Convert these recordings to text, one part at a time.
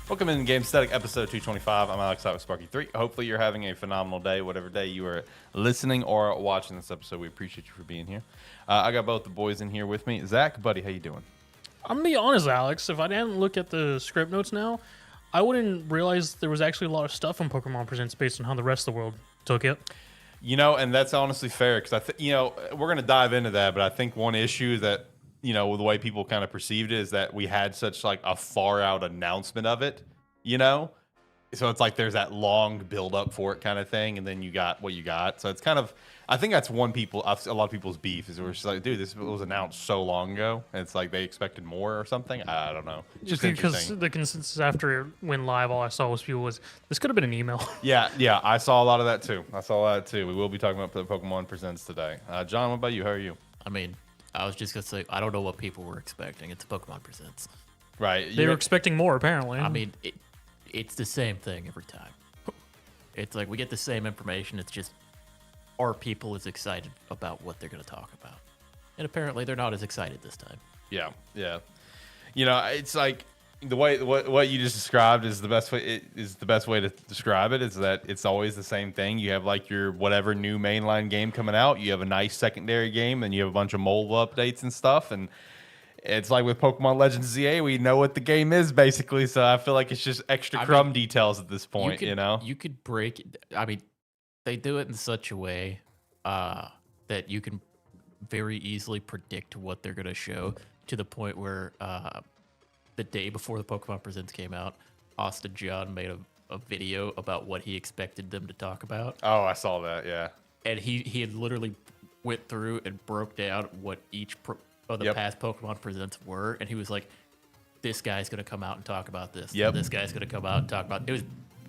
Welcome in Gamesthetic episode 225. I'm Alex out with Sparky3. Hopefully you're having a phenomenal day, whatever day you are listening or watching this episode. We appreciate you for being here. I got both the boys in here with me. Zach, buddy, how you doing? I'm gonna be honest, Alex. If I didn't look at the script notes now, I wouldn't realize there was actually a lot of stuff in Pokemon Presents based on how the rest of the world took it. You know, and that's honestly fair because we're going to dive into that, but I think one issue that, the way people kind of perceived it is that we had such like a far out announcement of it, So it's like there's that long build up for it kind of thing, and then you got what you got. So it's kind of, I think that's a lot of people's beef is we're just like, dude, this was announced so long ago. And it's like they expected more or something. I don't know. Just because the consensus after it went live, all I saw was people was this could have been an email. Yeah, I saw a lot of that too. We will be talking about the Pokemon Presents today. John, what about you? How are you? I mean, I was just gonna say I don't know what people were expecting. It's Pokemon Presents. Right. They were expecting more, apparently. I mean, it's the same thing every time. It's like we get the same information. It's just our people is excited about what they're gonna talk about, and apparently they're not as excited this time. Yeah. It's like the way what you just described is the best way. It is the best way to describe it. Is that it's always the same thing. You have like your whatever new mainline game coming out. You have a nice secondary game, and you have a bunch of mobile updates and stuff. And it's like with Pokemon Legends ZA, we know what the game is basically. So I feel like it's just extra crumb details at this point. You could break it. I mean, they do it in such a way that you can very easily predict what they're gonna show to the point where. The day before the Pokemon Presents came out, Austin John made a video about what he expected them to talk about. Oh, I saw that, yeah. And he had literally went through and broke down what each of the past Pokemon Presents were, and he was like, this guy's going to come out and talk about this. Yep. This guy's going to come out and talk about it.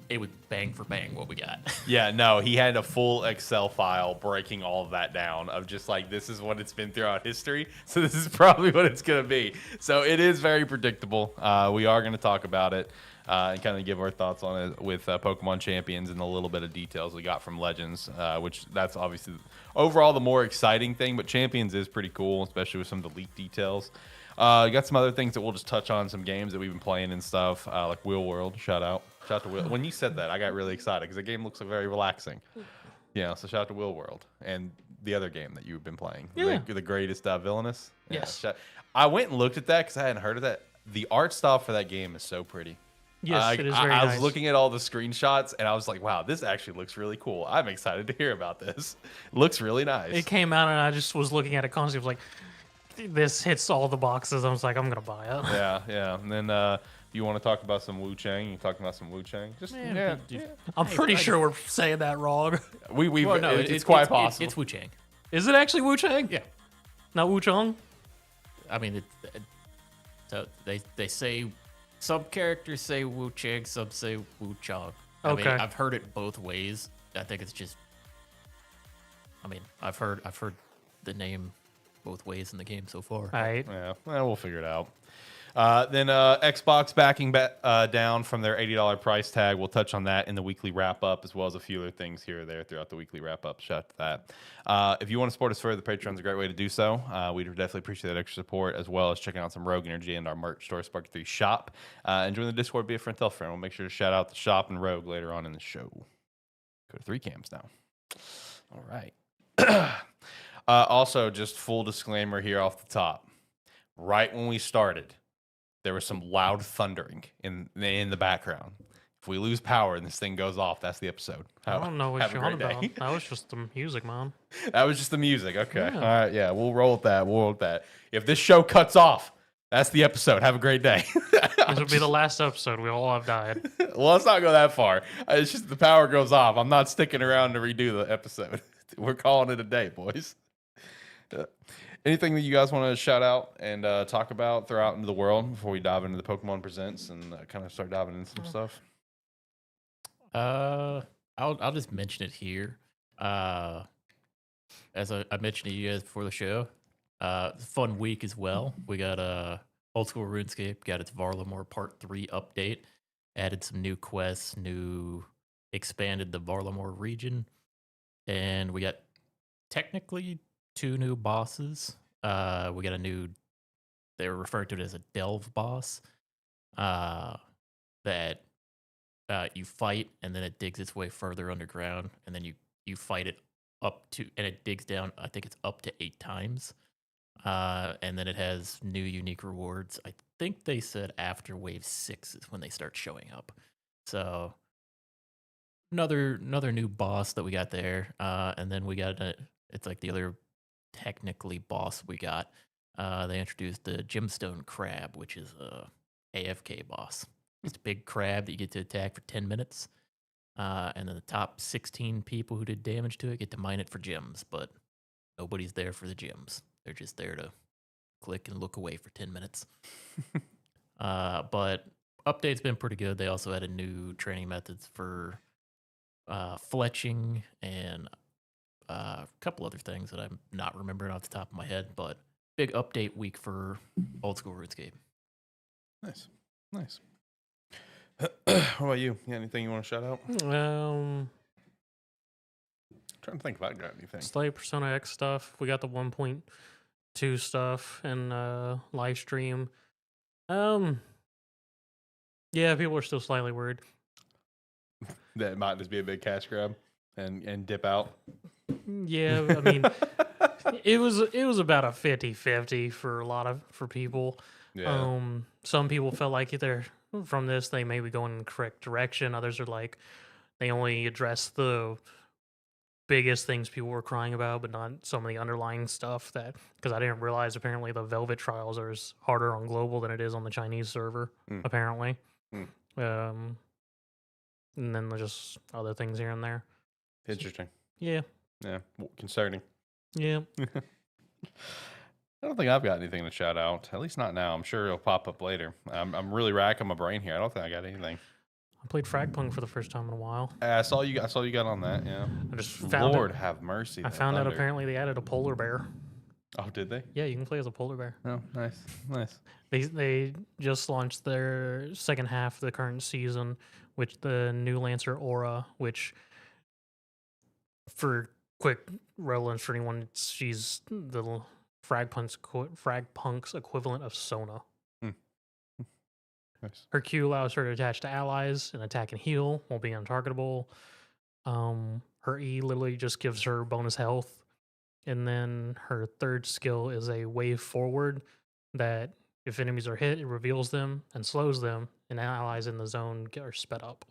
It was bang for bang what we got. Yeah, no, he had a full Excel file breaking all of that down of just like, this is what it's been throughout history. So this is probably what it's going to be. So it is very predictable. We are going to talk about it and kind of give our thoughts on it with Pokemon Champions and a little bit of details we got from Legends, which that's obviously overall the more exciting thing. But Champions is pretty cool, especially with some of the leaked details. Got some other things that we'll just touch on, some games that we've been playing and stuff, like Wheel World. Shout out to Will. When you said that, I got really excited because the game looks like very relaxing. Yeah, so shout out to Wheel World and the other game that you've been playing, the Greatest Villainous. Yes. Yeah, I went and looked at that because I hadn't heard of that. The art style for that game is so pretty. Yes, it is very I nice. was looking at all the screenshots and I was like, wow, this actually looks really cool. I'm excited to hear about this. It looks really nice. It came out, and I just was looking at it constantly. I was like, this hits all the boxes. I was like, I'm going to buy it. Yeah. And then you want to talk about some Wu Chang? You talking about some Wu Chang? I'm pretty sure we're saying that wrong. It's quite possible. It's Wu Chang. Is it actually Wu Chang? Yeah. Not Wu Chang? I mean, so they say some characters say Wu Chang, some say Wu Chang. I mean, I've heard it both ways. I think it's just. I mean, I've heard the name both ways in the game so far. All right. Yeah, well, we'll figure it out. Then Xbox backing down from their $80 price tag. We'll touch on that in the weekly wrap-up, as well as a few other things here or there throughout the weekly wrap-up. Shout out to that. If you want to support us further, the Patreon's a great way to do so. We'd definitely appreciate that extra support, as well as checking out some Rogue Energy and our merch store, Sparky3 Shop. And join the Discord, be a friend, tell a friend. We'll make sure to shout out the shop and Rogue later on in the show. Go to 3 cams now. All right. Also, just full disclaimer here off the top. Right when we started, there was some loud thundering in the background. If we lose power and this thing goes off, that's the episode. I don't know what you're on about. That was just the music, man. That was just the music. Okay. Yeah. All right. Yeah, we'll roll with that. If this show cuts off, that's the episode. Have a great day. This will be the last episode. We all have died. Well, let's not go that far. It's just the power goes off. I'm not sticking around to redo the episode. We're calling it a day, boys. Anything that you guys want to shout out and talk about, throw out into the world before we dive into the Pokemon Presents and kind of start diving into some stuff? I'll just mention it here. As I mentioned to you guys before the show, fun week as well. We got Old School RuneScape got its Varlamore Part 3 update, added some new quests, expanded the Varlamore region, and we got technically 2 new bosses. We got they were referred to it as a Delve boss. That that you fight, and then it digs its way further underground, and then you fight it up to, and it digs down. I think it's up to 8 times, and then it has new unique rewards. I think they said after wave 6 is when they start showing up. So another new boss that we got there, and then we got it's like the other technically boss we got. They introduced the gemstone crab, which is a AFK boss. It's a big crab that you get to attack for 10 minutes. And then the top 16 people who did damage to it get to mine it for gems, but nobody's there for the gems. They're just there to click and look away for 10 minutes. But update's been pretty good. They also added new training methods for fletching and a couple other things that I'm not remembering off the top of my head, but big update week for old school RuneScape. Nice. What about you? Anything you want to shout out? Um, Trying to think if I got anything. Slay Persona X stuff. We got the 1.2 stuff and live stream. Yeah, people are still slightly worried. That it might just be a big cash grab and dip out. Yeah, I mean, it was about a 50-50 for people. Yeah. Some people felt like they're from this, they may be going in the correct direction. Others are like, they only address the biggest things people were crying about, but not some of the underlying stuff that, because I didn't realize apparently the Velvet trials are harder on global than it is on the Chinese server, apparently. And then there's just other things here and there. Interesting. Yeah. Yeah. Concerning. Yeah. I don't think I've got anything to shout out. At least not now. I'm sure it'll pop up later. I'm really racking my brain here. I don't think I got anything. I played Fragpunk for the first time in a while. I saw you got on that. Yeah. I just found Lord have mercy. I found out apparently they added a polar bear. Oh, did they? Yeah, you can play as a polar bear. Oh, nice. They just launched their second half of the current season, which the new Lancer Aura, which for quick relevance for anyone, she's the Fragpunk's equivalent of Sona. Nice. Her Q allows her to attach to allies and attack and heal while being untargetable. Her E literally just gives her bonus health. And then her third skill is a wave forward that if enemies are hit, it reveals them and slows them, and allies in the zone are sped up.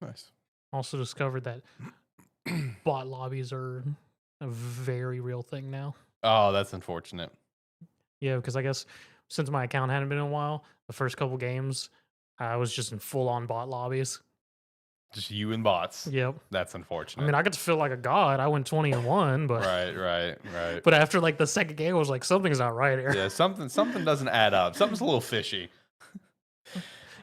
Nice. Also discovered that bot lobbies are a very real thing now. Oh, that's unfortunate. Yeah, because I guess since my account hadn't been in a while, the first couple games, I was just in full-on bot lobbies. Just you and bots. Yep. That's unfortunate. I mean, I got to feel like a god. I went 20-1, but Right. But after like the second game, I was like, something's not right here. Yeah, something doesn't add up. Something's a little fishy.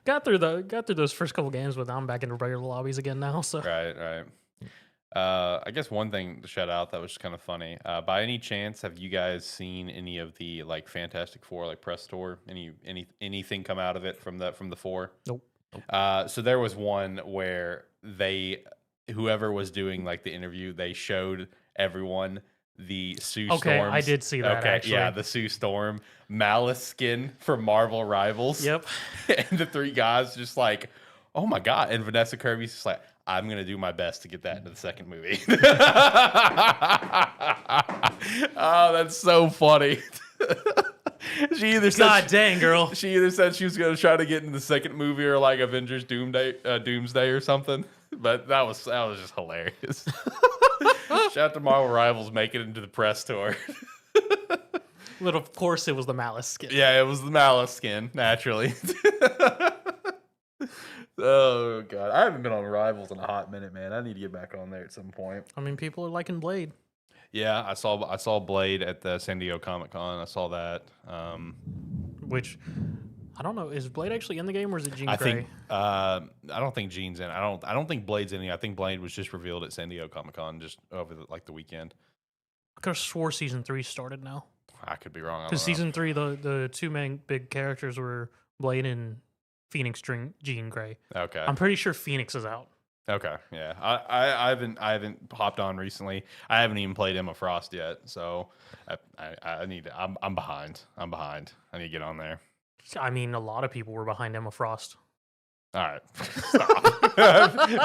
Got through those first couple games, but I'm back into regular lobbies again now. So Right. I guess one thing to shout out that was just kind of funny. By any chance, have you guys seen any of the like Fantastic Four like press tour? Anything come out of it from the four? Nope. So there was one where whoever was doing like the interview, they showed everyone the Sue Storm. Okay, I did see that. Actually. Yeah, the Sue Storm Malice skin from Marvel Rivals. Yep. And the three guys just like, oh my god! And Vanessa Kirby's just like, I'm gonna do my best to get that into the second movie. Oh, that's so funny. She either said dang, girl. She either said she was gonna try to get into the second movie or like Avengers Doomsday or something. But that was just hilarious. Shout out to Marvel Rivals making it into the press tour. But of course, it was the Malice skin. Yeah, it was the Malice skin, naturally. Oh god, I haven't been on Rivals in a hot minute, man. I need to get back on there at some point. I mean, people are liking Blade. Yeah, I saw Blade at the San Diego Comic-Con. I saw that. Which I don't know. Is Blade actually in the game or is it Jean I Grey? think I don't think Gene's in. I don't think Blade's in it. I think Blade was just revealed at San Diego Comic-Con just over the weekend. I could have swore season 3 started now. I could be wrong. Because season 3, the two main big characters were Blade and Phoenix Jean Grey. Okay. I'm pretty sure Phoenix is out. Okay. Yeah. I haven't hopped on recently. I haven't even played Emma Frost yet, so I need to, I'm behind. I need to get on there. I mean, a lot of people were behind Emma Frost. All right. Stop.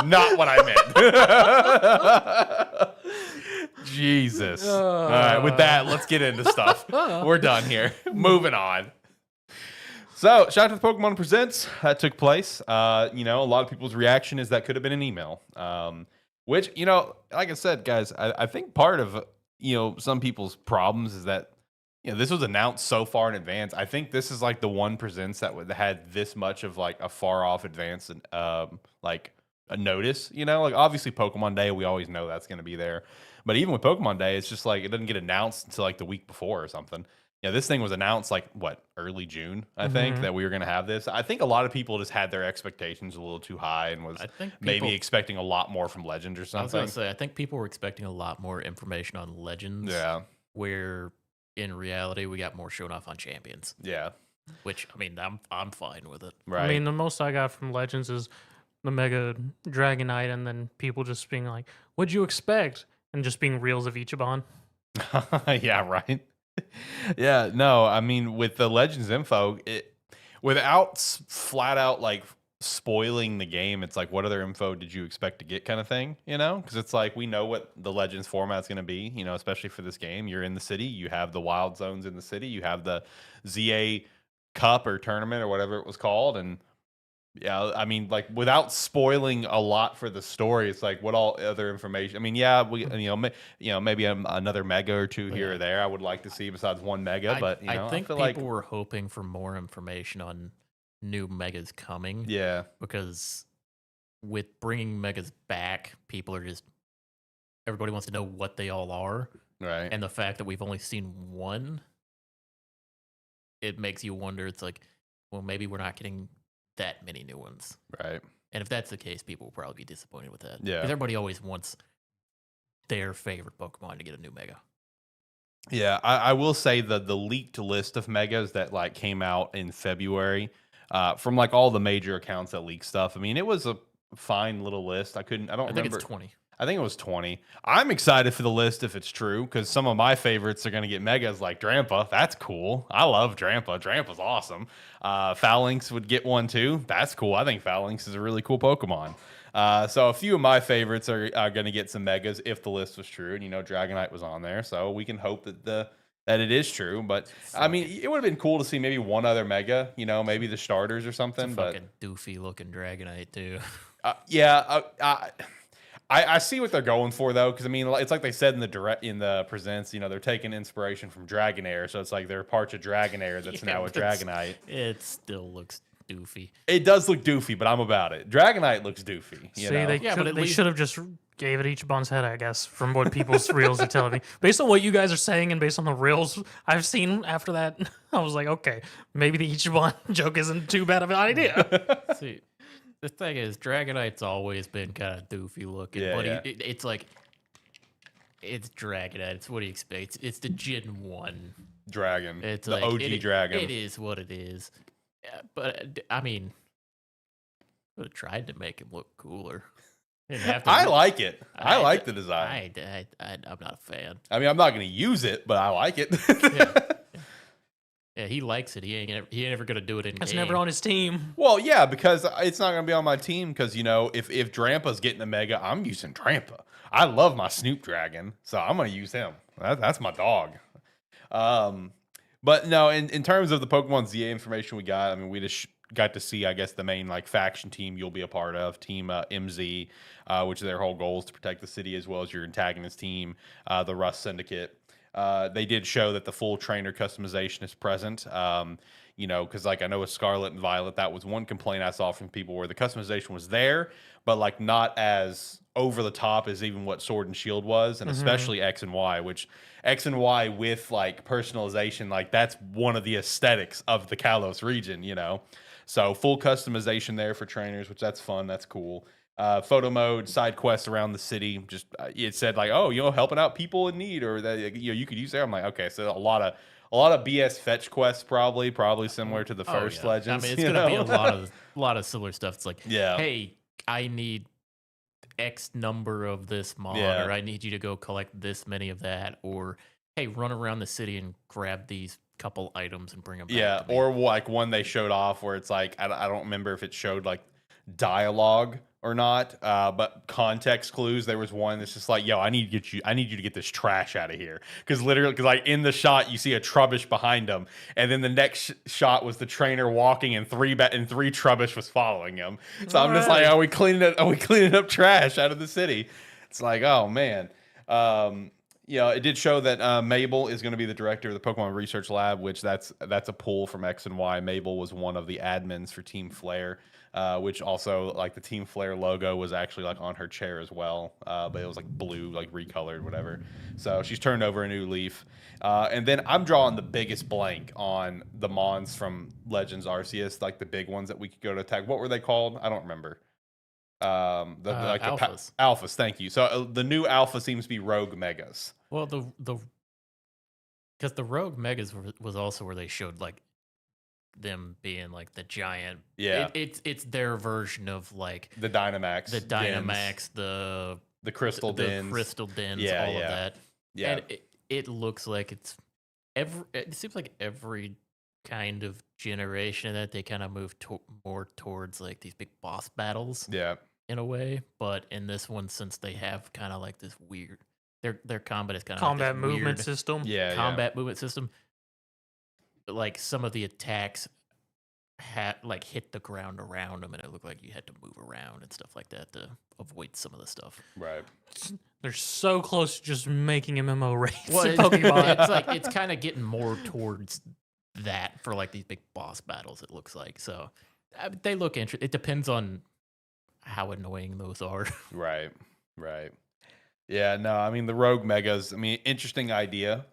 Not what I meant. Jesus. All right. With that, let's get into stuff. We're done here. Moving on. So, shout out to the Pokemon Presents that took place. A lot of people's reaction is that could have been an email. Which, like I said, guys, I think part of, some people's problems is that, this was announced so far in advance. I think this is like the one Presents that had this much of like a far off advance and like a notice, like obviously Pokemon Day, we always know that's going to be there. But even with Pokemon Day, it's just like it doesn't get announced until like the week before or something. This thing was announced like early June, I think, that we were going to have this. I think a lot of people just had their expectations a little too high and was maybe expecting a lot more from Legends or something. I was going to say, I think people were expecting a lot more information on Legends. Yeah. Where in reality, we got more shown off on Champions. Yeah. Which, I mean, I'm fine with it. Right. I mean, the most I got from Legends is the Mega Dragonite, and then people just being like, "What'd you expect?" and just being reels of Ichiban. Yeah, right. Yeah, no, I mean, with the Legends info, without flat out like spoiling the game, it's like, what other info did you expect to get, kind of thing, because it's like we know what the Legends format is going to be, especially for this game. You're in the city, you have the wild zones in the city, you have the ZA Cup or tournament or whatever it was called, and yeah, I mean, like without spoiling a lot for the story, it's like what all other information. I mean, yeah, we maybe another mega or two here or there I would like to see besides one mega, but I think feel people were hoping for more information on new megas coming. Yeah, because with bringing megas back, everybody wants to know what they all are, right? And the fact that we've only seen one, it makes you wonder. It's like, well, maybe we're not getting that many new ones, right? And if that's the case, people will probably be disappointed with that. Yeah, because everybody always wants their favorite Pokemon to get a new mega. Yeah, I will say that the leaked list of megas that like came out in February from like all the major accounts that leak stuff. I mean, it was a fine little list. I think it's 20. I think it was 20. I'm excited for the list if it's true, because some of my favorites are going to get megas like Drampa. That's cool. I love Drampa. Drampa's awesome. Phalanx would get one too. That's cool. I think Phalanx is a really cool Pokemon. So a few of my favorites are going to get some megas if the list was true. And, Dragonite was on there. So we can hope that it is true. But, I mean, it would have been cool to see maybe one other mega, maybe the starters or something. It's a fucking doofy looking Dragonite too. I see what they're going for though, because I mean, it's like they said in the Presents, they're taking inspiration from Dragonair, so it's like they're parts of Dragonair that's now a Dragonite. It still looks doofy. It does look doofy, but I'm about it. Dragonite looks doofy. They should have just gave it Ichiban's head, I guess, from what people's reels are telling me. Based on what you guys are saying and based on the reels I've seen after that, I was like, okay, maybe the Ichiban joke isn't too bad of an idea. See, the thing is, Dragonite's always been kind of doofy looking, but it's like, it's Dragonite. It's what he expects. It's the Gen 1 dragon. It's the like, OG dragon. It is what it is. Yeah, but, I mean, I would have tried to make him look cooler. I like it. I like the design. I'm not a fan. I mean, I'm not going to use it, but I like it. Yeah, he likes it. He ain't ever gonna do it in. It's game. never on his team. Well, yeah, because it's not gonna be on my team. Because if Drampa's getting a mega, I'm using Drampa. I love my Snoop Dragon, so I'm gonna use him. That's my dog. But no, in terms of the Pokemon ZA information we got, I mean, we just got to see, I guess, the main like faction team you'll be a part of, Team MZ, which their whole goal is to protect the city as well as your antagonist team, the Rust Syndicate. They did show that the full trainer customization is present. Because like I know with Scarlet and Violet, that was one complaint I saw from people where the customization was there, but like not as over the top as even what Sword and Shield was, and especially X and Y, which X and Y with like personalization, like that's one of the aesthetics of the Kalos region, So full customization there for trainers, which that's fun, that's cool. Photo mode, side quests around the city. Just it said like, oh, helping out people in need, or that you could use there. I'm like, okay, so a lot of BS fetch quests, probably similar to the first Legends. I mean, it's gonna be a lot of similar stuff. It's like, yeah, hey, I need X number of this mod, or I need you to go collect this many of that, or hey, run around the city and grab these couple items and bring them back. Yeah, or like one they showed off where it's like I don't remember if it showed like dialogue or not, but context clues. There was one that's just like, "Yo, I need you to get this trash out of here." Because literally, because like in the shot, you see a Trubbish behind him, and then the next shot was the trainer walking, and three Trubbish was following him. So I'm just like, "Are we cleaning it? Are we cleaning up trash out of the city?" It's like, oh man. It did show that Mabel is going to be the director of the Pokemon Research Lab, which that's a pull from X and Y. Mabel was one of the admins for Team Flare, which also like the Team Flare logo was actually like on her chair as well, but it was like blue, like recolored, whatever. So she's turned over a new leaf. And then I'm drawing the biggest blank on the Mons from Legends Arceus, like the big ones that we could go to attack. What were they called? I don't remember. Alphas. Alphas, thank you. So the new alpha seems to be Rogue Megas. Well, because the Rogue Megas was also where they showed like them being like the giant. Yeah. It's their version of like The Dynamax. the Crystal Dens. the Crystal Dens, Yeah, all yeah. of that. Yeah. And it looks like it seems like every kind of generation that they kind of move more towards like these big boss battles. Yeah. In a way, but in this one, since they have kind of like this weird, their combat is kind of Combat like this movement weird system. Yeah. combat movement system. But like some of the attacks had like hit the ground around them, and it looked like you had to move around and stuff like that to avoid some of the stuff. Right. They're so close to just making MMO raids Well, in Pokemon. it's like it's kind of getting more towards that for like these big boss battles. It looks like so they look interesting. It depends on how annoying those are. Right. Right. Yeah, no, I mean the Rogue Megas, I mean, interesting idea.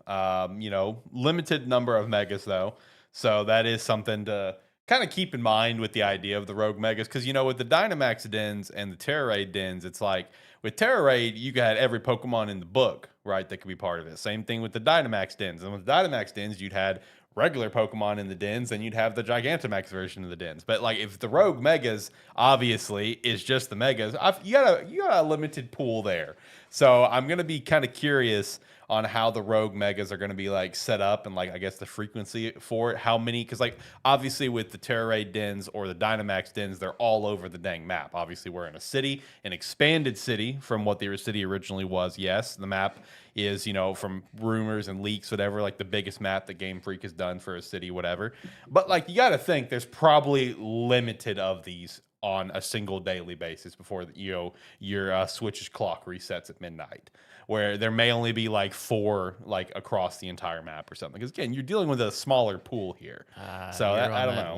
Limited number of Megas though. So that is something to kind of keep in mind with the idea of the Rogue Megas. Because with the Dynamax dens and the Terra Raid dens, it's like with Terra Raid, you got every Pokemon in the book, right, that could be part of it. Same thing with the Dynamax dens. And with the Dynamax dens, you'd had regular Pokemon in the dens, and you'd have the Gigantamax version of the dens. But like if the Rogue Megas obviously is just the Megas, you got a limited pool there. So I'm gonna be kind of curious on how the Rogue Megas are gonna be like set up and like I guess the frequency for it. How many? Because like obviously with the Terra Raid dens or the Dynamax dens, they're all over the dang map. Obviously we're in a city, an expanded city from what the city originally was. Yes, the map is, from rumors and leaks, whatever, like the biggest map that Game Freak has done for a city, whatever. But like you got to think there's probably limited of these on a single daily basis before your Switch's clock resets at midnight, where there may only be like 4 like across the entire map or something. Because again, you're dealing with a smaller pool here, so I don't know.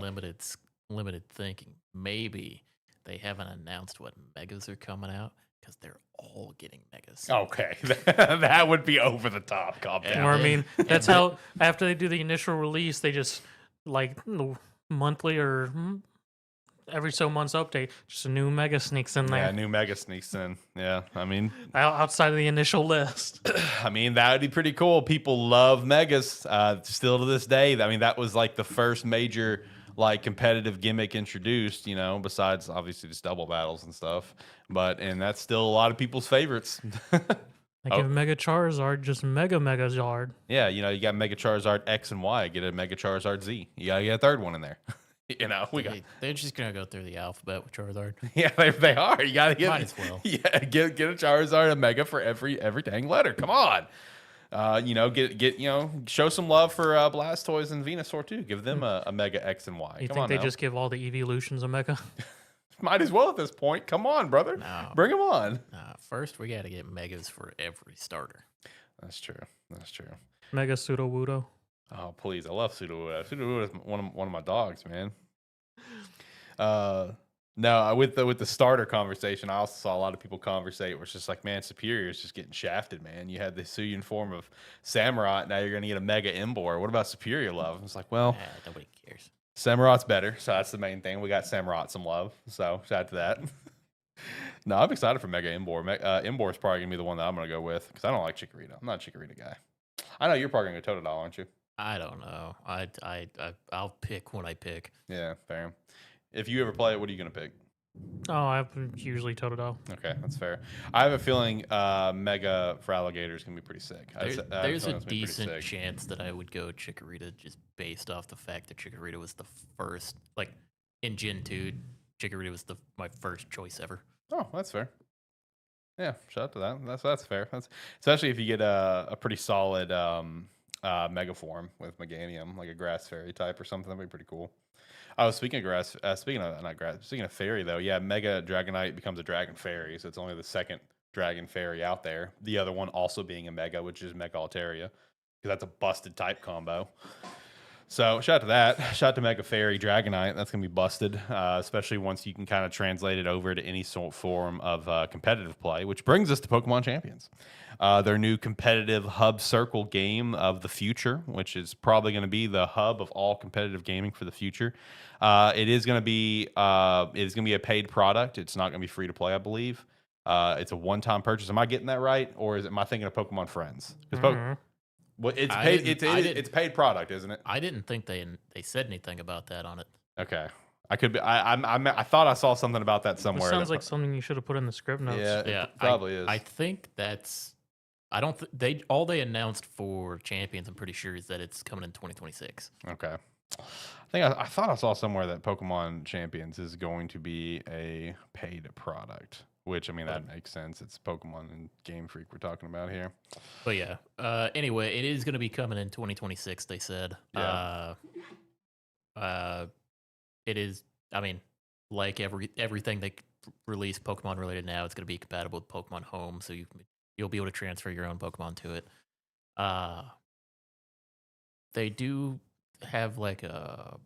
Limited thinking. Maybe they haven't announced what megas are coming out because they're all getting megas. Okay, that would be over the top. Calm down. Or I mean, that's how after they do the initial release, they just like monthly or every so months update, just a new mega sneaks in there. Yeah, new mega sneaks in. Yeah, I mean, outside of the initial list. I mean, that would be pretty cool. People love megas still to this day. I mean, that was like the first major like competitive gimmick introduced, besides obviously just double battles and stuff. And that's still a lot of people's favorites. Like give Mega Charizard just Mega Zard. Yeah, you got Mega Charizard X and Y. Get a Mega Charizard Z. You gotta get a third one in there. They're just gonna go through the alphabet with Charizard. Yeah, they are. You gotta get might as well. Yeah, get a Charizard, a Mega for every dang letter. Come on. Show some love for Blastoise and Venusaur too. Give them a Mega X and Y. You think they just give all the evolutions a Mega? Might as well at this point. Come on, brother. No. Bring them on. First, we got to get megas for every starter. That's true. Mega Sudowoodo. Oh, please. I love Sudowoodo. Sudowoodo is one of my dogs, man. No, with the starter conversation, I also saw a lot of people conversate where it's just like, man, Superior is just getting shafted, man. You had the Hisuian form of Samurott, now you're going to get a Mega Embor. What about Superior love? It's like, well, nobody cares. Samurott's better, so that's the main thing. We got Samurott some love, so shout out to that. No, I'm excited for Mega Embor. Embor is probably going to be the one that I'm going to go with because I don't like Chikorita. I'm not a Chikorita guy. I know you're probably going to go Totodile, aren't you? I don't know. I'll pick when I pick. Yeah, fair. If you ever play it, what are you going to pick? Oh, I'm usually Totodile. Okay, that's fair. I have a feeling Mega for Alligator is going to be pretty sick. There's a decent chance that I would go Chikorita just based off the fact that Chikorita was the first, like in Gen 2, Chikorita was my first choice ever. Oh, that's fair. Yeah, shout out to that. That's fair. That's especially if you get a pretty solid mega form with Meganium, like a grass fairy type or something. That'd be pretty cool. Oh, speaking of grass, speaking of not grass, speaking of fairy though, yeah, Mega Dragonite becomes a Dragon Fairy, so it's only the second Dragon Fairy out there. The other one also being a Mega, which is Mega Altaria, because that's a busted type combo. So shout out to that. Shout out to Mega Fairy Dragonite. That's gonna be busted, especially once you can kind of translate it over to any sort form of competitive play. Which brings us to Pokemon Champions, their new competitive hub circle game of the future, which is probably going to be the hub of all competitive gaming for the future. It is going to be a paid product. It's not going to be free to play, I believe. It's a one-time purchase. Am I getting that right, or am I thinking of Pokemon Friends? Well, it's paid. It's paid product, isn't it? I didn't think they said anything about that on it. Okay, I could be. I thought I saw something about that somewhere. It sounds like something you should have put in the script notes. Yeah, it probably is. I think that's. I don't. All they announced for Champions, I'm pretty sure, is that it's coming in 2026. Okay. I thought I saw somewhere that Pokemon Champions is going to be a paid product. Which, I mean, that makes sense. It's Pokemon and Game Freak we're talking about here. But yeah. Anyway, it is going to be coming in 2026, they said. Yeah. It is, I mean, like everything they release Pokemon related now, it's going to be compatible with Pokemon Home, so you'll be able to transfer your own Pokemon to it. They do have like a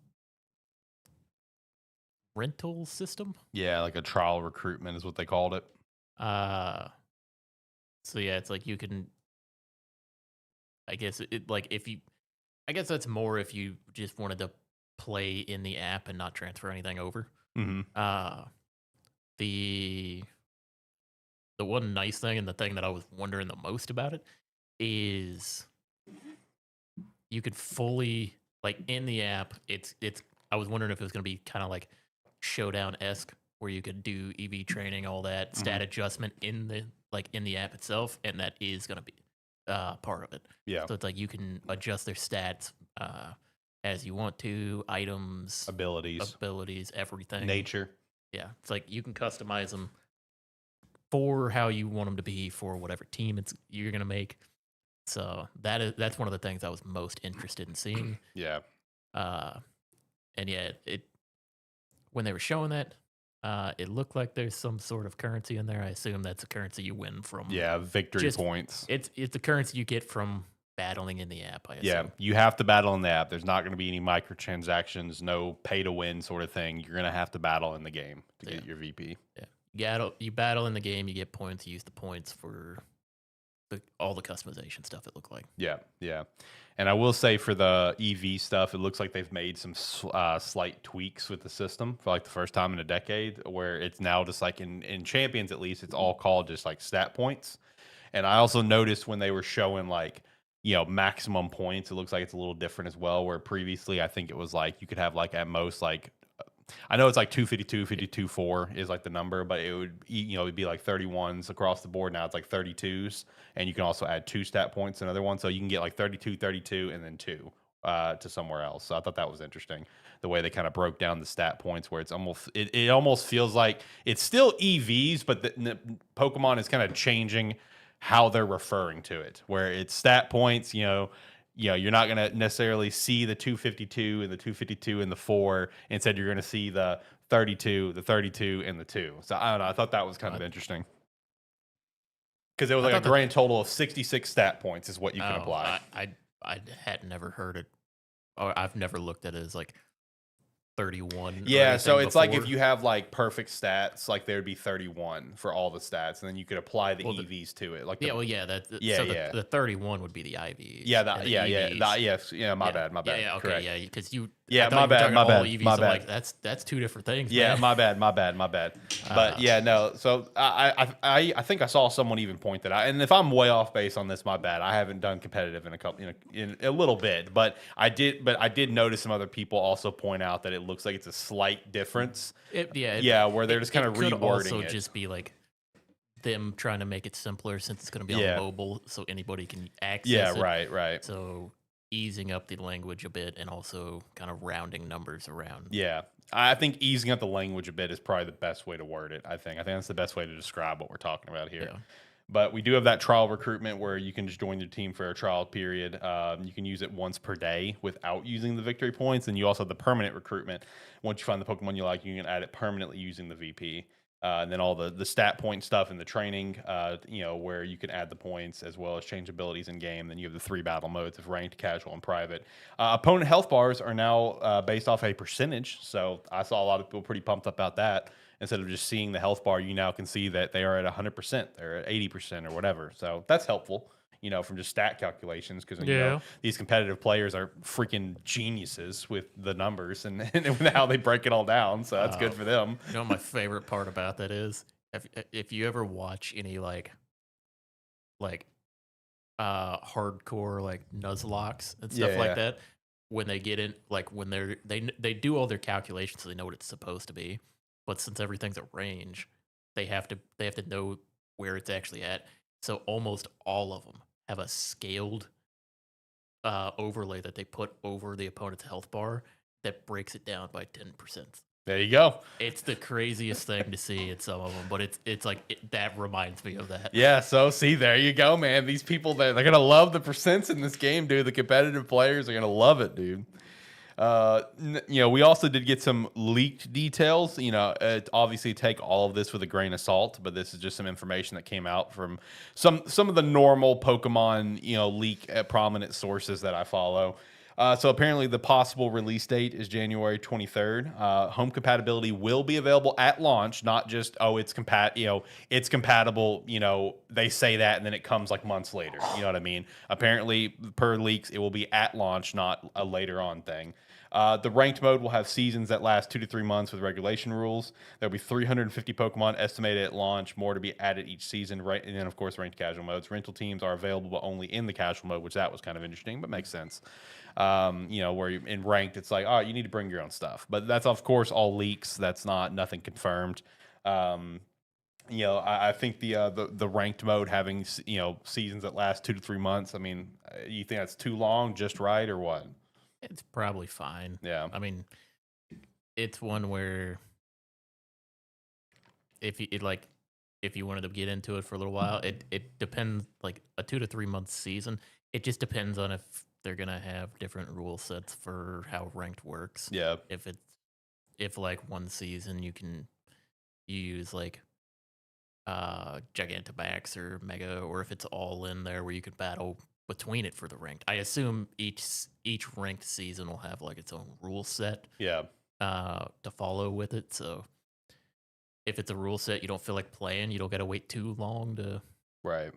rental system. Yeah, like a trial recruitment is what they called it. So yeah, it's like you can. I guess I guess that's more if you just wanted to play in the app and not transfer anything over. Mm-hmm. The one nice thing and the thing that I was wondering the most about it is you could fully in the app. It's. I was wondering if it was going to be kind of like Showdown-esque, where you could do EV training, all that stat adjustment in the app itself, and that is going to be part of it. Yeah. So it's like you can adjust their stats as you want to, items, abilities, everything. Nature. Yeah, it's like you can customize them for how you want them to be for whatever team you're going to make. So that's one of the things I was most interested in seeing. Yeah. And yeah, when they were showing that, it looked like there's some sort of currency in there. I assume that's a currency you win from. Yeah, victory points. It's the currency you get from battling in the app, I assume. Yeah, you have to battle in the app. There's not going to be any microtransactions, no pay-to-win sort of thing. You're going to have to battle in the game to get your VP. Yeah, you battle in the game, you get points, you use the points for all the customization stuff, it looked like. Yeah. And I will say for the EV stuff, it looks like they've made some slight tweaks with the system for the first time in a decade, where it's now just in Champions, at least, it's all called just stat points. And I also noticed when they were showing maximum points, it looks like it's a little different as well, where previously I think it was you could have at most I know it's 252, 52.4 is the number, but it would it'd be 31s across the board. Now it's 32s, and you can also add 2 stat points, another one, so you can get 32, 32, and then 2 to somewhere else. So I thought that was interesting, the way they kind of broke down the stat points, where it's it almost feels like it's still EVs, but Pokemon is kind of changing how they're referring to it, where it's stat points, you're not going to necessarily see the 252 and the 252 and the 4. Instead, you're going to see the 32, the 32, and the 2. So I don't know. I thought that was kind of interesting. Because it was a grand total of 66 stat points is what you can apply. I had never heard it, or I've never looked at it as 31. Yeah, so it's before. If you have perfect stats, there would be 31 for all the stats, and then you could apply the EVs to it. The 31 would be the IV. Yeah, my bad. Yeah, okay, correct. yeah, because you. Yeah, my bad. My bad. That's two different things. Yeah, man. my bad. But yeah, no. So I think I saw someone even point that out, and if I'm way off base on this, my bad. I haven't done competitive in a little bit, but I did notice some other people also point out that it looks like it's a slight difference. Where they're just kind of rewording it. Also just be them trying to make it simpler, since it's going to be on mobile, so anybody can access it. Yeah, right. So easing up the language a bit, and also kind of rounding numbers around. Yeah, I think easing up the language a bit is probably the best way to word it. I think that's the best way to describe what we're talking about here. Yeah. But we do have that trial recruitment where you can just join your team for a trial period. You can use it once per day without using the victory points. And you also have the permanent recruitment. Once you find the Pokemon you like, you can add it permanently using the VP. And then all the stat point stuff in the training, where you can add the points as well as change abilities in game. Then you have the 3 battle modes of ranked, casual, and private. Opponent health bars are now based off a percentage. So I saw a lot of people pretty pumped up about that. Instead of just seeing the health bar, you now can see that they are at 100%, they're at 80% or whatever. So that's helpful, from just stat calculations because these competitive players are freaking geniuses with the numbers and how they break it all down. So that's good for them. You know, my favorite part about that is if you ever watch any hardcore like Nuzlocke and stuff like that, when they get in, like when they do all their calculations, so they know what it's supposed to be. But since everything's a range, they have to know where it's actually at. So almost all of them have a scaled overlay that they put over the opponent's health bar that breaks it down by 10%. There you go. It's the craziest thing to see in some of them, but it's like that reminds me of that. Yeah, so see, there you go, man. These people, they're going to love the percents in this game, dude. The competitive players are going to love it, dude. We also did get some leaked details. Obviously take all of this with a grain of salt, but this is just some information that came out from some of the normal Pokemon, leak at prominent sources that I follow. So apparently the possible release date is January 23rd. Home compatibility will be available at launch, not just, it's it's compatible, they say that and then it comes like months later. You know what I mean? Apparently per leaks, it will be at launch, not a later on thing. The ranked mode will have seasons that last 2 to 3 months with regulation rules. There'll be 350 Pokemon estimated at launch, more to be added each season. Right, and then of course ranked casual modes. Rental teams are available but only in the casual mode, which that was kind of interesting, but makes sense. Where in ranked, it's like, you need to bring your own stuff, but that's of course all leaks. That's nothing confirmed. I think the ranked mode having seasons that last 2 to 3 months. I mean, you think that's too long, just right, or what? It's probably fine. Yeah. I mean, it's one where if you wanted to get into it for a little while, it depends. Like a 2 to 3 month season, it just depends on if they're gonna have different rule sets for how ranked works. Yeah. If like one season you use like Gigantamax or Mega, or if it's all in there where you could battle between it for the ranked. I assume each ranked season will have like its own rule set. Yeah. To follow with it. So if it's a rule set you don't feel like playing, you don't got to wait too long to right.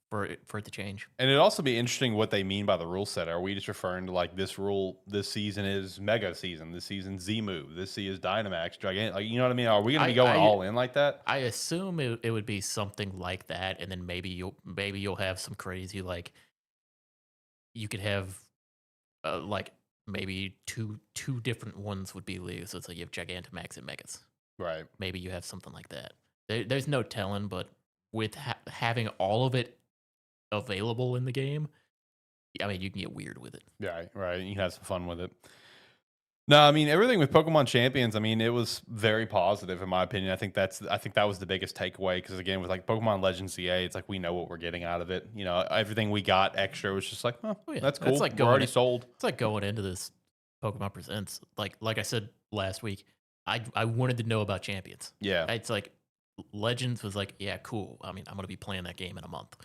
For it to change. And it'd also be interesting what they mean by the rule set. Are we just referring to like this rule? This season is Mega season. This season Z move. This season is Dynamax. Gigant. Like, you know what I mean? Are we going to be going all in like that? I assume it would be something like that, and then maybe you'll have some crazy like you could have like maybe two different ones would be leagues. So it's like you have Gigantamax and Megas. Right. Maybe you have something like that. There's no telling, but with having all of it available in the game, I mean, you can get weird with it. Yeah, right. You can have some fun with it. No, I mean, everything with Pokemon Champions, I mean, it was very positive in my opinion. I think that was the biggest takeaway because again, with like Pokemon Legends CA, it's like we know what we're getting out of it. Everything we got extra was just like, oh yeah, that's cool. Like we're already sold. It's like going into this Pokemon Presents. Like I said last week, I wanted to know about Champions. Yeah. It's like Legends was like, yeah, cool. I mean, I'm gonna be playing that game in a month.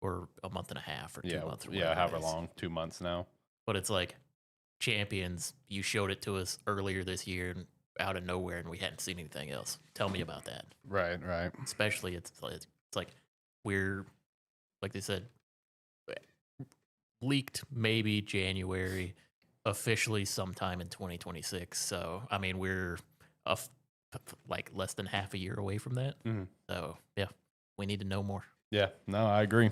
Or a month and a half, or 2 months. Or however long, 2 months now. But it's like Champions. You showed it to us earlier this year, and out of nowhere, and we hadn't seen anything else. Tell me about that. Right. Especially, it's like we're like they said, leaked maybe January, officially sometime in 2026. So I mean, we're like less than half a year away from that. Mm-hmm. So yeah, we need to know more. Yeah. No, I agree.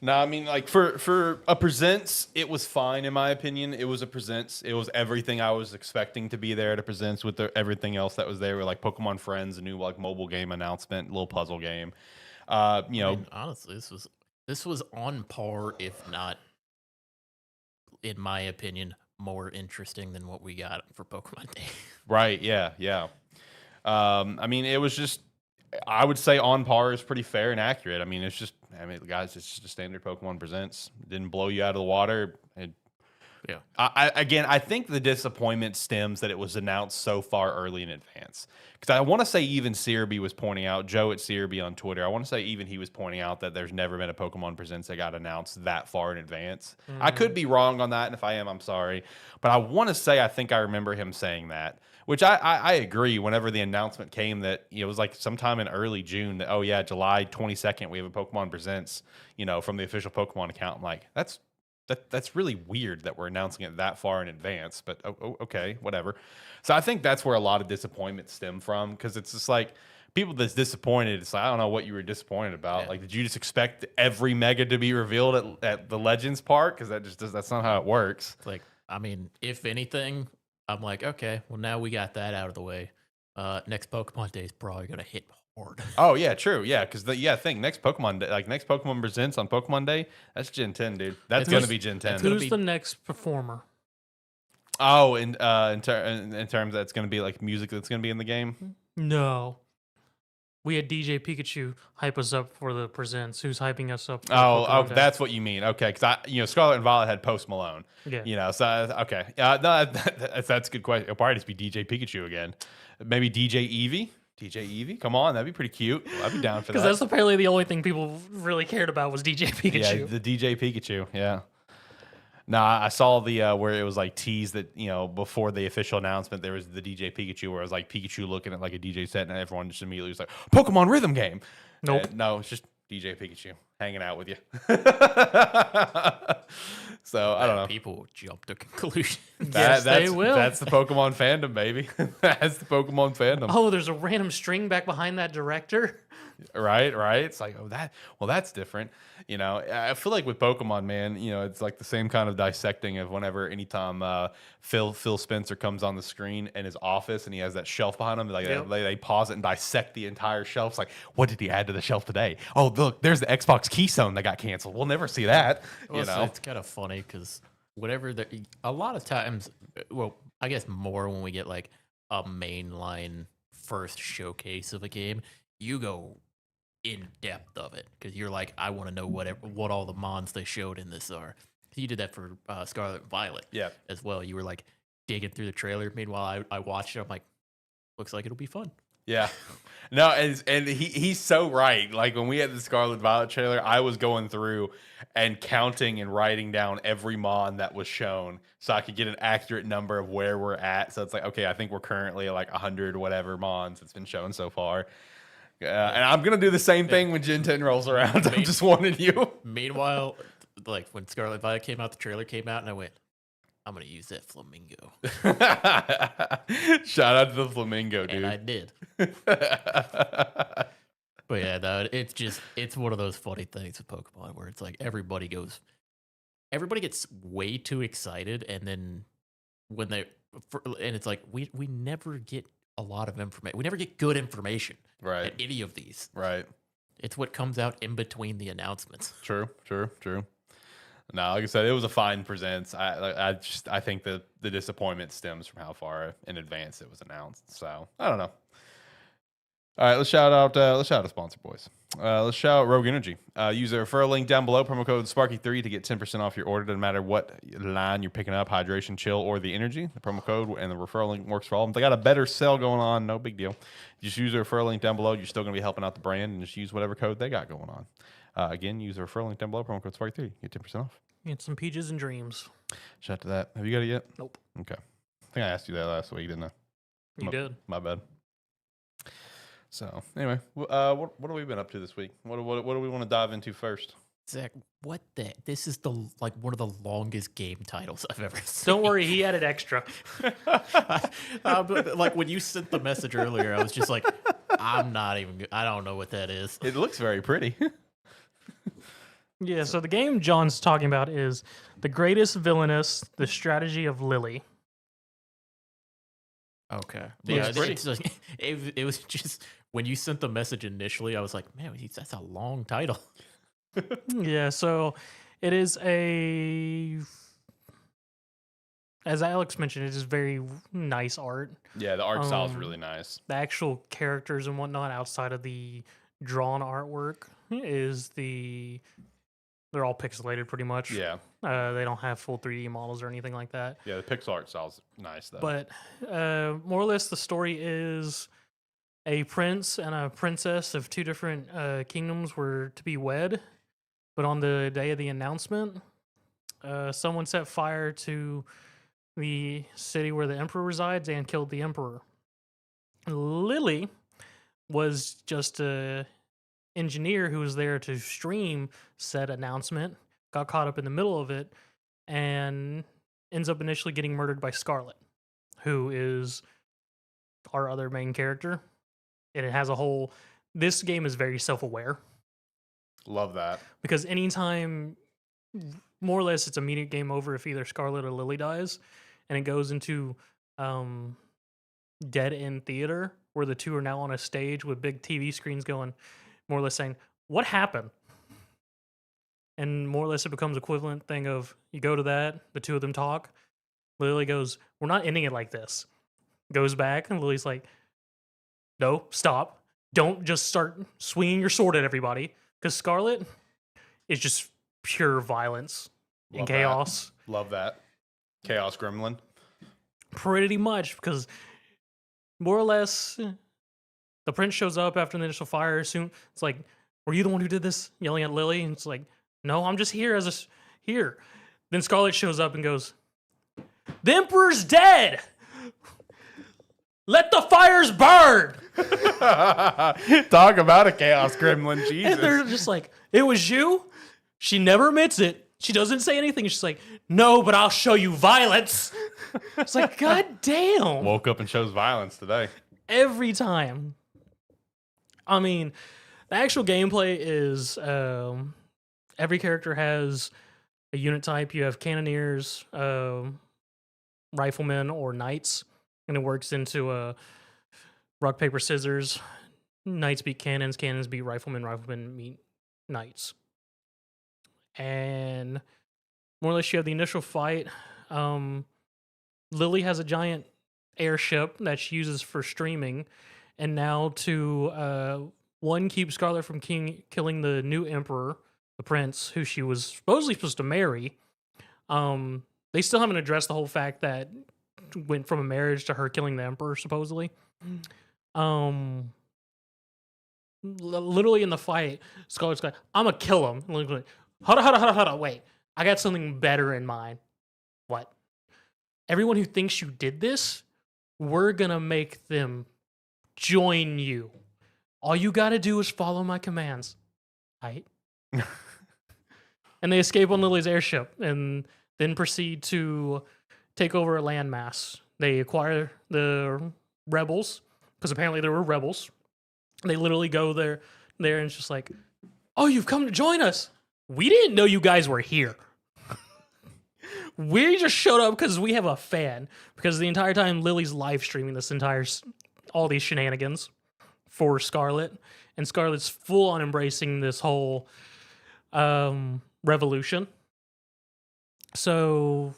No, I mean, like for a Presents, it was fine in my opinion. It was a Presents. It was everything I was expecting to be there at a Presents with everything else that was there. With like Pokemon Friends, a new like mobile game announcement, little puzzle game. I mean, honestly, this was on par, if not, in my opinion, more interesting than what we got for Pokemon Day. Right. Yeah. Yeah. I mean, it was just, I would say on par is pretty fair and accurate. I mean, it's just, I mean, guys, it's just a standard Pokemon Presents. It didn't blow you out of the water. Yeah. Again, I think the disappointment stems that it was announced so far early in advance. Because I want to say even Searby was pointing out, Joe at Searby on Twitter, I want to say even he was pointing out that there's never been a Pokemon Presents that got announced that far in advance. I could be wrong on that, and if I am, I'm sorry. But I want to say I think I remember him saying that, which I agree. Whenever the announcement came that, you know, it was like sometime in early June that, oh yeah, July 22nd, we have a Pokemon Presents, you know, from the official Pokemon account. I'm like, that's really weird that we're announcing it that far in advance, but okay, whatever. So I think that's where a lot of disappointment stem from, because it's just like people that's disappointed. It's like, I don't know what you were disappointed about. Yeah. Like, did you just expect every mega to be revealed at the Legends part? Because that's not how it works. It's like, I mean, if anything, I'm like, okay, well now we got that out of the way. Next Pokemon Day is probably gonna hit hard. Oh yeah, true. Yeah, because think next Pokemon Day, like next Pokemon Presents on Pokemon Day, that's Gen 10, dude. That's gonna be Gen 10. that's gonna Who's be- the next performer? Oh, in terms that's gonna be like music that's gonna be in the game. No. We had DJ Pikachu hype us up for the Presents. Who's hyping us up for Oh, Pokemon Day? that's what you mean. Okay, because Scarlet and Violet had Post Malone. Yeah. You know, so okay, no, that's a good question. It'll probably just be DJ Pikachu again. Maybe DJ Eevee. DJ Eevee, come on, that'd be pretty cute. I'd be down for that. Because that's apparently the only thing people really cared about was DJ Pikachu. Yeah, the DJ Pikachu. Yeah. No, I saw the where it was like teased that, you know, before the official announcement there was the DJ Pikachu where it was like Pikachu looking at like a DJ set and everyone just immediately was like Pokemon rhythm game. Nope. No, it's just DJ Pikachu hanging out with you. So I don't know. People jump to conclusions. Yes, they will. That's the Pokemon fandom, baby. That's the Pokemon fandom. Oh, there's a random string back behind that director. Right. It's like, that's different. You know, I feel like with Pokemon, man, you know, it's like the same kind of dissecting of anytime Phil Spencer comes on the screen in his office and he has that shelf behind him, like Yep. they pause it and dissect the entire shelf. It's like, what did he add to the shelf today? Oh, look, there's the Xbox Keystone that got canceled. We'll never see that. Well, You know, it's kind of funny because a lot of times, well, I guess more when we get like a mainline first showcase of a game, you go in depth of it because you're like, I want to know what all the mons they showed in this are. You did that for Scarlet and Violet, Yeah. as well. You were like digging through the trailer. Meanwhile, I watched it. I'm like, looks like it'll be fun. Yeah. No, and he's so right. Like when we had the Scarlet Violet trailer, I was going through and counting and writing down every mon that was shown so I could get an accurate number of where we're at. So it's like, okay, I think we're currently at like 100 whatever mons that's been shown so far. And I'm going to do the same thing when Gen 10 rolls around. I'm just warning you. Meanwhile, like when Scarlet Violet came out, the trailer came out, and I went, I'm going to use that flamingo. Shout out to the flamingo, dude. And I did. But yeah, no, it's one of those funny things with Pokemon where it's like everybody gets way too excited, and then and it's like we never get a lot of information. We never get good information Right. at any of these. Right. It's what comes out in between the announcements. True. No, like I said, it was a fine presents. I think the disappointment stems from how far in advance it was announced. So I don't know. All right, let's shout out a sponsor, boys. Let's shout out Rogue Energy. Use the referral link down below, promo code Sparky3 to get 10% off your order. Doesn't matter what line you're picking up, hydration, chill, or the energy. The promo code and the referral link works for all of them. They got a better sale going on. No big deal. Just use the referral link down below. You're still going to be helping out the brand, and just use whatever code they got going on. Again, use the referral link down below, promo code Sparky3. Get 10% off. Get some peaches and dreams. Shout out to that. Have you got it yet? Nope. Okay. I think I asked you that last week, didn't I? You did. My bad. So anyway, what have we been up to this week? What do we want to dive into first? Zach, what the? This is one of the longest game titles I've ever seen. Don't worry, he added extra. But, like when you sent the message earlier, I was just like, I don't know what that is. It looks very pretty. Yeah, so the game John's talking about is The Greatest Villainous, The Strategy of Lily. Okay. Yeah, Yeah, it's like, it was just when you sent the message initially, I was like, man, that's a long title. Yeah, so it is a as Alex mentioned, it is very nice art. Yeah, the art style is Um, really nice. The actual characters and whatnot outside of the drawn artwork is they're all pixelated pretty much. Yeah, They don't have full 3D models or anything like that. yeah, the pixel art style's nice though. But more or less, the story is a prince and a princess of two different kingdoms were to be wed. But on the day of the announcement, someone set fire to the city where the emperor resides and killed the emperor. Lily was just a engineer who was there to stream said announcement, got caught up in the middle of it, and ends up initially getting murdered by Scarlet, who is our other main character. And it has a whole. This game is very self-aware Love that. because anytime, more or less, it's immediate game over if either Scarlet or Lily dies, and it goes into dead end theater where the two are now on a stage with big TV screens going, more or less saying, "What happened?" And more or less, it becomes equivalent thing of you go to that, the two of them talk. Lily goes, "We're not ending it like this." Goes back, and Lily's like, "No, stop. Don't just start swinging your sword at everybody." Because Scarlet is just pure violence and Love that. chaos. Love that. Chaos Gremlin. Pretty much, because more or less, the prince shows up after the initial fire. Soon, it's like, "Were you the one who did this?" Yelling at Lily, and it's like, "No, I'm just here as here." Then Scarlet shows up and goes, "The Emperor's dead. Let the fires burn." Talk about a Chaos Gremlin, Jesus. And they're just like, "It was you?" She never admits it. She doesn't say anything. She's like, "No, but I'll show you violence." It's like, God damn. Woke up and chose violence today. Every time. I mean, the actual gameplay is every character has a unit type. You have cannoneers, riflemen, or knights, and it works into rock, paper, scissors. Knights beat cannons, cannons beat riflemen, riflemen beat knights. And more or less, you have the initial fight. Lily has a giant airship that she uses for streaming, and now to one, keep Scarlet from killing the new emperor, the prince, who she was supposed to marry. They still haven't addressed the whole fact that went from a marriage to her killing the emperor, supposedly. Literally in the fight, Scarlet's like, "I'm gonna kill him." And Lily's like, hold on, wait. I got something better in mind. What? Everyone who thinks you did this, we're gonna make them join you. All you gotta do is follow my commands. Right? And they escape on Lily's airship and then proceed to take over a landmass. They acquire the rebels, because apparently there were rebels. They literally go there and it's just like, "Oh, you've come to join us. We didn't know you guys were here. We just showed up because we have a fan." Because the entire time Lily's live streaming this all these shenanigans for Scarlet, and Scarlet's full on embracing this whole revolution. So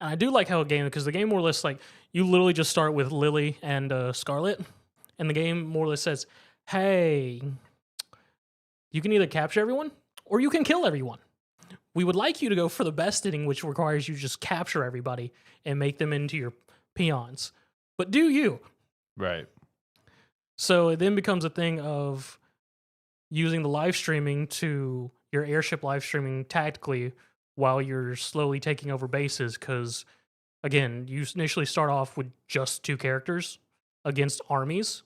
I do like how a game, because the game more or less, like, you literally just start with Lily and Scarlet, and the game more or less says, "Hey, you can either capture everyone or you can kill everyone. We would like you to go for the best inning, which requires you just capture everybody and make them into your peons. But do you?" Right. So it then becomes a thing of using the live streaming to your airship live streaming tactically while you're slowly taking over bases. Because, again, you initially start off with just two characters against armies.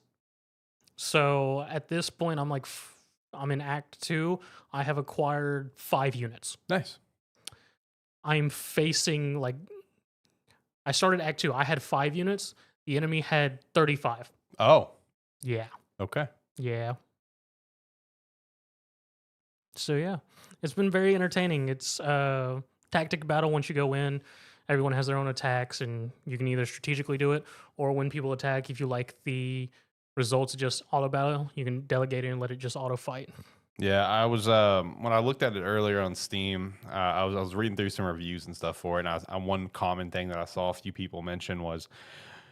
So at this point, I'm in Act 2. I have acquired 5 units. Nice. I'm facing, like, I started Act 2. I had 5 units. The enemy had 35. Oh, Yeah. okay. Yeah. So, yeah. It's been very entertaining. It's tactic battle once you go in. Everyone has their own attacks, and you can either strategically do it, or when people attack, if you like the results of just auto battle, you can delegate it and let it just auto fight. Yeah, I was when I looked at it earlier on Steam, I was reading through some reviews and stuff for it, and one common thing that I saw a few people mention was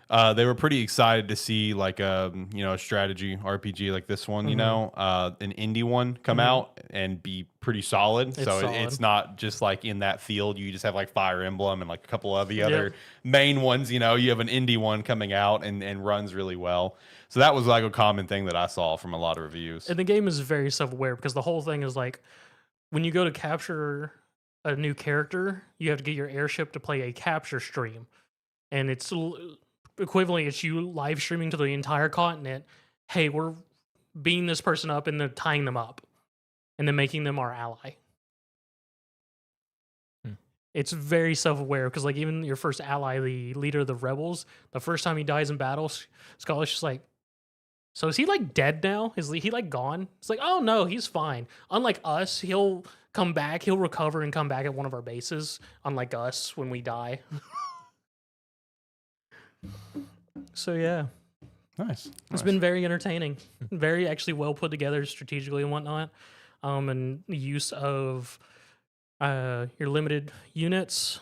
they were pretty excited to see like a strategy RPG like this one, an indie one come out and be pretty solid. It's So solid. it's not just like in that field. You just have like Fire Emblem and like a couple of the Yep. other main ones. You have an indie one coming out and runs really well. So that was like a common thing that I saw from a lot of reviews. And the game is very self-aware because the whole thing is like when you go to capture a new character, you have to get your airship to play a capture stream, and it's equivalently it's you live streaming to the entire continent. Hey, we're beating this person up and then tying them up, and then making them our ally. It's very self-aware because like even your first ally, the leader of the rebels, the first time he dies in battle, Skull's just like, so is he like dead now? Is he like gone? It's like, oh no, he's fine. Unlike us, he'll come back, he'll recover and come back at one of our bases. Unlike us when we die. So yeah, Nice. it's been very entertaining, very actually well put together strategically and whatnot. And the use of your limited units,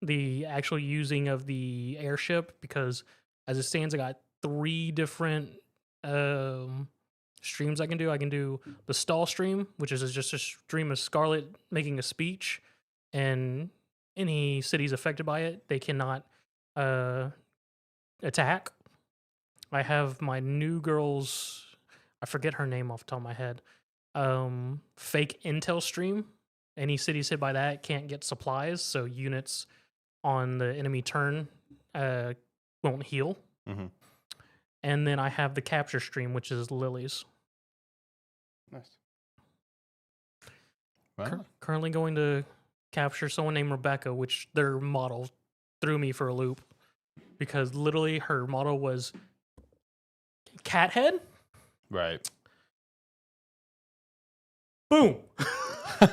the actual using of the airship, because as it stands, I got 3 different streams I can do. I can do the stall stream, which is just a stream of Scarlet making a speech, and any cities affected by it, they cannot attack. I have my new girl's, I forget her name off the top of my head, fake intel stream. Any cities hit by that can't get supplies, so units on the enemy turn won't heal. Mm-hmm. And then I have the capture stream, which is Lily's. Nice. Wow. Currently going to capture someone named Rebecca, which their model threw me for a loop because literally her model was cat head. Right. Boom. Okay.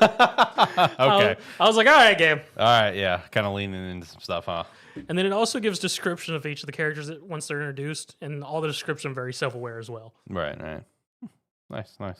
I was like, all right, game. All right. Yeah. Kind of leaning into some stuff, huh? And then it also gives description of each of the characters once they're introduced, and all the description very self-aware as well. Right. Nice. Well,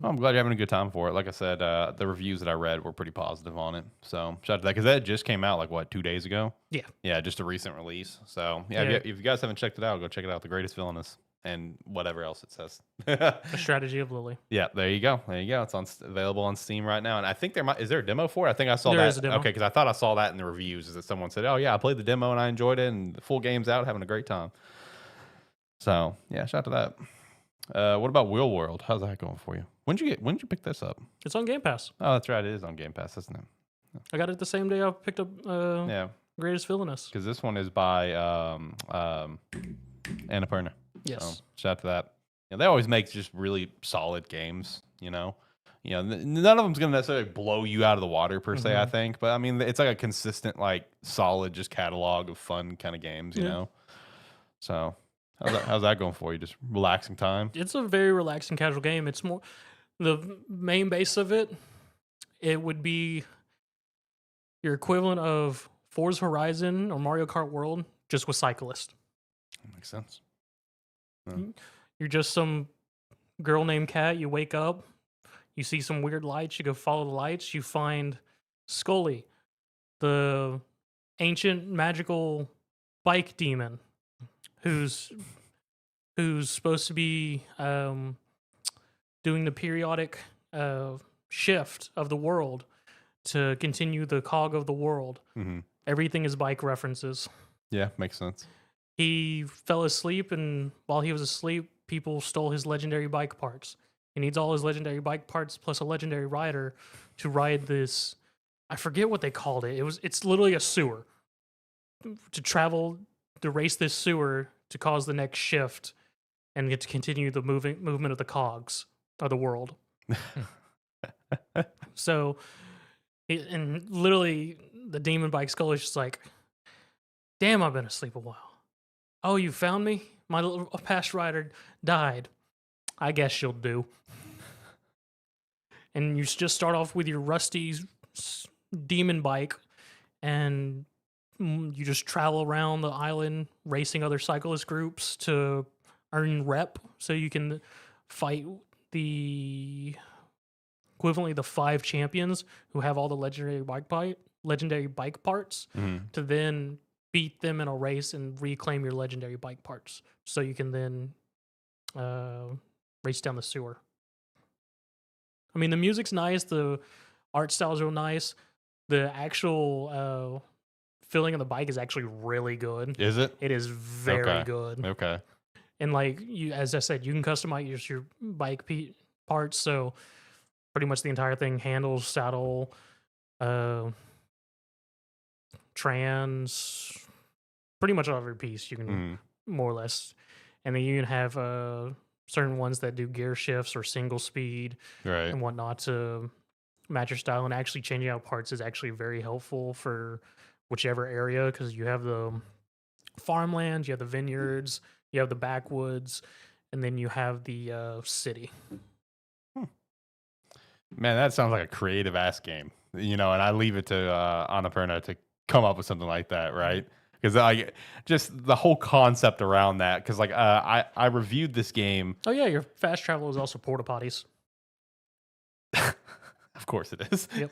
I'm glad you're having a good time for it. Like I said, the reviews that I read were pretty positive on it. So shout out to that because that just came out like what 2 days ago. Yeah, just a recent release. So yeah, if you guys haven't checked it out, go check it out. The Greatest Villainous and whatever else it says. The Strategy of Lily. Yeah, there you go. It's available on Steam right now, and I think is there a demo for it? I think I saw There that. is a demo. Okay, because I thought I saw that in the reviews. Is that someone said, "Oh yeah, I played the demo and I enjoyed it, and the full game's out, having a great time." So yeah, shout out to that. What about Wheel World? How's that going for you? When did you pick this up? It's on Game Pass. Oh, that's right. It is on Game Pass, isn't it? I got it the same day I picked up Yeah, Greatest Villainous. because this one is by Annapurna. Yes. So, shout out to that. They always make just really solid games. None of them's gonna necessarily blow you out of the water per se. I think, but I mean, it's like a consistent, like solid, just catalog of fun kind of games. You know. So how's that going for you? Just relaxing time. It's a very relaxing, casual game. It's more the main base of it. It would be your equivalent of Forza Horizon or Mario Kart World, just with cyclist. That makes sense. You're just some girl named Kat. You wake up, you see some weird lights. You go follow the lights. You find Scully, the ancient magical bike demon, who's supposed to be doing the periodic shift of the world to continue the cog of the world. Mm-hmm. Everything is bike references. Yeah, makes sense. He fell asleep, and while he was asleep, people stole his legendary bike parts. He needs all his legendary bike parts plus a legendary rider to ride this. I forget what they called it. It's literally a sewer. To race this sewer to cause the next shift and get to continue the movement of the cogs of the world. So, and literally, the demon bike skull is just like, damn, I've been asleep a while. Oh, you found me? My little past rider died. I guess you'll do. And you just start off with your rusty demon bike, and you just travel around the island racing other cyclist groups to earn rep so you can fight the equivalently the 5 champions who have all the legendary bike parts Mhm. to then beat them in a race and reclaim your legendary bike parts, so you can then race down the sewer. I mean, the music's nice, the art style's real nice. The actual filling of the bike is actually really good. Is it? It is very Okay. good. Okay. And like you, as I said, you can customize your bike parts. So pretty much the entire thing: handles, saddle, uh, trans, pretty much every piece you can Mhm. more or less. And then you can have certain ones that do gear shifts or single speed Right. and whatnot to match your style. And actually changing out parts is actually very helpful for whichever area, because you have the farmlands, you have the vineyards, you have the backwoods, and then you have the city. Man, that sounds like a creative ass game. And I leave it to Annapurna to come up with something like that, right? Because I just the whole concept around that. Because I reviewed this game. Oh yeah, your fast travel is also porta potties. Of course it is. Yep.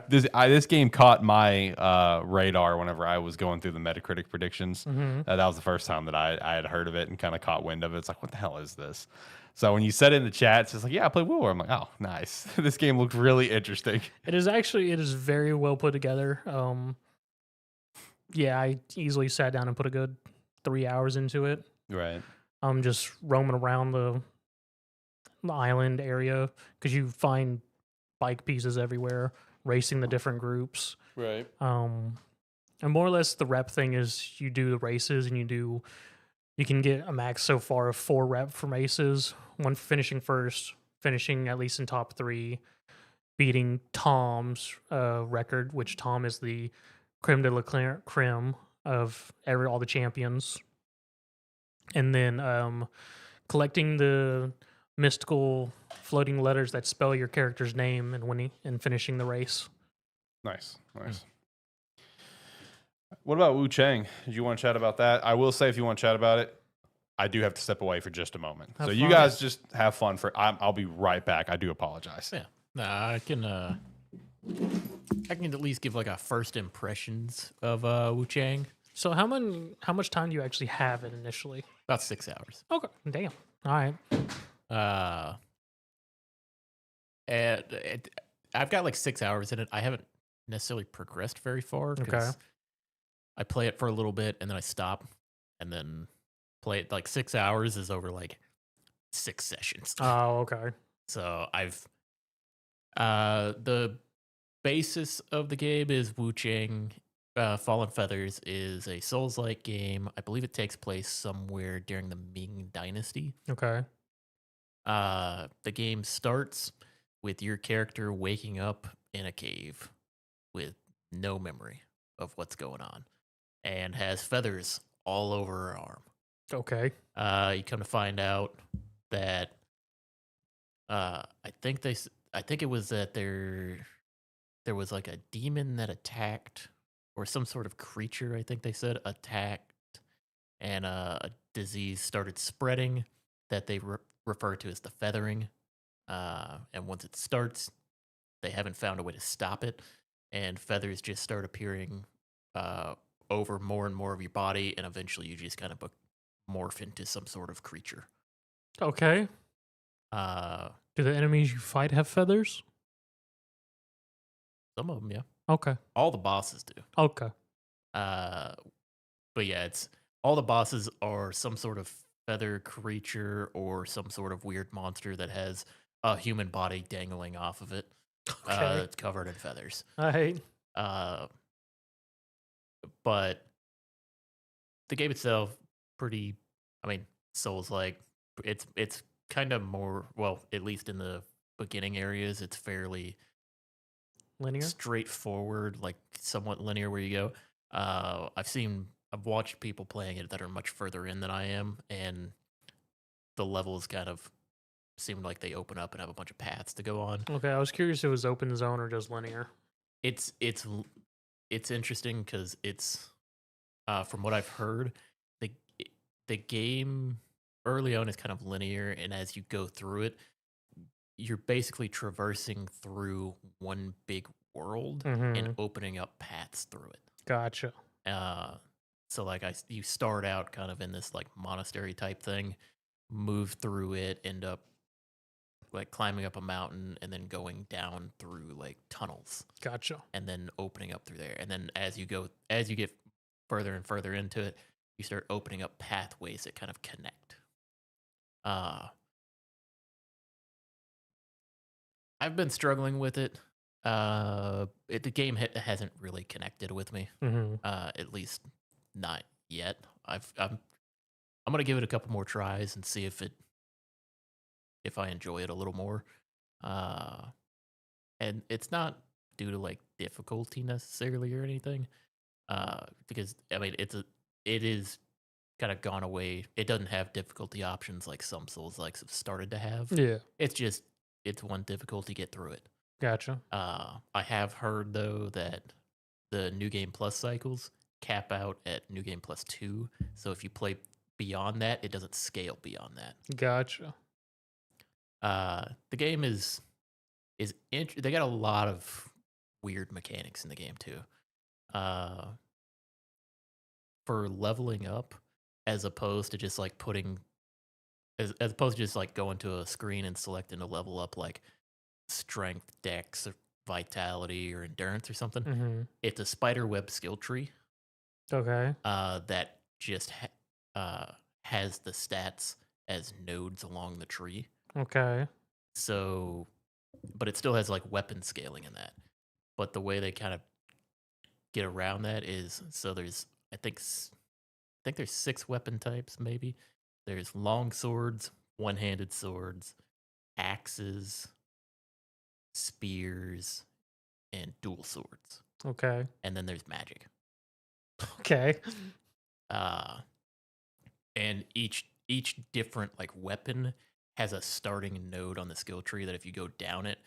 This game caught my radar whenever I was going through the Metacritic predictions. Mm-hmm. That was the first time that I had heard of it and kind of caught wind of it. It's like, what the hell is this? So when you said it in the chat, it's just like, yeah, I played WoW. I'm like, oh, nice. This game looked really interesting. It is very well put together. Yeah, I easily sat down and put a good 3 hours into it. Right. Just roaming around the island area because you find bike pieces everywhere, racing the different groups. Right. And more or less the rep thing is you do the races and you can get a max so far of 4 rep for races, one finishing first, finishing at least in top 3, beating Tom's record, which Tom is the creme de la creme of all the champions, and then collecting the mystical floating letters that spell your character's name and winning and finishing the race. Nice. What about Wu Chang? Did you want to chat about that? I will say, if you want to chat about it, I do have to step away for just a moment. Have so you fun. guys just have fun. I'll be right back. I do apologize. Yeah. Nah, I can at least give like a first impressions of Wu Chang. So how much time do you actually have it initially? About 6 hours. Okay, damn. All right. And I've got like 6 hours in it. I haven't necessarily progressed very far. Okay. I play it for a little bit and then I stop and then play it. Like 6 hours is over like 6 sessions. Oh, okay. So I've the basis of the game is Wu Chang. Fallen Feathers is a Souls-like game. I believe it takes place somewhere during the Ming Dynasty. Okay. The game starts with your character waking up in a cave with no memory of what's going on and has feathers all over her arm. Okay. You come to find out that I think it was that there was like a demon that attacked, or some sort of creature, I think they said, attacked, and a disease started spreading that they refer to as the feathering. And once it starts, they haven't found a way to stop it, and feathers just start appearing over more and more of your body, and eventually you just kind of morph into some sort of creature. Okay. Do the enemies you fight have feathers? Some of them, yeah. Okay. All the bosses do. Okay. But yeah, it's all the bosses are some sort of feather creature or some sort of weird monster that has a human body dangling off of it. Okay. It's covered in feathers. I hate. But the game itself, pretty, I mean, Souls-like. It's kind of more, well, at least in the beginning areas, it's fairly Linear. straightforward, like somewhat linear where you go. I've watched people playing it that are much further in than I am, and the levels kind of seem like they open up and have a bunch of paths to go on. Okay, I was curious if it was open zone or just linear. It's interesting because it's from what I've heard, the game early on is kind of linear, and as you go through it, you're basically traversing through one big world and Mm-hmm. opening up paths through it. Gotcha. So like you start out kind of in this like monastery type thing, move through it, end up like climbing up a mountain and then going down through like tunnels Gotcha. and then opening up through there. And then as you get further and further into it, you start opening up pathways that kind of connect. I've been struggling with it. The game hasn't really connected with me. Mm-hmm. At least not yet. I'm gonna give it a couple more tries and see if I enjoy it a little more. And it's not due to like difficulty necessarily or anything. Because I mean it is kind of gone away. It doesn't have difficulty options like some Souls likes have started to have. Yeah. It's one difficulty, get through it. Gotcha. I have heard though that the New Game Plus cycles cap out at New Game Plus 2. So if you play beyond that, it doesn't scale beyond that. Gotcha. The game they got a lot of weird mechanics in the game too. For leveling up, as opposed to just like as opposed to just like going to a screen and selecting a level up like strength, dex, or vitality, or endurance or something. Mm-hmm. It's a spider web skill tree Okay. that just has the stats as nodes along the tree. Okay. So, but it still has like weapon scaling in that. But the way they kind of get around that is so there's I think there's 6 weapon types maybe. There's long swords, one-handed swords, axes, spears, and dual swords. Okay. And then there's magic. Okay. And each different like weapon has a starting node on the skill tree that if you go down it,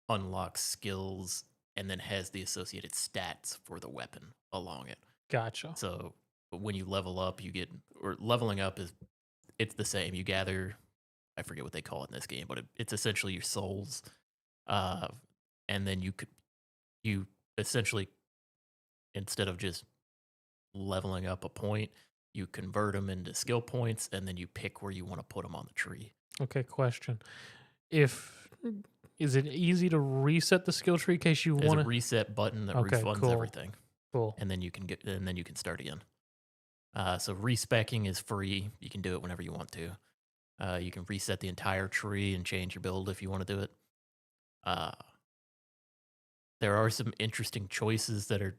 unlocks skills and then has the associated stats for the weapon along it. Gotcha. So when you level up, you get or leveling up it's the same. You gather, I forget what they call it in this game, but it's essentially your souls, and then you essentially instead of just leveling up a point, you convert them into skill points, and then you pick where you want to put them on the tree. Okay. Question: Is it easy to reset the skill tree in case you There's want a to? reset button that Okay, refunds cool. everything, Cool. and then you can start again. So respecking is free. You can do it whenever you want to. You can reset the entire tree and change your build if you want to do it. There are some interesting choices that are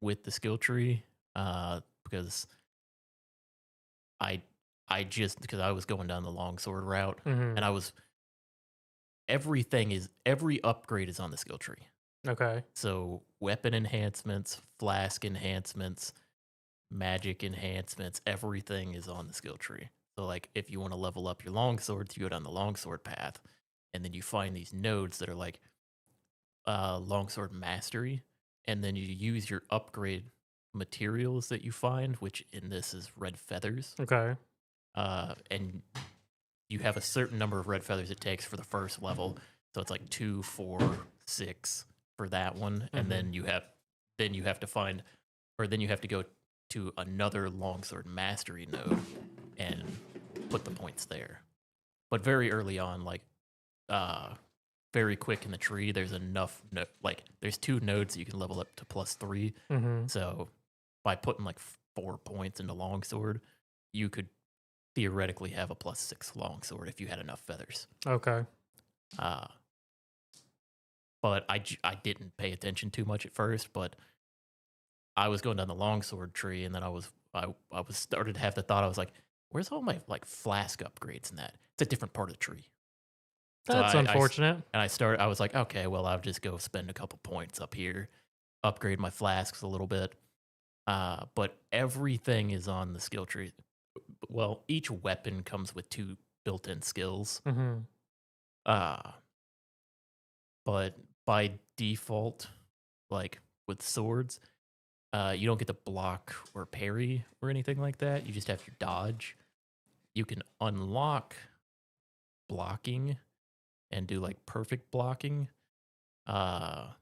with the skill tree because because I was going down the longsword route Mm-hmm. and every upgrade is on the skill tree. Okay. So weapon enhancements, flask enhancements, magic enhancements, everything is on the skill tree. So like if you want to level up your longswords, you go down the longsword path, and then you find these nodes that are like longsword mastery, and then you use your upgrade materials that you find, which in this is red feathers. Okay. And you have a certain number of red feathers it takes for the first level. So it's like 2, 4, 6 for that one, and then you have to find, or then you have to go to another longsword mastery node and put the points there. But very early on, like very quick in the tree, there's enough like there's 2 nodes that you can level up to +3. Mm-hmm. So by putting like 4 points into longsword, you could theoretically have a +6 longsword if you had enough feathers. Okay. But I didn't pay attention too much at first, but I was going down the longsword tree, and then I was started to have the thought, I was like, where's all my like flask upgrades in that? It's a different part of the tree. So That's unfortunate. I was like, okay, well, I'll just go spend a couple points up here, upgrade my flasks a little bit. But everything is on the skill tree. Well, each weapon comes with 2 built-in skills. Mm-hmm. But by default, like with swords, you don't get to block or parry or anything like that. You just have your dodge. you can unlock blocking and do like perfect blocking. But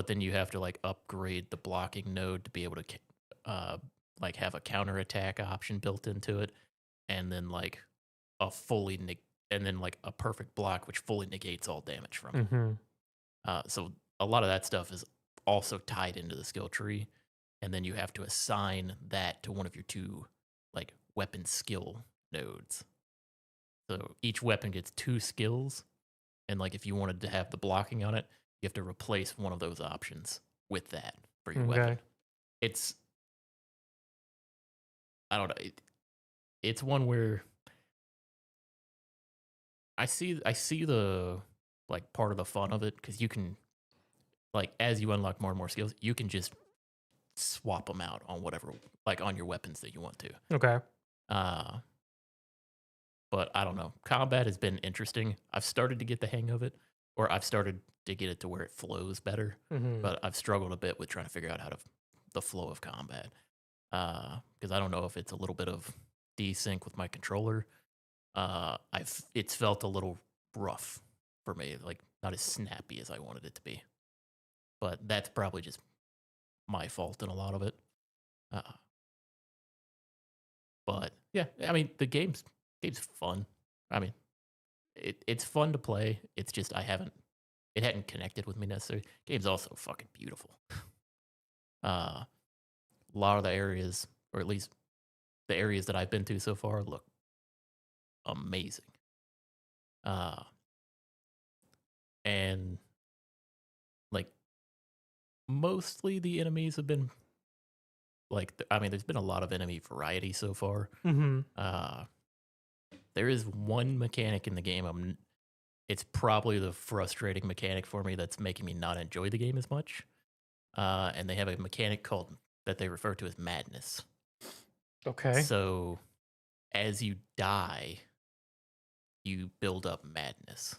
then you have to like upgrade the blocking node to be able to like have a counterattack option built into it, and then like a and then like a perfect block which fully negates all damage from it. Mm-hmm. So a lot of that stuff is also tied into the skill tree, and then you have to assign that to one of your 2 like weapon skill nodes. So each weapon gets 2 skills, and like if you wanted to have the blocking on it, you have to replace one of those options with that for your weapon. Okay. It's I don't know. It's one where I see the like part of the fun of it, because you can like as you unlock more and more skills, you can just swap them out on whatever, like on your weapons that you want to. Okay. But I don't know. Combat has been interesting. I've started to get the hang of it, or I've started to get it to where it flows better. Mm-hmm. But I've struggled a bit with trying to figure out the flow of combat, because I don't know if it's a little bit of desync with my controller. It's felt a little rough for me, like not as snappy as I wanted it to be. But that's probably just my fault in a lot of it. But yeah, I mean the game's fun. I mean, it's fun to play. It's just it hadn't connected with me necessarily. Game's also fucking beautiful. A lot of the areas, or at least the areas that I've been to so far, look amazing. And like mostly the enemies have been like, I mean, there's been a lot of enemy variety so far. Mm-hmm. There is one mechanic in the game. It's probably the frustrating mechanic for me that's making me not enjoy the game as much. And they have a mechanic that they refer to as madness. Okay. So as you die, you build up madness.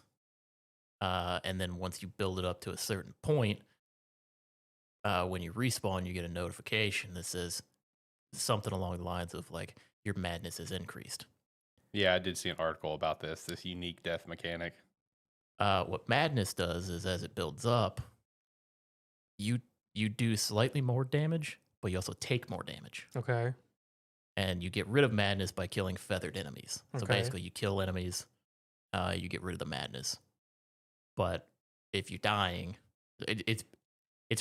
And then once you build it up to a certain point, when you respawn, you get a notification that says something along the lines of like, your madness is increased. Yeah, I did see an article about this unique death mechanic. What madness does is, as it builds up, you do slightly more damage, but you also take more damage. Okay. And you get rid of madness by killing feathered enemies. So Okay. basically, you kill enemies, you get rid of the madness. But if you're dying, it's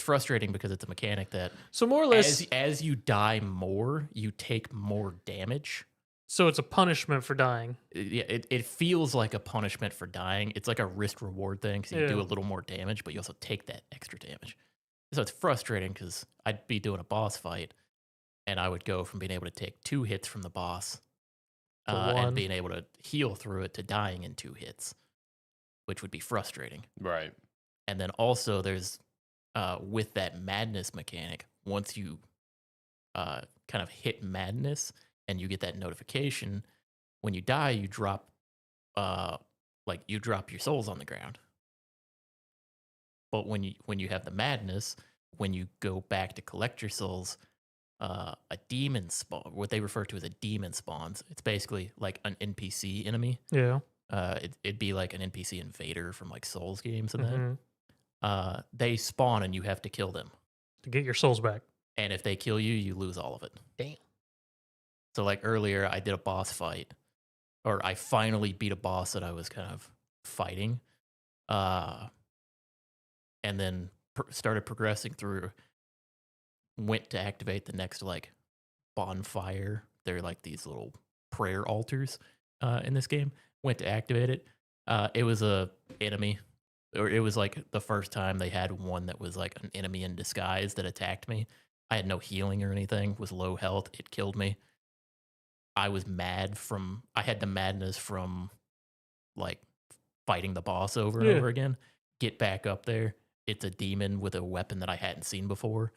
frustrating because it's a mechanic that, So more or less, as you die more, you take more damage. so it's a punishment for dying. It feels like a punishment for dying. It's like a risk reward thing, because you do a little more damage, but you also take that extra damage. So it's frustrating because I'd be doing a boss fight, and I would go from being able to take 2 hits from the boss and being able to heal through it to dying in 2 hits, which would be frustrating. Right. And then also there's, with that madness mechanic, once you kind of hit madness and you get that notification, when you die, you drop your souls on the ground. But when you have the madness, when you go back to collect your souls, a demon spawn, what they refer to as a demon spawns. It's basically like an NPC enemy. Yeah. It'd be like an NPC invader from like Souls games and Mhm. that. They spawn and you have to kill them. To get your souls back. And if they kill you, you lose all of it. Damn. So like earlier, I did a boss fight, or I finally beat a boss that I was kind of fighting, and then started progressing through. Went to activate the next like bonfire. They're like these little prayer altars in this game. Went to activate it. It was a enemy, or it was like the first time they had one that was like an enemy in disguise that attacked me. I had no healing or anything. Was low health. It killed me. I was mad I had the madness from like fighting the boss over and over again. Get back up there. It's a demon with a weapon that I hadn't seen before.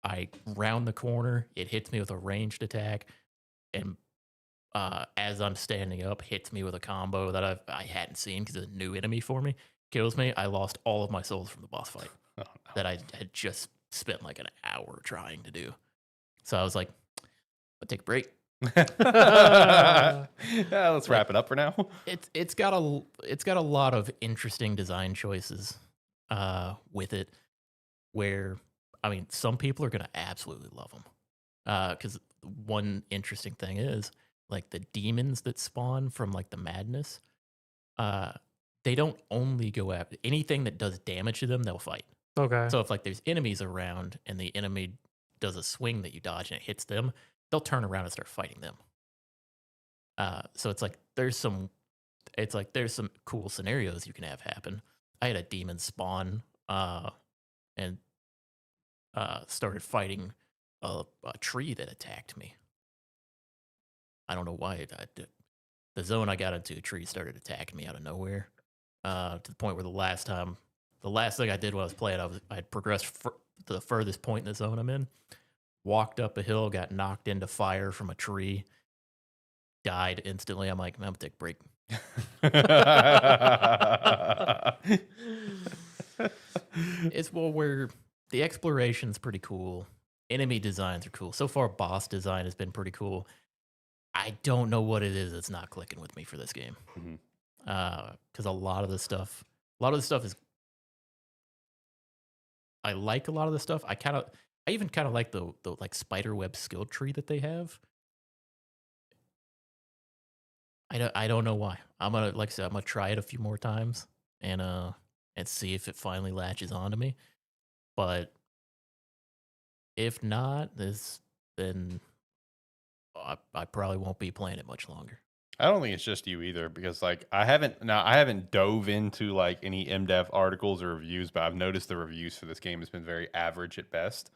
I round the corner. It hits me with a ranged attack, and as I'm standing up, hits me with a combo that I hadn't seen because it's a new enemy for me. Kills me. I lost all of my souls from the boss fight that I had just spent like an hour trying to do. So I was like, I'll take a break. Yeah, let's wrap it up for now. It's got a lot of interesting design choices with it, where I mean some people are gonna absolutely love them. Because one interesting thing is like the demons that spawn from like the madness, uh, they don't only go after anything that does damage to them, they'll fight. Okay. So if like there's enemies around and the enemy does a swing that you dodge and it hits them, they'll turn around and start fighting them. So there's some cool scenarios you can have happen. I had a demon spawn and started fighting a tree that attacked me. I don't know why I did. The zone I got into, a tree started attacking me out of nowhere. To the point where the last thing I did while I was playing, I had progressed to the furthest point in the zone I'm in. Walked up a hill, got knocked into fire from a tree, died instantly. I'm like, I'm gonna take a break. It's where the exploration's pretty cool. Enemy designs are cool. So far, boss design has been pretty cool. I don't know what it is that's not clicking with me for this game. Because a lot of the stuff is. I like a lot of the stuff. I even kind of like the like spiderweb skill tree that they have. I don't know why. I'm gonna try it a few more times and see if it finally latches onto me. But if not, then I probably won't be playing it much longer. I don't think it's just you either, because like I haven't dove into like any MDev articles or reviews, but I've noticed the reviews for this game has been very average at best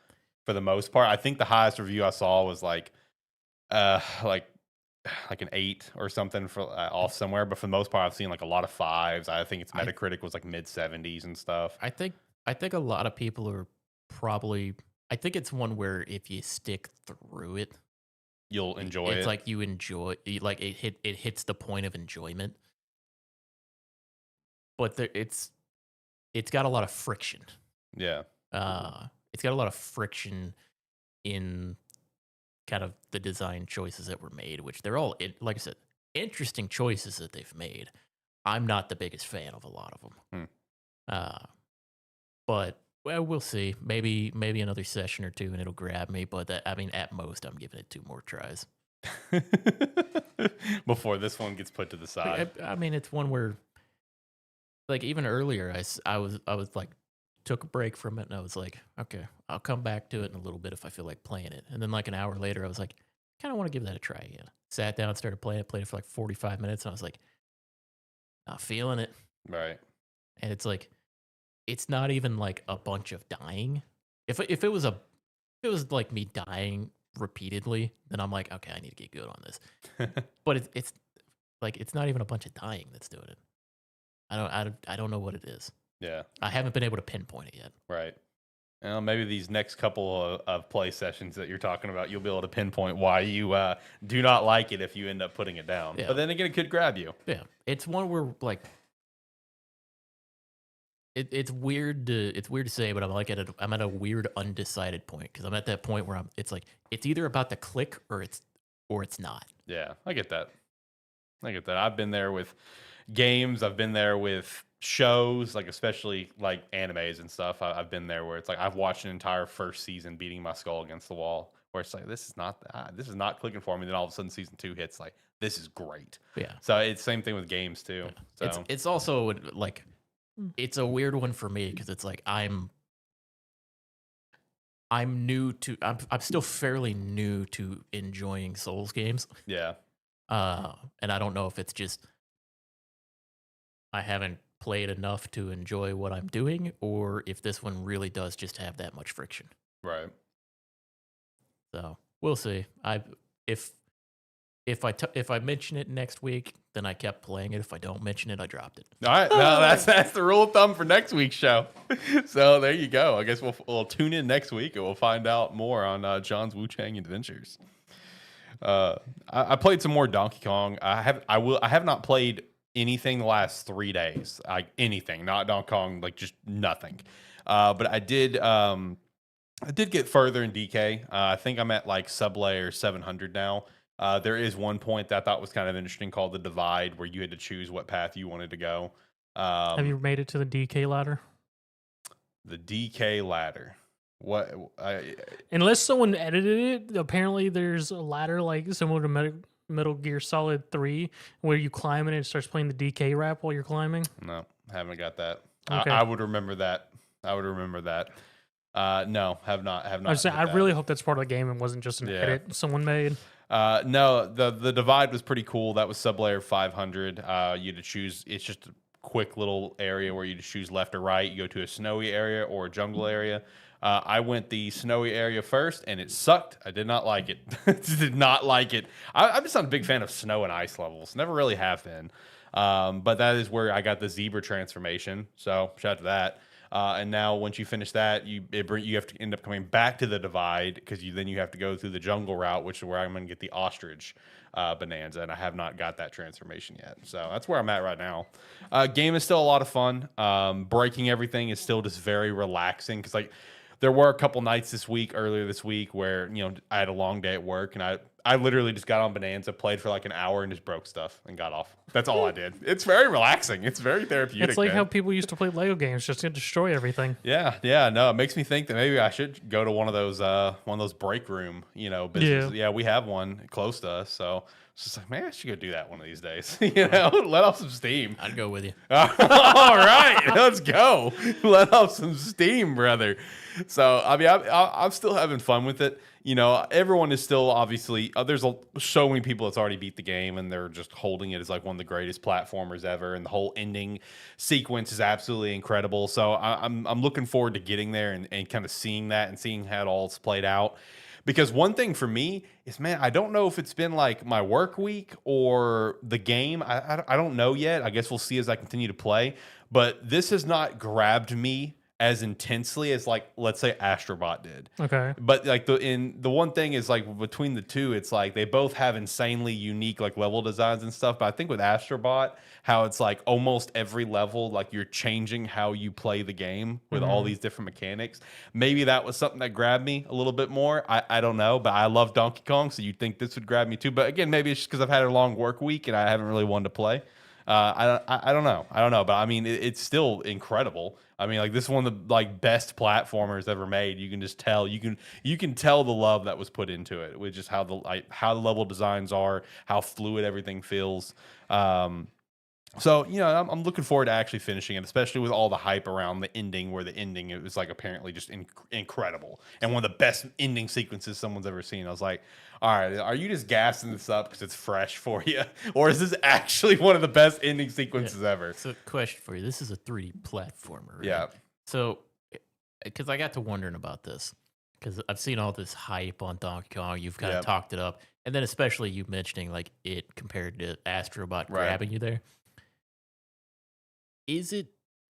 for the most part. I think the highest review I saw was like an 8 or something for off somewhere, but for the most part I've seen like a lot of 5s. I think its Metacritic was like mid 70s and stuff. I think a lot of people are probably. I think it's one where if you stick through it, You'll enjoy it. It's like you enjoy, like it hits the point of enjoyment. But it's got a lot of friction. Yeah. It's got a lot of friction in kind of the design choices that were made, which they're all, like I said, interesting choices that they've made. I'm not the biggest fan of a lot of them. But well, we'll see. Maybe another session or two and it'll grab me. But I mean, at most, I'm giving it 2 more tries before this one gets put to the side. I mean, it's one where, like, even earlier, I was like, took a break from it, and I was like, okay, I'll come back to it in a little bit if I feel like playing it. And then like an hour later, I was like, kind of want to give that a try again. Sat down, started playing it for like 45 minutes, and I was like, not feeling it. Right. And it's like, it's not even like a bunch of dying. If it was like me dying repeatedly, then I'm like, okay, I need to get good on this. But it's like, it's not even a bunch of dying that's doing it. I don't know what it is. Yeah. I haven't been able to pinpoint it yet. Right. Well, maybe these next couple of play sessions that you're talking about, you'll be able to pinpoint why you do not like it if you end up putting it down. Yeah. But then again, it could grab you. Yeah. It's one where like, it's weird to say, but I'm at a weird undecided point, because I'm at that point where it's like, it's either about to click or it's not. Yeah, I get that. I've been there with games. I've been there with shows, like especially like animes and stuff. I've been there where it's like I've watched an entire first season beating my skull against the wall, where it's like this is not clicking for me. Then all of a sudden season 2 hits, like this is great. Yeah. So it's same thing with games too. Yeah. So it's also like, it's a weird one for me, because it's like I'm still fairly new to enjoying Souls games. Yeah. And I don't know if it's just I haven't played enough to enjoy what I'm doing, or if this one really does just have that much friction. Right. So we'll see. If I mention it next week, then I kept playing it. If I don't mention it, I dropped it. All right. Well, that's the rule of thumb for next week's show. So there you go. I guess we'll tune in next week and we'll find out more on John's Wu Chang adventures. I played some more Donkey Kong. I have not played anything the last 3 days. Anything, not Donkey Kong, like just nothing. But I did get further in DK. I think I'm at like sub layer 700 now. There is one point that I thought was kind of interesting called the divide, where you had to choose what path you wanted to go. Have you made it to the DK ladder? The DK ladder. What? Unless someone edited it, apparently there's a ladder like similar to Metal Gear Solid 3 where you climb and it starts playing the DK rap while you're climbing. No, haven't got that. Okay. I would remember that. I would remember that. No, have not. I really hope that's part of the game and wasn't just an edit someone made. No, the divide was pretty cool. That was sublayer 500. You had to choose. It's just a quick little area where you just choose left or right. You go to a snowy area or a jungle area. I went the snowy area first, and it sucked. I did not like it. Did not like it. I'm just not a big fan of snow and ice levels. Never really have been. But that is where I got the zebra transformation. So shout out to that. And now once you finish that, you have to end up coming back to the divide because then you have to go through the jungle route, which is where I'm going to get the ostrich bonanza, and I have not got that transformation yet. So that's where I'm at right now. Game is still a lot of fun. Breaking everything is still just very relaxing because there were a couple nights earlier this week where I had a long day at work and I literally just got on Bonanza, played for like an hour, and just broke stuff and got off. That's all I did. It's very relaxing. It's very therapeutic. It's like how people used to play Lego games, just to destroy everything. Yeah. No, it makes me think that maybe I should go to one of those break room, businesses. Yeah, we have one close to us, so it's just like, man, I should go do that one of these days. Let off some steam. I'd go with you. All right, let's go. Let off some steam, brother. So I mean, I'm still having fun with it. Everyone is still obviously there's so many people that's already beat the game and they're just holding it as like one of the greatest platformers ever, and the whole ending sequence is absolutely incredible. So I'm looking forward to getting there and kind of seeing that and seeing how it all's played out. Because one thing for me is, man, I don't know if it's been like my work week or the game. I don't know yet. I guess we'll see as I continue to play. But this has not grabbed me as intensely as like, let's say, Astrobot did. Okay. But like the one thing is like between the two, it's like they both have insanely unique like level designs and stuff. But I think with Astrobot, how it's like almost every level, like you're changing how you play the game with all these different mechanics. Maybe that was something that grabbed me a little bit more. I don't know, but I love Donkey Kong, so you'd think this would grab me too. But again, maybe it's just because I've had a long work week and I haven't really wanted to play. I don't know, but I mean, it's still incredible. I mean, like this is one of the like best platformers ever made. You can just tell you can tell the love that was put into it, which is how the level designs are, how fluid everything feels. So I'm looking forward to actually finishing it, especially with all the hype around the ending, where the ending it was like apparently just incredible and one of the best ending sequences someone's ever seen. I was like, all right, are you just gassing this up because it's fresh for you, or is this actually one of the best ending sequences ever? So, question for you: this is a 3D platformer, right? Yeah. So, because I got to wondering about this, because I've seen all this hype on Donkey Kong, you've kind of talked it up, and then especially you mentioning like it compared to Astrobot grabbing you there. Is it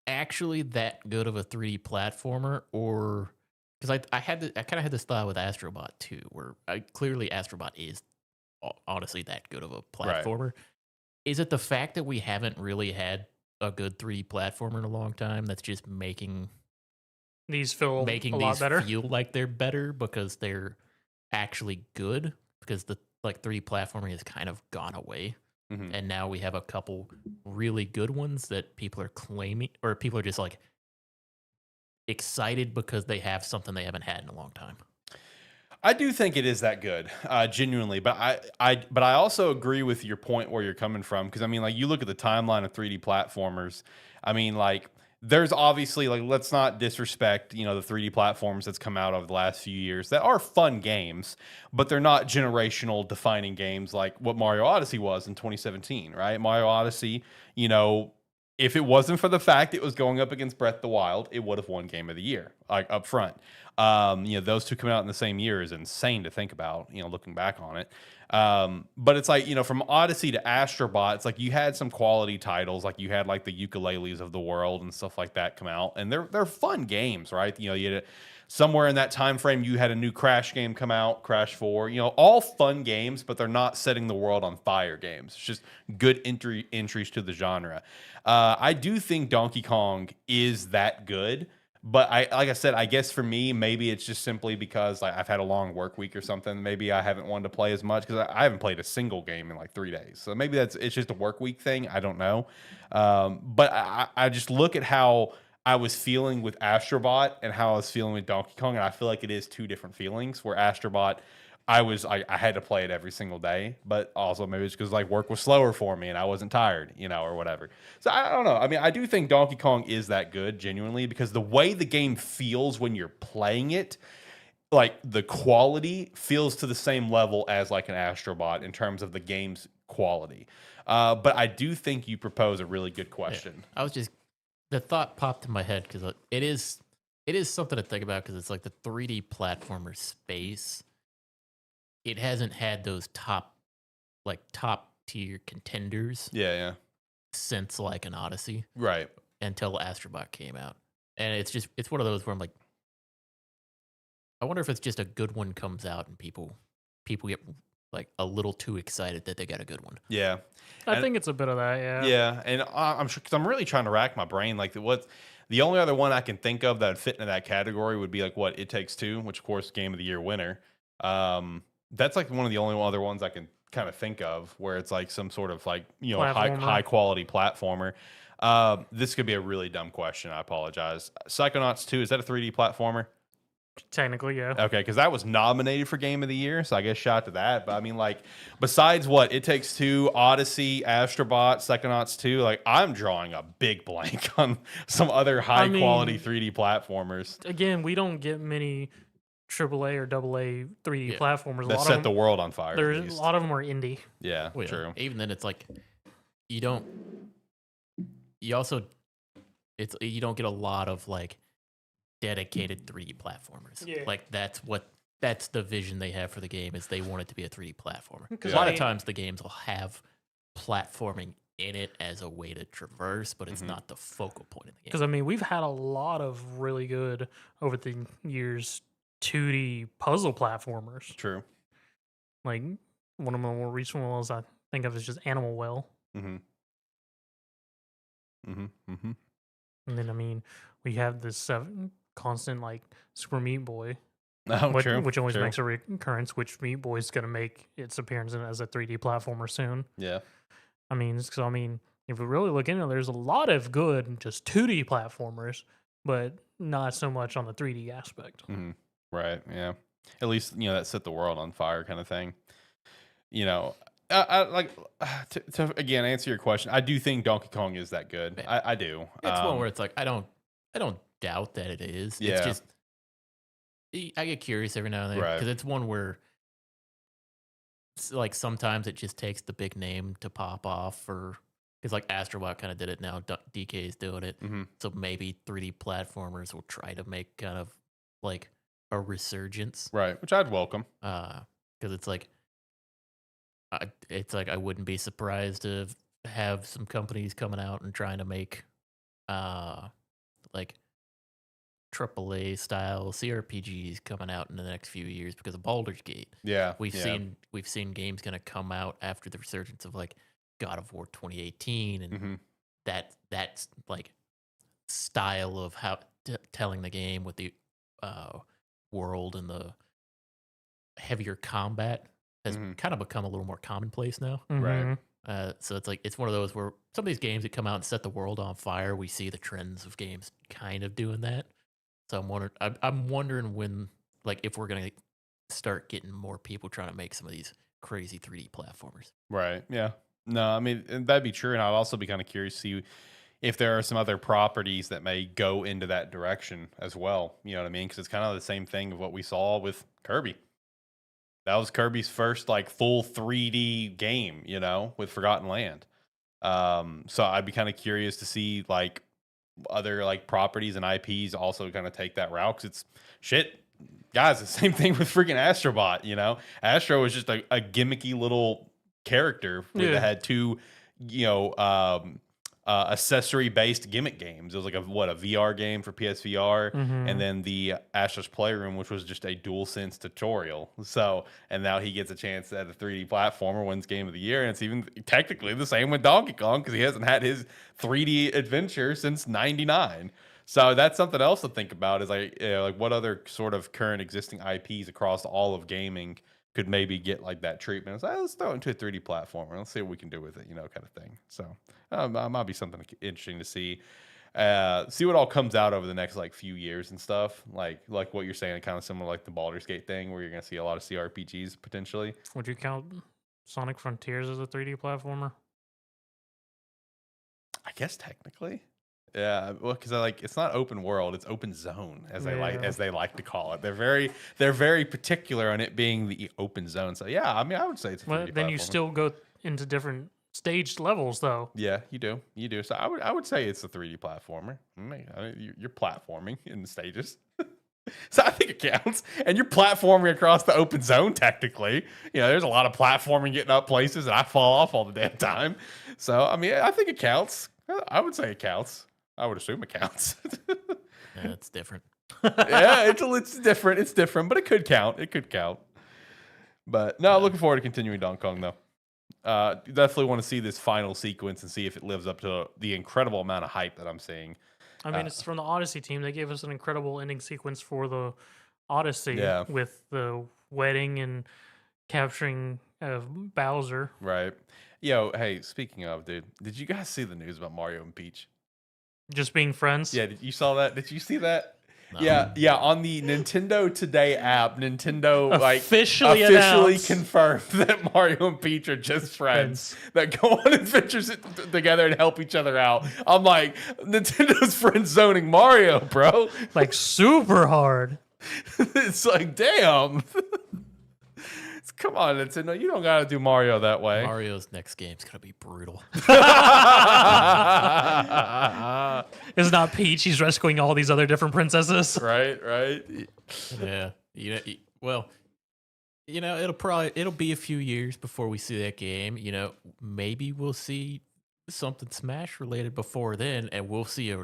actually that good of a 3D platformer, or because I kind of had this thought with Astrobot too, where clearly Astrobot is honestly that good of a platformer. Right. Is it the fact that we haven't really had a good 3D platformer in a long time that's just making these feel better? Feel like they're better because they're actually good, because the 3D platforming has kind of gone away. Mm-hmm. And now we have a couple really good ones that people are claiming, or people are just like excited because they have something they haven't had in a long time. I do think it is that good, genuinely. But I also agree with your point where you're coming from, because I mean, like you look at the timeline of 3D platformers. I mean, like there's obviously like, let's not disrespect, the 3D platforms that's come out over the last few years that are fun games, but they're not generational defining games like what Mario Odyssey was in 2017, right? Mario Odyssey, if it wasn't for the fact it was going up against Breath of the Wild, it would have won Game of the Year, like up front. Those two coming out in the same year is insane to think about, looking back on it. But it's like, from Odyssey to Astrobot, it's like you had some quality titles, like you had like the ukuleles of the world and stuff like that come out, and they're fun games, right? You had somewhere in that time frame you had a new Crash game come out, Crash 4, all fun games, but they're not setting the world on fire games. It's just good entries to the genre. I do think Donkey Kong is that good, But like I said, I guess for me, maybe it's just simply because like I've had a long work week or something. Maybe I haven't wanted to play as much because I haven't played a single game in like 3 days. So maybe it's just a work week thing. I don't know. But I just look at how I was feeling with Astrobot and how I was feeling with Donkey Kong, and I feel like it is two different feelings. Where Astrobot, I had to play it every single day, but also maybe it's because like work was slower for me and I wasn't tired, or whatever. So I don't know. I mean, I do think Donkey Kong is that good, genuinely, because the way the game feels when you're playing it, like the quality feels to the same level as like an Astrobot in terms of the game's quality. But I do think you propose a really good question. I was just the thought popped in my head because it is something to think about because it's like the 3D platformer space. It hasn't had those top tier contenders Yeah. since like an Odyssey Right. until Astrobot came out, and it's one of those where I'm like, I wonder if it's just a good one comes out and people get like a little too excited that they got a good one. Yeah. I think it's a bit of that, yeah. Yeah, and I'm sure because I'm really trying to rack my brain. Like, what the only other one I can think of that would fit into that category would be like what It Takes Two, which of course Game of the Year winner. That's like one of the only other ones I can kind of think of where it's like some sort of like high quality platformer. This could be a really dumb question. I apologize. Psychonauts 2, is that a 3D platformer? Technically, yeah. Okay, because that was nominated for Game of the Year, so I guess shout out to that. But I mean, like, besides what It Takes Two, Odyssey, Astrobot, Psychonauts 2, like, I'm drawing a big blank on some other high quality 3D platformers. Again, we don't get many AAA or AA 3D platformers. That set the world on fire. There's a lot of them are indie. Yeah, true. Even then, it's like you don't get a lot of like dedicated 3D platformers. Yeah. Like that's the vision they have for the game is they want it to be a 3D platformer. Because A lot of times the games will have platforming in it as a way to traverse, but it's not the focal point of the game. Because I mean, we've had a lot of really good over the years 2D puzzle platformers. True. Like one of the more recent ones I think of is just Animal Well. And then I mean, we have this constant like Super Meat Boy, true. which always makes a recurrence. Which Meat Boy is going to make its appearance as a 3D platformer soon. Yeah. I mean, if we really look into it, there's a lot of good just 2D platformers, but not so much on the 3D aspect. Right. Yeah. At least that set the world on fire kind of thing. I like to again answer your question. I do think Donkey Kong is that good. I do. It's one where it's like I don't doubt that it is. Yeah. It's just I get curious every now and then because it's one where like sometimes it just takes the big name to pop off, or because like Astrobot kind of did it now. DK is doing it, so maybe 3D platformers will try to make kind of like a resurgence, right? Which I'd welcome. Because it's like I wouldn't be surprised to have some companies coming out and trying to make like AAA style CRPGs coming out in the next few years because of Baldur's Gate. Yeah, we've seen games gonna come out after the resurgence of like God of War 2018 and that's like style of how telling the game with the world and the heavier combat has kind of become a little more commonplace now. Right. So it's like it's one of those where some of these games that come out and set the world on fire, we see the trends of games kind of doing that. So I'm wondering when, like, if we're gonna start getting more people trying to make some of these crazy 3D platformers. Right. Yeah. No, I mean that'd be true, and I'd also be kind of curious to see if there are some other properties that may go into that direction as well. You know what I mean? Because it's kind of the same thing of what we saw with Kirby. That was Kirby's first like full 3D game, with Forgotten Land. So I'd be kind of curious to see like other like properties and IPs also kind of take that route, because it's shit. Guys, the same thing with freaking Astrobot. Astro was just a gimmicky little character that had two, accessory based gimmick games. It was like a VR game for PSVR, and then the Astro's Playroom, which was just a DualSense tutorial. So, and now he gets a chance at a 3D platformer, wins Game of the Year, and it's even technically the same with Donkey Kong because he hasn't had his 3D adventure since '99. So that's something else to think about. Is like, like what other sort of current existing IPs across all of gaming could maybe get like that treatment. It's like, let's throw it into a 3D platformer. Let's see what we can do with it, kind of thing. So that might be something interesting to see. See what all comes out over the next like few years and stuff. Like what you're saying, kind of similar like the Baldur's Gate thing, where you're gonna see a lot of CRPGs potentially. Would you count Sonic Frontiers as a 3D platformer? I guess technically. Yeah, well, because it's not open world; it's open zone, as they like to call it. They're very particular on it being the open zone. So yeah, I mean, I would say it's a 3D Well, then you platformer. still go into different staged levels, though. Yeah, you do. So I would say it's a 3D platformer. I mean, you're platforming in the stages, so I think it counts. And you're platforming across the open zone. Technically, there's a lot of platforming getting up places, and I fall off all the damn time. So I mean, I think it counts. I would say it counts. I would assume it counts. Yeah, it's different. Yeah, it's different. It's different, but it could count. It could count. But no, looking forward to continuing Donkey Kong though. Definitely want to see this final sequence and see if it lives up to the incredible amount of hype that I'm seeing. I mean, it's from the Odyssey team. They gave us an incredible ending sequence for the Odyssey with the wedding and capturing Bowser. Right. Yo, hey, speaking of, dude, did you guys see the news about Mario and Peach? Just being friends. Yeah, you saw that? Did you see that? No. Yeah. On the Nintendo Today app, Nintendo officially confirmed that Mario and Peach are just friends that go on adventures together and help each other out. I'm like, Nintendo's friend zoning Mario, bro. Like super hard. It's like, damn. Come on, Nintendo. You don't got to do Mario that way. Mario's next game's going to be brutal. It's not Peach. He's rescuing all these other different princesses. Right. Yeah. It'll be a few years before we see that game. Maybe we'll see something Smash related before then, and we'll see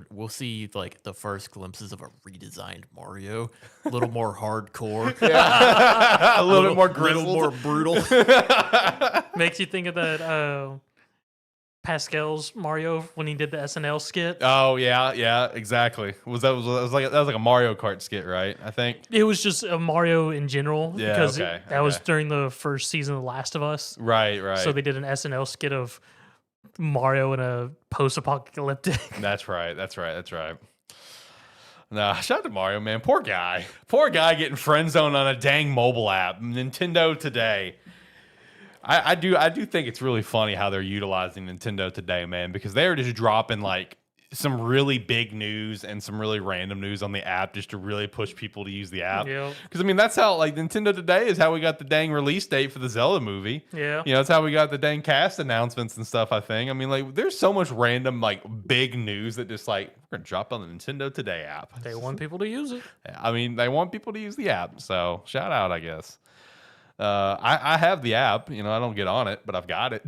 like the first glimpses of a redesigned Mario, a little more hardcore, a little bit more grizzled, more brutal. Makes you think of that Pascal's Mario when he did the SNL skit. Oh yeah, exactly. That was like a Mario Kart skit, right? I think It was just a Mario in general because okay, that was during the first season of The Last of Us. Right. So they did an SNL skit of Mario in a post-apocalyptic. That's right. Nah, shout out to Mario, man. Poor guy getting friend zoned on a dang mobile app. Nintendo Today. I do think it's really funny how they're utilizing Nintendo Today, man, because they're just dropping like some really big news and some really random news on the app just to really push people to use the app. Yeah. Because I mean, that's how like Nintendo Today is how we got the dang release date for the Zelda movie. Yeah. That's how we got the dang cast announcements and stuff, I think. I mean, like, there's so much random, like, big news that just, like, we're going to drop on the Nintendo Today app. They want people to use it. I mean, they want people to use the app. So, shout out, I guess. I have the app. I don't get on it, but I've got it.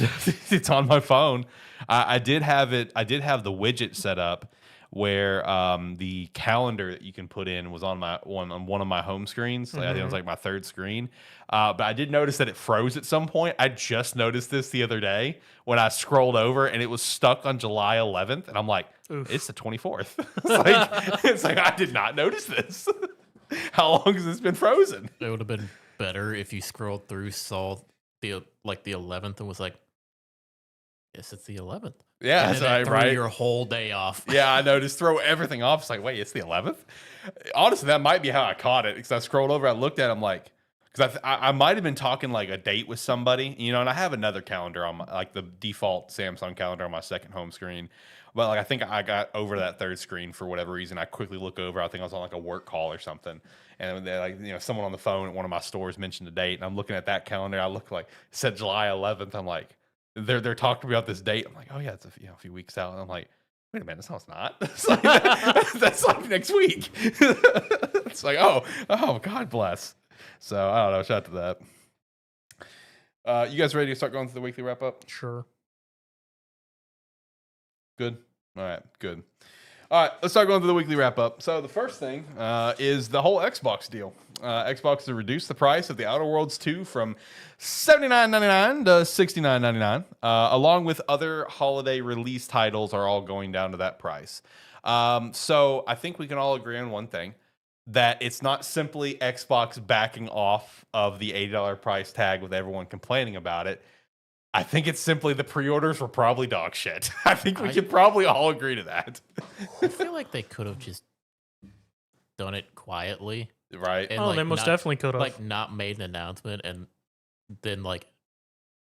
It's on my phone. I did have it. I did have the widget set up where the calendar that you can put in was on one of my home screens. I think it was like my third screen. But I did notice that it froze at some point. I just noticed this the other day when I scrolled over and it was stuck on July 11th. And I'm like, It's the 24th. It's like I did not notice this. How long has this been frozen? It would have been better if you scrolled through, saw the 11th, and was like, "Yes, it's the 11th." Yeah, and then right. Your whole day off. Yeah, I know. Just throw everything off. It's like, wait, it's the 11th. Honestly, that might be how I caught it because I scrolled over, I looked at it, I'm like, because I might have been talking like a date with somebody, and I have another calendar on my, like the default Samsung calendar on my second home screen. But like I think I got over that third screen for whatever reason. I quickly look over. I think I was on like a work call or something, and they someone on the phone at one of my stores mentioned a date, and I'm looking at that calendar. I look like it said July 11th. I'm like, they're talking about this date. I'm like, oh yeah, it's a few weeks out. And I'm like, wait a minute, no, it's not. It's like, that's like next week. It's like, oh, God bless. So I don't know. Shout out to that. You guys ready to start going through the weekly wrap up? Sure. Good. All right. Good. All right. Let's start going through the weekly wrap up. So the first thing is the whole Xbox deal. Xbox has reduced the price of the Outer Worlds 2 from $79.99 to $69.99, along with other holiday release titles are all going down to that price. So I think we can all agree on one thing, that it's not simply Xbox backing off of the $80 price tag with everyone complaining about it. I think it's simply the pre-orders were probably dog shit. I think we can probably all agree to that. I feel like they could have just done it quietly, Right? and Oh, they most definitely could have. like not made an announcement, and then like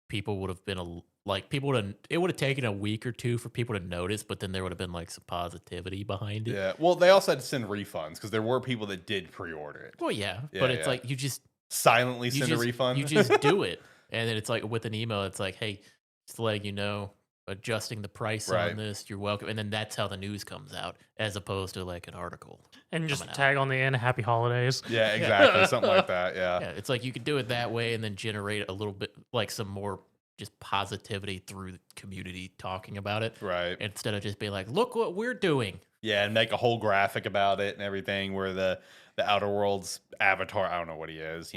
people would have been people would have, it would have taken a week or two for people to notice, but then there would have been like some positivity behind it. Yeah. Well, they also had to send refunds because there were people that did pre-order it. Well, yeah, Yeah, but it's yeah. like you just Silently send a refund. You just do it, and then it's like with an email, it's like, hey, just letting you know, adjusting the price Right. on this, you're welcome, and then that's how the news comes out, as opposed to like an article. And just coming out. tag on the end, happy holidays. Yeah, exactly. Something like that. Yeah. Yeah, it's like you could do it that way, and then generate a little bit like some more just positivity through the community talking about it, Right. instead of just being like, look what we're doing. Yeah, and make a whole graphic about it and everything where the Outer Worlds avatar, I don't know what he is,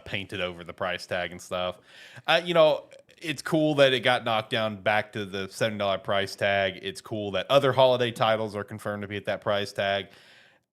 painted over the price tag and stuff. It's cool that it got knocked down back to the $70 price tag. It's cool that other holiday titles are confirmed to be at that price tag.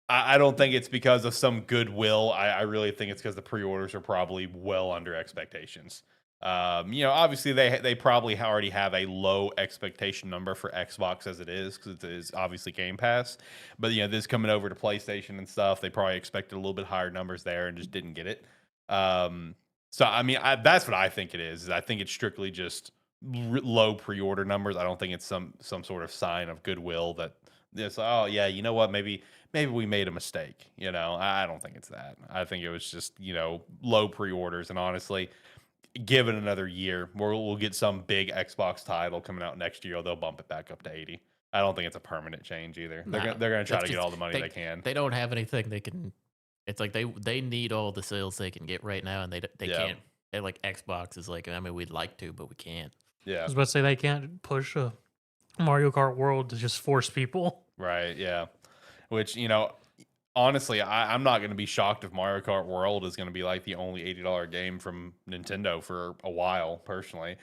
I don't think it's because of some goodwill. I really think it's because the pre-orders are probably well under expectations. Obviously they probably already have a low expectation number for Xbox as it is, because it is obviously Game Pass. But this coming over to PlayStation and stuff, they probably expected a little bit higher numbers there and just didn't get it. So I mean, that's what I think it is I think it's strictly just low pre-order numbers. I don't think it's some sort of sign of goodwill that it's, oh yeah, you know what, maybe we made a mistake. I don't think it's that. I think it was just low pre-orders, and honestly, give it another year, we'll get some big Xbox title coming out next year. They'll bump it back up to 80. I don't think it's a permanent change either. They're gonna try to get all the money they can. They don't have anything they can. It's like they need all the sales they can get right now, and they can't. They're like, Xbox is like, I mean, we'd like to, but we can't. I Yeah. was about to say they can't push a Mario Kart World to just force people. Right. Yeah. Which honestly, I'm not going to be shocked if Mario Kart World is going to be like the only $80 game from Nintendo for a while. Personally,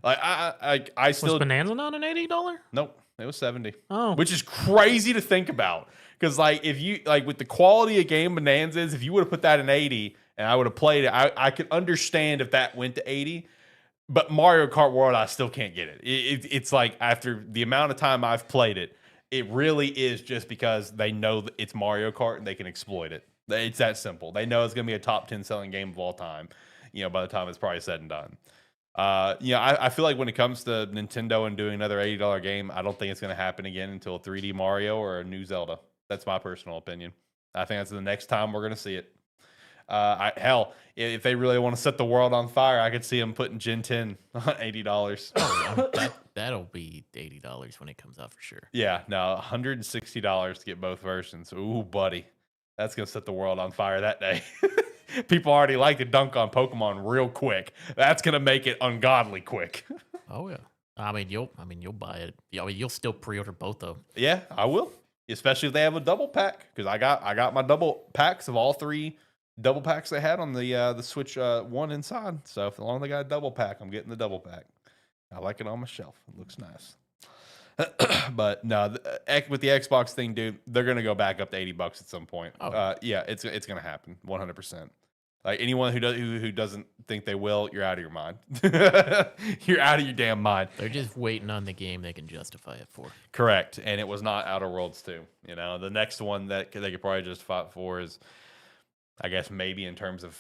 like I still Was Bonanza not an $80? nope. It was 70. Oh, Which is crazy to think about. Because, like, if you, like, with the quality of game Bonanzas, if you would have put that in 80 and I would have played it, I could understand if that went to 80. But Mario Kart World, I still can't get it. It's like, after the amount of time I've played it, it really is just because they know that it's Mario Kart and they can exploit it. It's that simple. They know it's going to be a top 10 selling game of all time, by the time it's probably said and done. I feel like when it comes to Nintendo and doing another $80 game, I don't think it's going to happen again until a 3D Mario or a new Zelda. That's my personal opinion. I think that's the next time we're going to see it. Hell, if they really want to set the world on fire, I could see them putting Gen 10 on $80. Oh, yeah, that'll be $80 when it comes out for sure. Yeah, no, $160 to get both versions. Ooh, buddy, that's going to set the world on fire that day. People already like to dunk on Pokemon real quick. That's going to make it ungodly quick. Oh yeah. I mean, you'll buy it. I mean, you'll still pre-order both though. Yeah, I will. Especially if they have a double pack, because I got my double packs of all three double packs they had on the Switch One inside. So if long as they got a double pack, I'm getting the double pack. I like it on my shelf. It looks nice. But no, with the Xbox thing, dude, they're gonna go back up to $80 at some point. Oh. Yeah, it's gonna happen, 100%. Like, anyone who doesn't think they will, you're out of your mind. You're out of your damn mind. They're just waiting on the game they can justify it for. Correct, and it was not Outer Worlds 2. The next one that they could probably just fight for is, I guess, maybe in terms of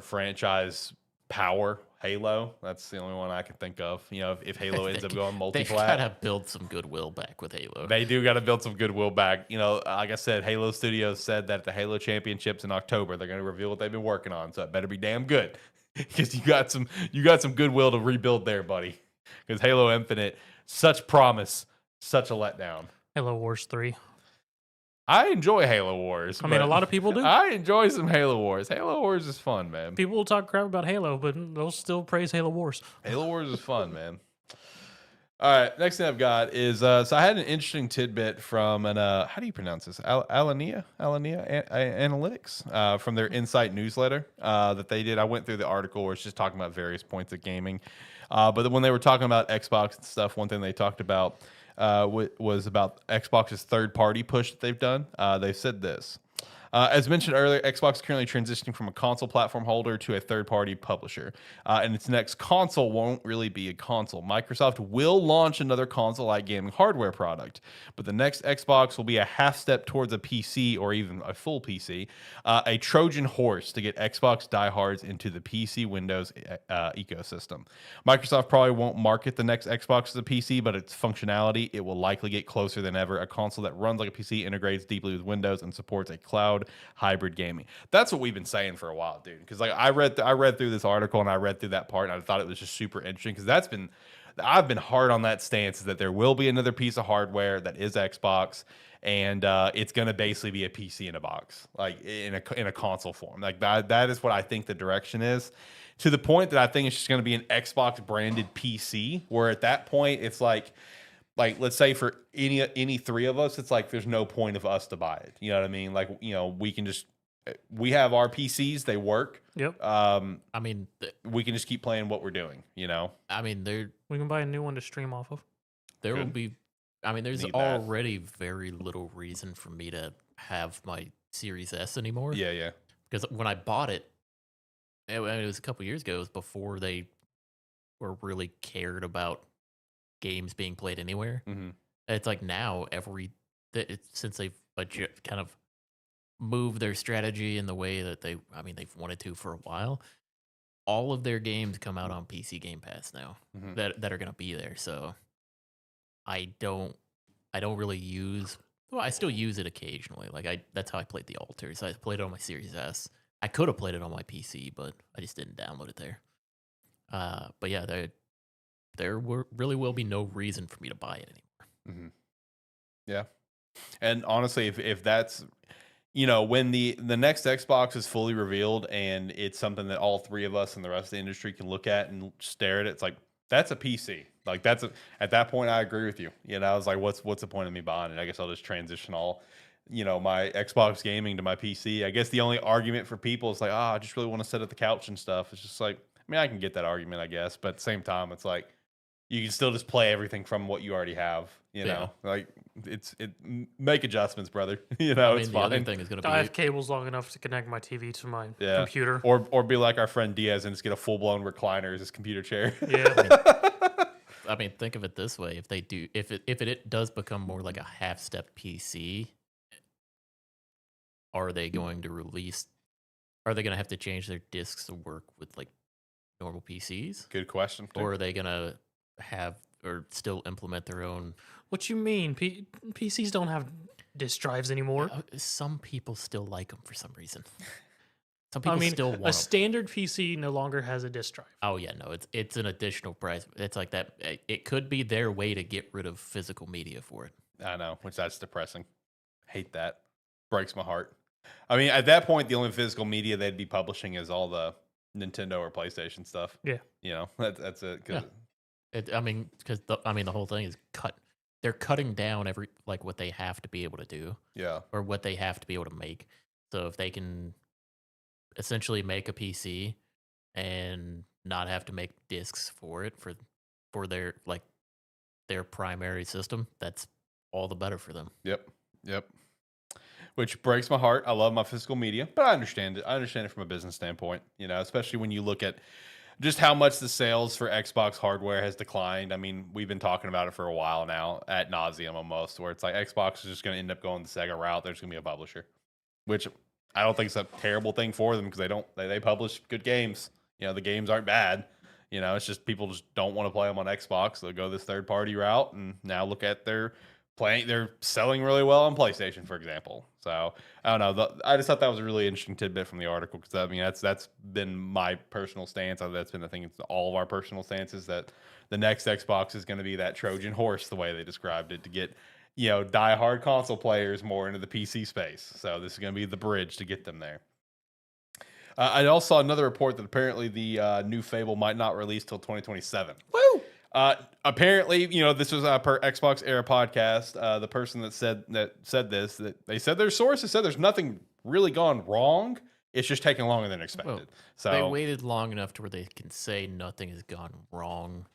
franchise power, Halo. That's the only one I can think of. If Halo ends up going They multi-plat. gotta build some goodwill back with Halo. They do got to build some goodwill back. Like I said, Halo Studios said that at the Halo Championships in October, they're going to reveal what they've been working on. So it better be damn good, because you got some goodwill to rebuild there, buddy. Because Halo Infinite, such promise, such a letdown. Halo Wars 3. I enjoy Halo Wars. I mean, a but lot of people do. I enjoy some Halo Wars. Halo Wars is fun, man. People will talk crap about Halo, but they'll still praise Halo Wars. Halo Wars is fun, man. All right, next thing I've got is so I had an interesting tidbit from an how do you pronounce this? Alania Analytics from their Insight newsletter that they did. I went through the article where it's just talking about various points of gaming, but when they were talking about Xbox and stuff, one thing they talked about was about Xbox's third-party push that they've done. They said this. As mentioned earlier, Xbox is currently transitioning from a console platform holder to a third-party publisher, and its next console won't really be a console. Microsoft will launch another console-like gaming hardware product, but the next Xbox will be a half step towards a PC or even a full PC, a Trojan horse to get Xbox diehards into the PC Windows ecosystem. Microsoft probably won't market the next Xbox as a PC, but its functionality, it will likely get closer than ever. A console that runs like a PC, integrates deeply with Windows, and supports a cloud hybrid gaming. That's what we've been saying for a while, dude. Because like I read through this article and I read through that part and I thought it was just super interesting because I've been hard on that stance that there will be another piece of hardware that is Xbox, and it's going to basically be a PC in a box, like in a console form. Like that is what I think the direction is. To the point that I think it's just going to be an Xbox branded PC, where at that point it's like let's say for any three of us, it's like there's no point of us to buy it. You know what I mean? Like, you know, we have our PCs, they work. Yep. I mean, We can just keep playing what we're doing, you know? I mean, We can buy a new one to stream off of. there will Good. be. I mean, there's Need that. already very little reason for me to have my Series S anymore. Yeah. Because when I bought it, it was a couple years ago. It was before they were really cared about games being played anywhere. Mm-hmm. It's like now since they've kind of moved their strategy in the way that they've wanted to for a while. All of their games come out on PC Game Pass now Mhm. that are going to be there. So I don't really use. Well, I still use it occasionally. Like that's how I played the Alters. I played it on my Series S. I could have played it on my PC, but I just didn't download it there. But yeah, really will be no reason for me to buy it anymore. Mm-hmm. Yeah. And honestly, if that's, you know, when the next Xbox is fully revealed and it's something that all three of us and the rest of the industry can look at and stare at, it's like, that's a PC. Like at that point, I agree with you. You know, I was like, what's the point of me buying it? I guess I'll just transition all, you know, my Xbox gaming to my PC. I guess the only argument for people is like, I just really want to sit at the couch and stuff. It's just like, I mean, I can get that argument, I guess, but at the same time, it's like, you can still just play everything from what you already have, you know. Like make adjustments, brother. You know, I mean, it's the fine. other thing is going to I be have cables long enough to connect my TV to my computer. Or be like our friend Diaz and just get a full blown recliner as his computer chair. Yeah. I mean, think of it this way: if it does become more like a half step PC, are they going to have to change their discs to work with like normal PCs? Good question. Or are they gonna have or still implement their own? What you mean? PCs don't have disk drives anymore. Some people still like them for some reason. Some people still want a 'em. standard PC no longer has a disk drive. Oh yeah, no, it's an additional price. It's like that. It could be their way to get rid of physical media for it. I know, which that's depressing. Hate that. Breaks my heart. I mean, at that point, the only physical media they'd be publishing is all the Nintendo or PlayStation stuff. Yeah. You know, that's it. Yeah. Because the whole thing is they're cutting down what they have to be able to do. Yeah. Or what they have to be able to make. So if they can essentially make a PC and not have to make discs for it for their primary system, that's all the better for them. Yep. Which breaks my heart. I love my physical media, but I understand it. I understand it from a business standpoint, you know, especially when you look at just how much the sales for Xbox hardware has declined. I mean, we've been talking about it for a while now, ad nauseum almost, where it's like Xbox is just going to end up going the Sega route. There's going to be a publisher, which I don't think it's a terrible thing for them because they publish good games. You know, the games aren't bad. You know, it's just people just don't want to play them on Xbox. They'll go this third party route, and now look at they're selling really well on PlayStation, for example. So I don't know. I just thought that was a really interesting tidbit from the article because I mean that's been my personal stance. That's been the thing. It's all of our personal stances that the next Xbox is going to be that Trojan horse, the way they described it, to get, you know, diehard console players more into the PC space. So this is going to be the bridge to get them there. I also saw another report that apparently the new Fable might not release till 2027. Woo! Apparently, you know, this was per Xbox Era podcast. The person that said this, that they said their sources said there's nothing really gone wrong. It's just taking longer than expected. Well, So they waited long enough to where they can say nothing has gone wrong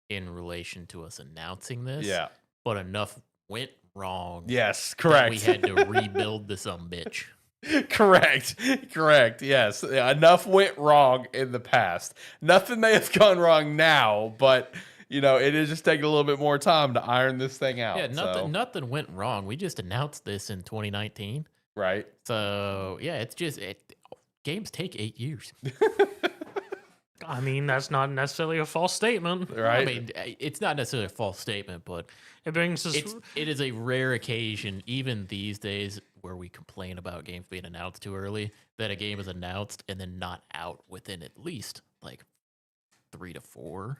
in relation to us announcing this. yeah, but enough went wrong. Yes, that correct. We had to rebuild the bitch. Correct. Yes, enough went wrong in the past. Nothing may have gone wrong now, but it is just taking a little bit more time to iron this thing out. Yeah, so. nothing went wrong. We just announced this in 2019. Right. So yeah, it's just games take 8 years. I mean, that's not necessarily a false statement. Right. I mean, it's not necessarily a false statement, but It brings us. it is a rare occasion, even these days, where we complain about games being announced too early, that a game is announced and then not out within at least like 3 to 4.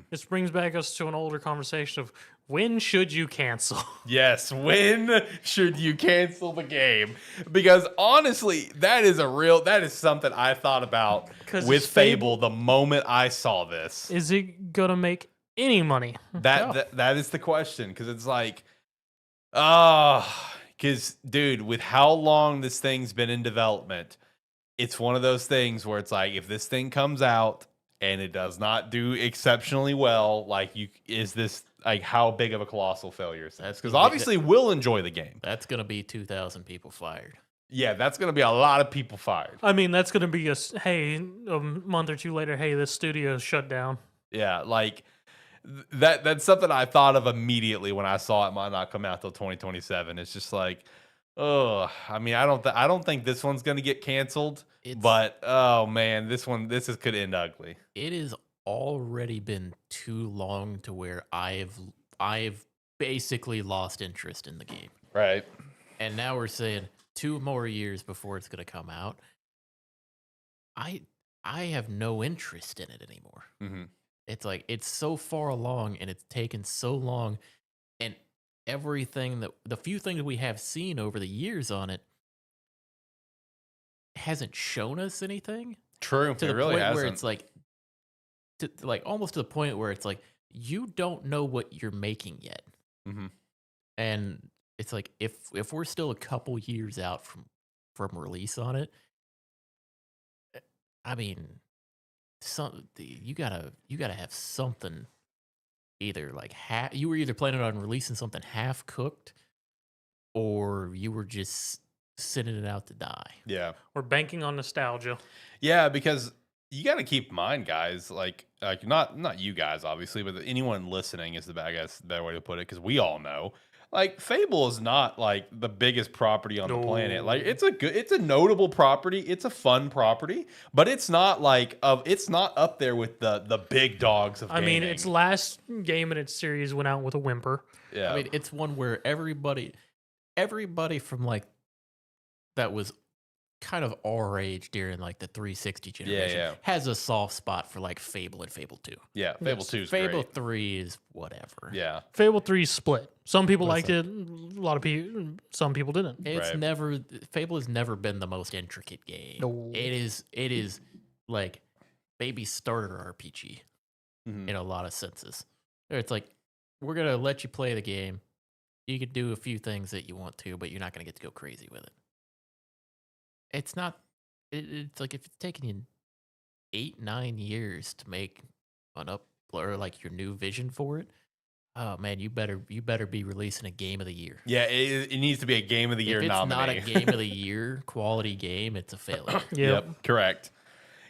This brings back us to an older conversation of when should you cancel? Yes, when should you cancel the game? Because honestly, that is something I thought about 'Cause with it's Fable the moment I saw this. Is it gonna make any money? That is the question, because it's like, because dude, with how long this thing's been in development, it's one of those things where it's like, if this thing comes out and it does not do exceptionally well, like, is this like how big of a colossal failure is this? Because obviously we'll enjoy the game. That's gonna be 2,000 people fired. Yeah, that's gonna be a lot of people fired. I mean, that's gonna be hey, a month or two later, hey, this studio is shut down. Yeah, like that's something I thought of immediately when I saw it might not come out till 2027. It's just like, oh, I mean, I don't think this one's gonna get canceled. But oh man, this could end ugly. It has already been too long to where I've basically lost interest in the game. Right. And now we're saying 2 more years before it's going to come out. I have no interest in it anymore. Mm-hmm. It's like it's so far along and it's taken so long, and the few things we have seen over the years on it hasn't shown us anything. True. To it the really point hasn't. where it's like, almost to the point where it's like you don't know what you're making yet. Mm-hmm. And it's like if we're still a couple years out from release on it, I mean, you gotta have something. Either like you were either planning on releasing something half cooked, or you were just sending it out to die. Yeah. We're banking on nostalgia. Yeah, because you got to keep in mind, guys, like not you guys, obviously, but anyone listening is the better way to put it, because we all know, like, Fable is not like the biggest property on the planet. Like, it's a notable property, it's a fun property, but it's not it's not up there with the big dogs of gaming. I mean, its last game in its series went out with a whimper. Yeah. I mean, it's one where everybody from like that was kind of our age during like the 360 generation has a soft spot for like Fable and Fable 2. Yeah, Fable 2 is Fable great. 3 is whatever. Yeah. Fable 3 split. Some people liked it, a lot of people, some people didn't. Fable has never been the most intricate game. No. It is like baby starter RPG in a lot of senses. It's like, we're going to let you play the game. You can do a few things that you want to, but you're not going to get to go crazy with it. It's not. It's like if it's taking you 8-9 years to make or like your new vision for it. Oh man, you better be releasing a game of the year. Yeah, it needs to be a game of the year nominee. If it's not a game of the year quality game, it's a failure. Yep, correct.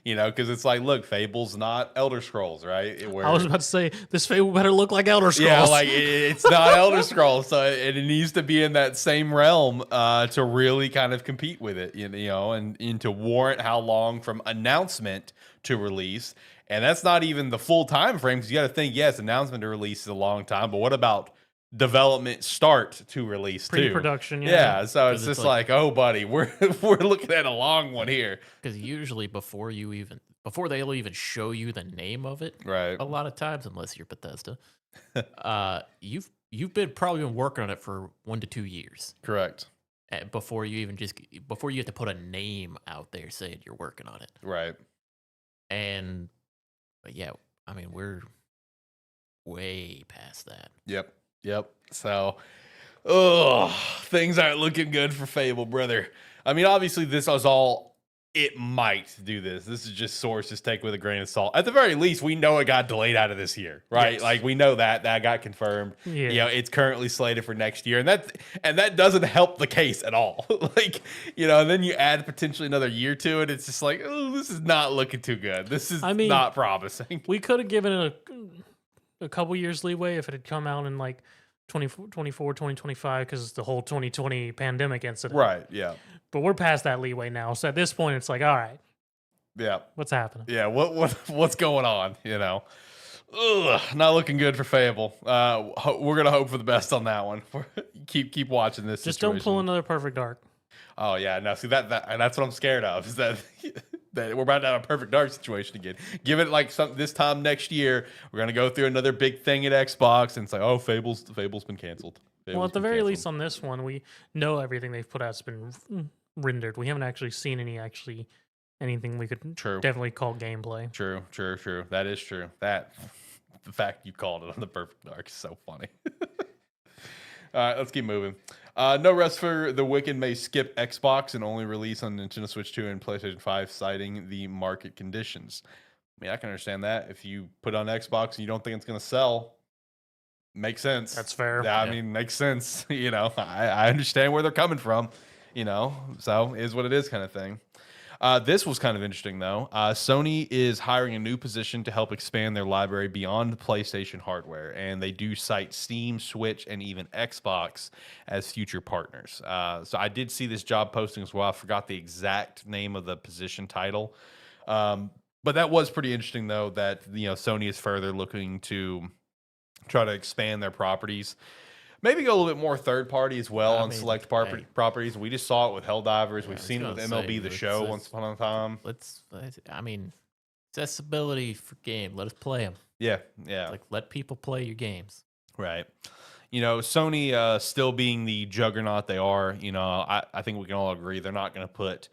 Because it's like, look, Fable's not Elder Scrolls, right? I was about to say, this Fable better look like Elder Scrolls. Yeah, like it's not Elder Scrolls, so it needs to be in that same realm to really kind of compete with it, and to warrant how long from announcement to release. And that's not even the full time frame, because you got to think, yes, announcement to release is a long time, but what about development start to release too? Pre-production, yeah. So it's just like, oh, buddy, we're looking at a long one here. Because usually before they'll even show you the name of it, right? A lot of times, unless you're Bethesda, you've probably been working on it for 1 to 2 years, correct? Before you have to put a name out there saying you're working on it, right? But yeah, I mean, we're way past that. Yep. So, things aren't looking good for Fable, brother. I mean, obviously, this was all it might do this. This is just sources take with a grain of salt. At the very least, we know it got delayed out of this year, right? Yes. Like we know that got confirmed. Yeah. You know, it's currently slated for next year, and that doesn't help the case at all. Like, you know, and then you add potentially another year to it. It's just like, oh, this is not looking too good. This is not promising. We could have given it a couple years leeway if it had come out in like 2024, 2025, because the whole 2020 pandemic incident. Right, yeah. But we're past that leeway now. So at this point, it's like, all right, Yeah. what's happening? Yeah, what's going on, you know? Ugh, not looking good for Fable. We're going to hope for the best on that one. keep watching this Just situation. don't pull another Perfect Dark. Oh, yeah, no, see, that's what I'm scared of, is that that we're about to have a Perfect Dark situation again. Give it like this time next year, we're going to go through another big thing at Xbox, and it's like, oh, Fable's been canceled. Well, at the very least on this one, we know everything they've put out has been rendered. We haven't actually seen anything we could definitely call gameplay. True. That is true. The fact you called it on the Perfect Dark is so funny. All right, let's keep moving. No Rest for the Wicked may skip Xbox and only release on Nintendo Switch 2 and PlayStation 5, citing the market conditions. I mean, I can understand that. If you put it on Xbox and you don't think it's going to sell, makes sense. That's fair. Yeah, I mean, makes sense. You know, I understand where they're coming from, you know, so is what it is kind of thing. This was kind of interesting, though. Sony is hiring a new position to help expand their library beyond PlayStation hardware, and they do cite Steam, Switch, and even Xbox as future partners. So I did see this job posting as well. I forgot the exact name of the position title. But that was pretty interesting, though, that, you know, Sony is further looking to try to expand their properties. Maybe go a little bit more third party as well on select properties. We just saw it with Helldivers. We've seen it with MLB The Show once upon a time. I mean, accessibility for game. Let us play them. Yeah. Like, let people play your games. Right. You know, Sony still being the juggernaut they are, you know, I think we can all agree they're not going to put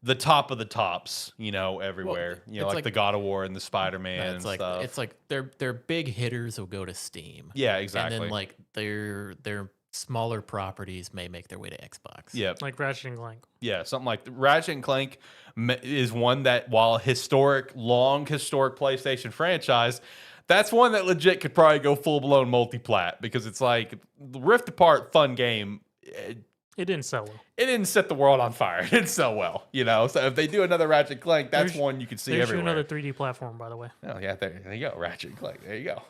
the top of the tops, you know, everywhere. Well, you know, like the God of War and the Spider-Man and stuff. It's like their big hitters will go to Steam. Yeah, exactly. And then like their smaller properties may make their way to Xbox. Yeah, like Ratchet and Clank. Yeah, something like Ratchet and Clank is one that, while long historic PlayStation franchise, that's one that legit could probably go full blown multi-plat, because it's like Rift Apart, fun game. It didn't sell well. It didn't set the world on fire. It didn't sell well, you know. So if they do another Ratchet and Clank, that's one you can see everywhere. Another 3D platform, by the way. Oh yeah, there you go, Ratchet and Clank. There you go.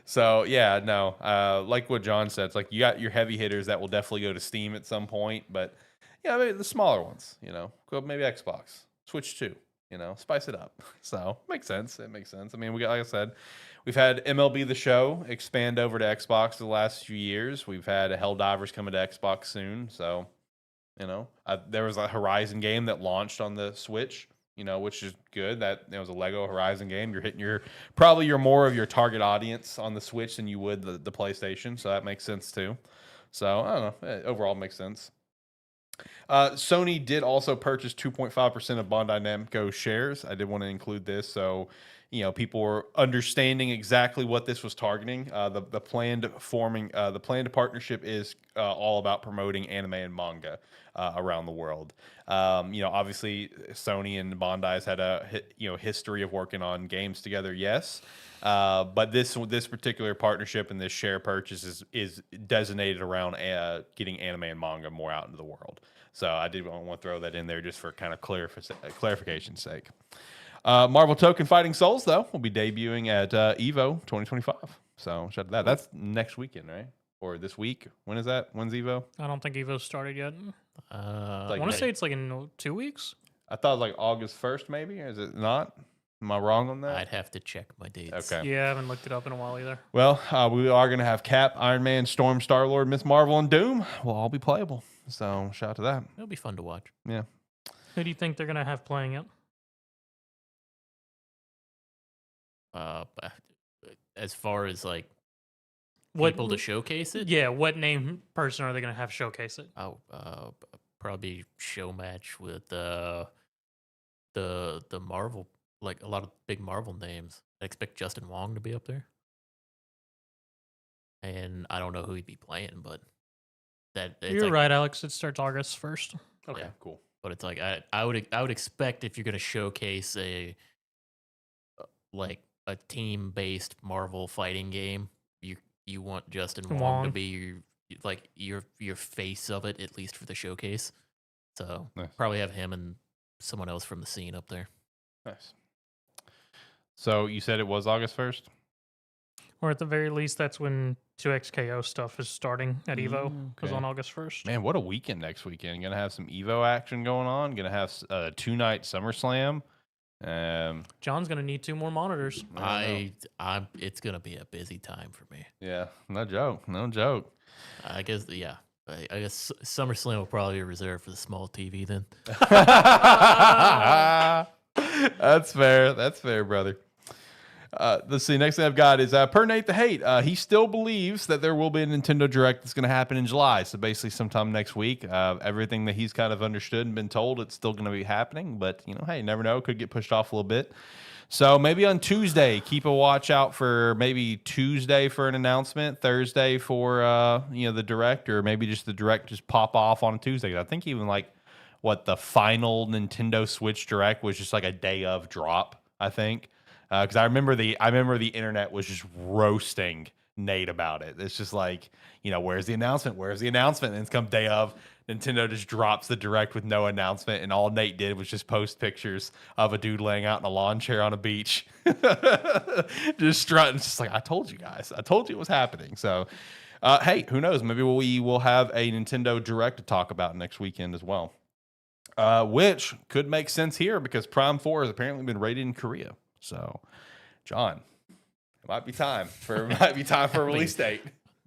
So yeah, no, like what John said, it's like you got your heavy hitters that will definitely go to Steam at some point, but yeah, maybe the smaller ones, you know, go maybe Xbox, Switch 2, you know, spice it up. So makes sense. It makes sense. I mean, we got, like I said, we've had MLB The Show expand over to Xbox the last few years. We've had Helldivers coming to Xbox soon. So, you know, there was a Horizon game that launched on the Switch, you know, which is good. That it was a Lego Horizon game. You're hitting probably more of your target audience on the Switch than you would the PlayStation. So that makes sense too. So I don't know. Overall, it makes sense. Sony did also purchase 2.5% of Bandai Namco shares. I did want to include this, so you know people were understanding exactly what this was targeting. The planned partnership is all about promoting anime and manga around the world. You know, obviously Sony and Bandai has had a history of working on games together. Yes. But this particular partnership and this share purchase is designated around getting anime and manga more out into the world. So I did want to throw that in there just for kind of clarification's sake. Marvel Token Fighting Souls, though, will be debuting at EVO 2025. So shout out to that. That's next weekend, right? Or this week? When is that? When's EVO? I don't think EVO started yet. I want to say it's like in 2 weeks. I thought it was like August 1st, maybe. Is it not? Am I wrong on that? I'd have to check my dates. Okay. Yeah, I haven't looked it up in a while either. Well, we are going to have Cap, Iron Man, Storm, Star-Lord, Miss Marvel, and Doom. Will all be playable. So shout out to that. It'll be fun to watch. Yeah. Who do you think they're going to have playing it? As far as like What people to showcase it? Yeah, what name person are they going to have showcase it? Oh, probably show match with the Marvel, like a lot of big Marvel names. I expect Justin Wong to be up there, and I don't know who he'd be playing, but you're right, Alex. It starts August 1st. Okay, Yeah. cool. But it's like I would expect if you're gonna showcase a team based Marvel fighting game, you want Justin Wong to Wong. be your face of it, at least for the showcase. So Nice. probably have him and someone else from the scene up there. Nice. So you said it was August 1st? Or at the very least, that's when 2XKO stuff is starting at EVO. Was Okay. on August 1st. Man, what a weekend next weekend. Gonna have some Evo action going on. Gonna have a 2-night SummerSlam. John's gonna need 2 more monitors. It's gonna be a busy time for me. Yeah, no joke. No joke. I guess I guess SummerSlam will probably be reserved for the small TV then. That's fair. That's fair, brother. Let's see. Next thing I've got is per Nate the Hate. He still believes that there will be a Nintendo Direct that's going to happen in July. So basically, sometime next week. Everything that he's kind of understood and been told, it's still going to be happening. But hey, you never know. Could get pushed off a little bit. So maybe on Tuesday, keep a watch out for maybe Tuesday for an announcement, Thursday for the Direct, or maybe just the Direct just pop off on a Tuesday. I think even the final Nintendo Switch Direct was just like a day of drop. I think because I remember the internet was just roasting Nate about it. It's just like where's the announcement? Where's the announcement? And it's come day of. Nintendo just drops the Direct with no announcement, and all Nate did was just post pictures of a dude laying out in a lawn chair on a beach, just strutting. It's just like, I told you guys. I told you it was happening. So, hey, who knows? Maybe we will have a Nintendo Direct to talk about next weekend as well, which could make sense here because Prime 4 has apparently been rated in Korea. So, John, it might be time for a release date.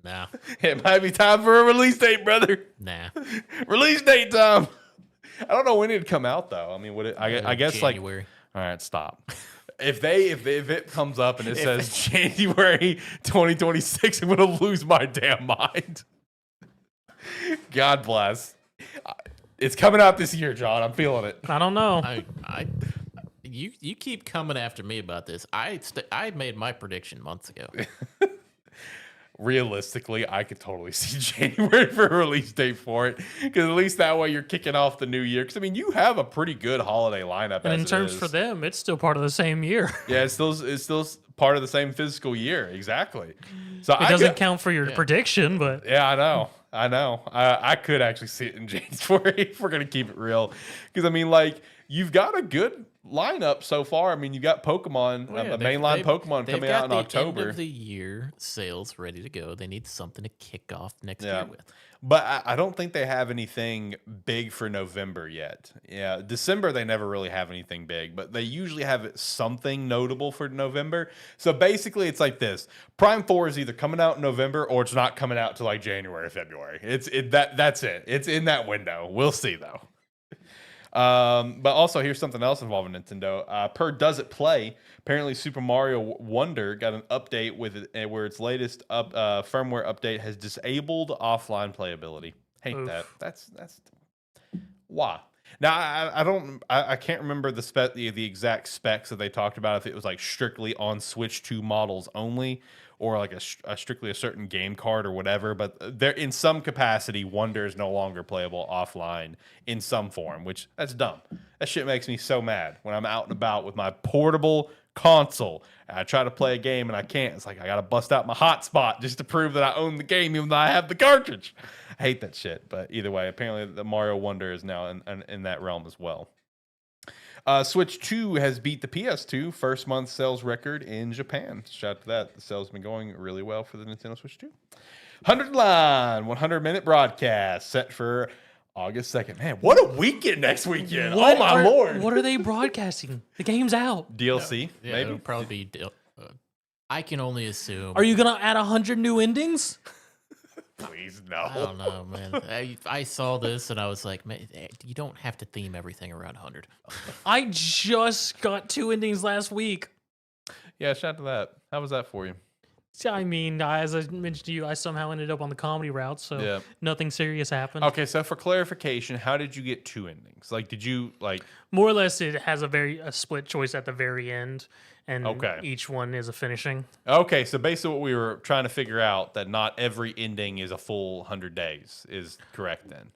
Nah. It might be time for a release date, brother. Nah. Release date time. I don't know when it'd come out though. I mean, would it? I guess January. All right, stop. If it comes up and it says January 2026, I'm gonna lose my damn mind. God bless. It's coming out this year, John. I'm feeling it. I don't know. You keep coming after me about this. I made my prediction months ago. Realistically, I could totally see January for a release date for it, because at least that way you're kicking off the new year. Because I mean, you have a pretty good holiday lineup. And in terms for them, it's still part of the same year. Yeah, it's still part of the same physical year. Exactly. So it doesn't count for your prediction, but yeah, I know. I could actually see it in January if we're gonna keep it real. Because I mean, you've got a good lineup so far. I mean, you got Pokemon, mainline Pokemon coming out in October. End of the year sales ready to go. They need something to kick off next year with. But I don't think they have anything big for November yet. Yeah, December they never really have anything big, but they usually have something notable for November. So basically, it's like this: Prime 4 is either coming out in November or it's not coming out till January or February. That's it. It's in that window. We'll see though. But also, here's something else involving Nintendo. Per Does It Play, apparently Super Mario Wonder got an update with it, where its latest firmware update has disabled offline playability. Hate that. That's why. Now I can't remember the exact specs that they talked about. If it was strictly on Switch 2 models only, or a strictly a certain game card or whatever, but there in some capacity, Wonder is no longer playable offline in some form, which that's dumb. That shit makes me so mad when I'm out and about with my portable console and I try to play a game and I can't. It's like I gotta bust out my hotspot just to prove that I own the game even though I have the cartridge. I hate that shit. But either way, apparently the Mario Wonder is now in that realm as well. Switch 2 has beat the PS2 first month sales record in Japan. Shout out to that. The sales have been going really well for the Nintendo Switch 2. 100 line, 100-minute broadcast set for August 2nd. Man, what a weekend next weekend. Oh, my Lord. What are they broadcasting? The game's out. DLC, maybe? It'll probably be... I can only assume... Are you going to add 100 new endings? Please, no. I don't know, man. I saw this and I was like, man, you don't have to theme everything around 100. I just got 2 endings last week. Yeah, shout out to that. How was that for you? I mean, as I mentioned to you, I somehow ended up on the comedy route, so nothing serious happened. Okay, so for clarification, how did you get 2 endings? Did you, More or less, it has a split choice at the very end, and each one is a finishing. Okay, so basically what we were trying to figure out, that not every ending is a full 100 days, is correct then.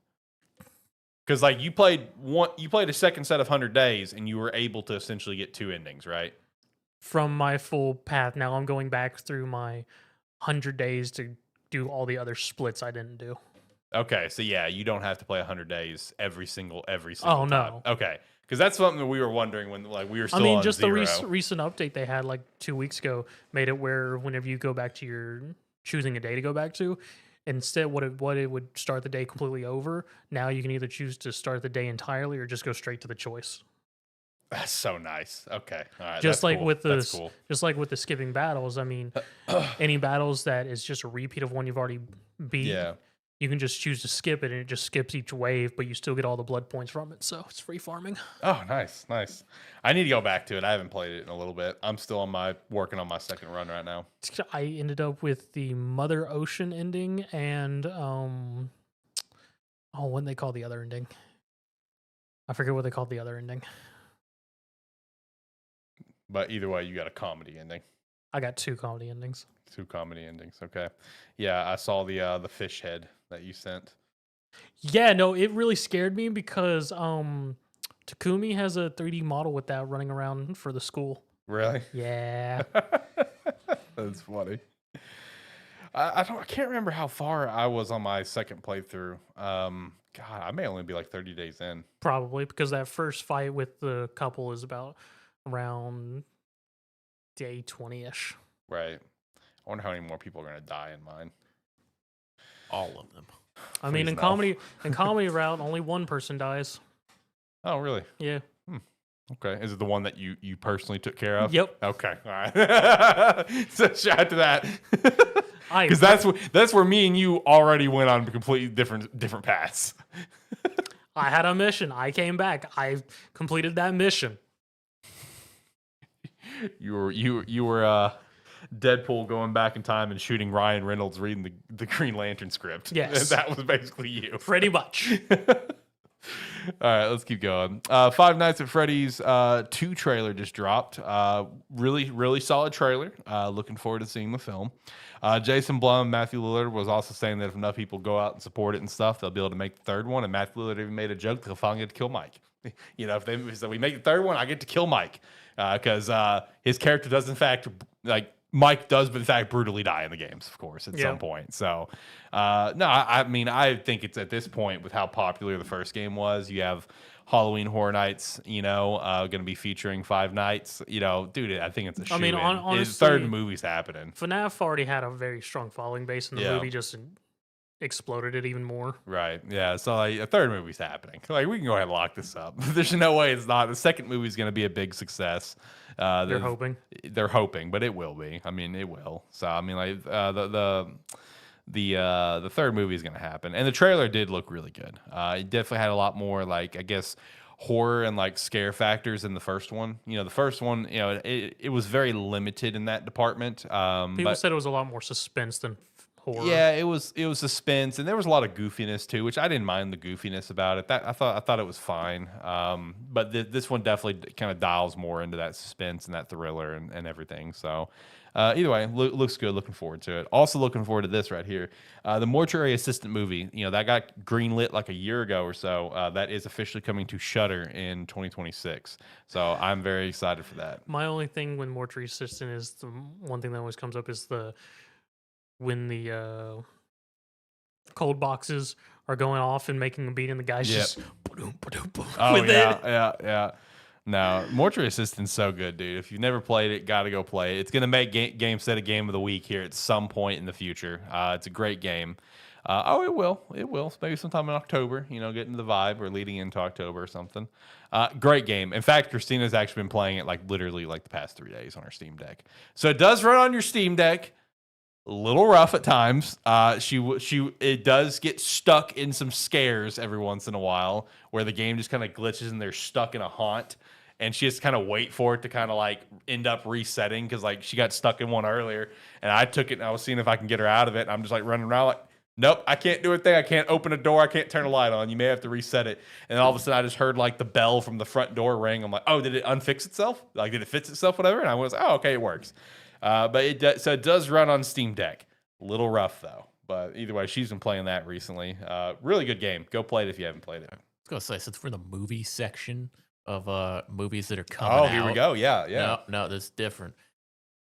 Because like you played a second set of 100 days, and you were able to essentially get 2 endings, right? From my full path. Now I'm going back through my 100 days to do all the other splits I didn't do. Okay, so yeah, you don't have to play 100 days every single Oh, time. no. Okay, because that's something that we were wondering when like we were still I mean, on just zero. the recent update they had like 2 weeks ago made it where whenever you go back to your choosing a day to go back to, instead what it would start the day completely over. Now you can either choose to start the day entirely or just go straight to the choice. That's so nice. Okay, all right. Just that's like cool. with the That's cool. just like with the skipping battles. I mean, any battles that is just a repeat of one you've already beat. Yeah. You can just choose to skip it, and it just skips each wave, but you still get all the blood points from it. So it's free farming. Oh, nice. I need to go back to it. I haven't played it in a little bit. I'm still working on my second run right now. I ended up with the Mother Ocean ending and what they call the other ending. I forget what they called the other ending. But either way, you got a comedy ending. I got 2 comedy endings. 2 comedy endings. Okay. Yeah, I saw the fish head that you sent. Yeah, no, it really scared me because Takumi has a 3D model with that running around for the school. Really? Yeah. That's funny. I can't remember how far I was on my second playthrough. God, I may only be like 30 days in. Probably because that first fight with the couple is about around day 20-ish. Right. I wonder how many more people are going to die in mine. All of them. I mean, Please in no. comedy route, only one person dies. Oh, really? Yeah. Okay. Is it the one that you personally took care of? Yep. Okay. All right. So shout out to that. Because that's where me and you already went on completely different paths. I had a mission. I came back. I completed that mission. You were Deadpool going back in time and shooting Ryan Reynolds reading the Green Lantern script. Yes. That was basically you. Pretty much. All right, let's keep going. Five Nights at Freddy's 2 trailer just dropped. Really solid trailer. Looking forward to seeing the film. Jason Blum, Matthew Lillard was also saying that if enough people go out and support it and stuff, they'll be able to make the third one. And Matthew Lillard even made a joke that he'll finally get to kill Mike. If we make the third one, I get to kill Mike because his character does in fact Mike does, but in fact, brutally die in the games, of course, at some point. So, no, I mean, I think it's at this point with how popular the first game was. You have Halloween Horror Nights, going to be featuring Five Nights. Dude, I think it's a shoe. I mean, honestly, his third movie's happening. FNAF already had a very strong following base, and the movie just exploded it even more. Right. Yeah. So a third movie's happening. We can go ahead and lock this up. There's no way it's not. The second movie's going to be a big success. They're hoping. They're hoping, but it will be. I mean, it will. So I mean, the third movie is going to happen, and the trailer did look really good. It definitely had a lot more horror and scare factors in the first one. The first one, it was very limited in that department. People said it was a lot more suspense than horror. Yeah, it was suspense, and there was a lot of goofiness too, which I didn't mind the goofiness about it. I thought it was fine. But this one definitely kind of dials more into that suspense and that thriller and everything. So either way, looks good. Looking forward to it. Also looking forward to this right here, the Mortuary Assistant movie. That got greenlit like a year ago or so. That is officially coming to Shudder in 2026. So I'm very excited for that. My only thing when Mortuary Assistant is the one thing that always comes up is when the cold boxes are going off and making a beat, and the guys just oh with yeah. No, Mortuary Assistant's so good, dude. If you've never played it, gotta go play it. It's gonna make Gamestetic Game of the Week here at some point in the future. It's a great game. It will. Maybe sometime in October. Get into the vibe or leading into October or something. Great game. In fact, Christina's actually been playing it literally the past 3 days on her Steam Deck. So it does run on your Steam Deck. A little rough at times. It does get stuck in some scares every once in a while where the game just kind of glitches and they're stuck in a haunt, and she has to kind of wait for it to kind of end up resetting because she got stuck in one earlier, and I took it and I was seeing if I can get her out of it, and I'm just running around nope, I can't do a thing. I can't open a door. I can't turn a light on. You may have to reset it. And then all of a sudden I just heard the bell from the front door ring. I'm like, oh, did it unfix itself? Did it fix itself? Whatever. And I was, oh, okay, it works. But it does run on Steam Deck. A little rough though. But either way, she's been playing that recently. Really good game. Go play it if you haven't played it. gonna say, since we're in the movie section of movies that are coming out. Oh, here we go. Yeah, yeah. No, this is different.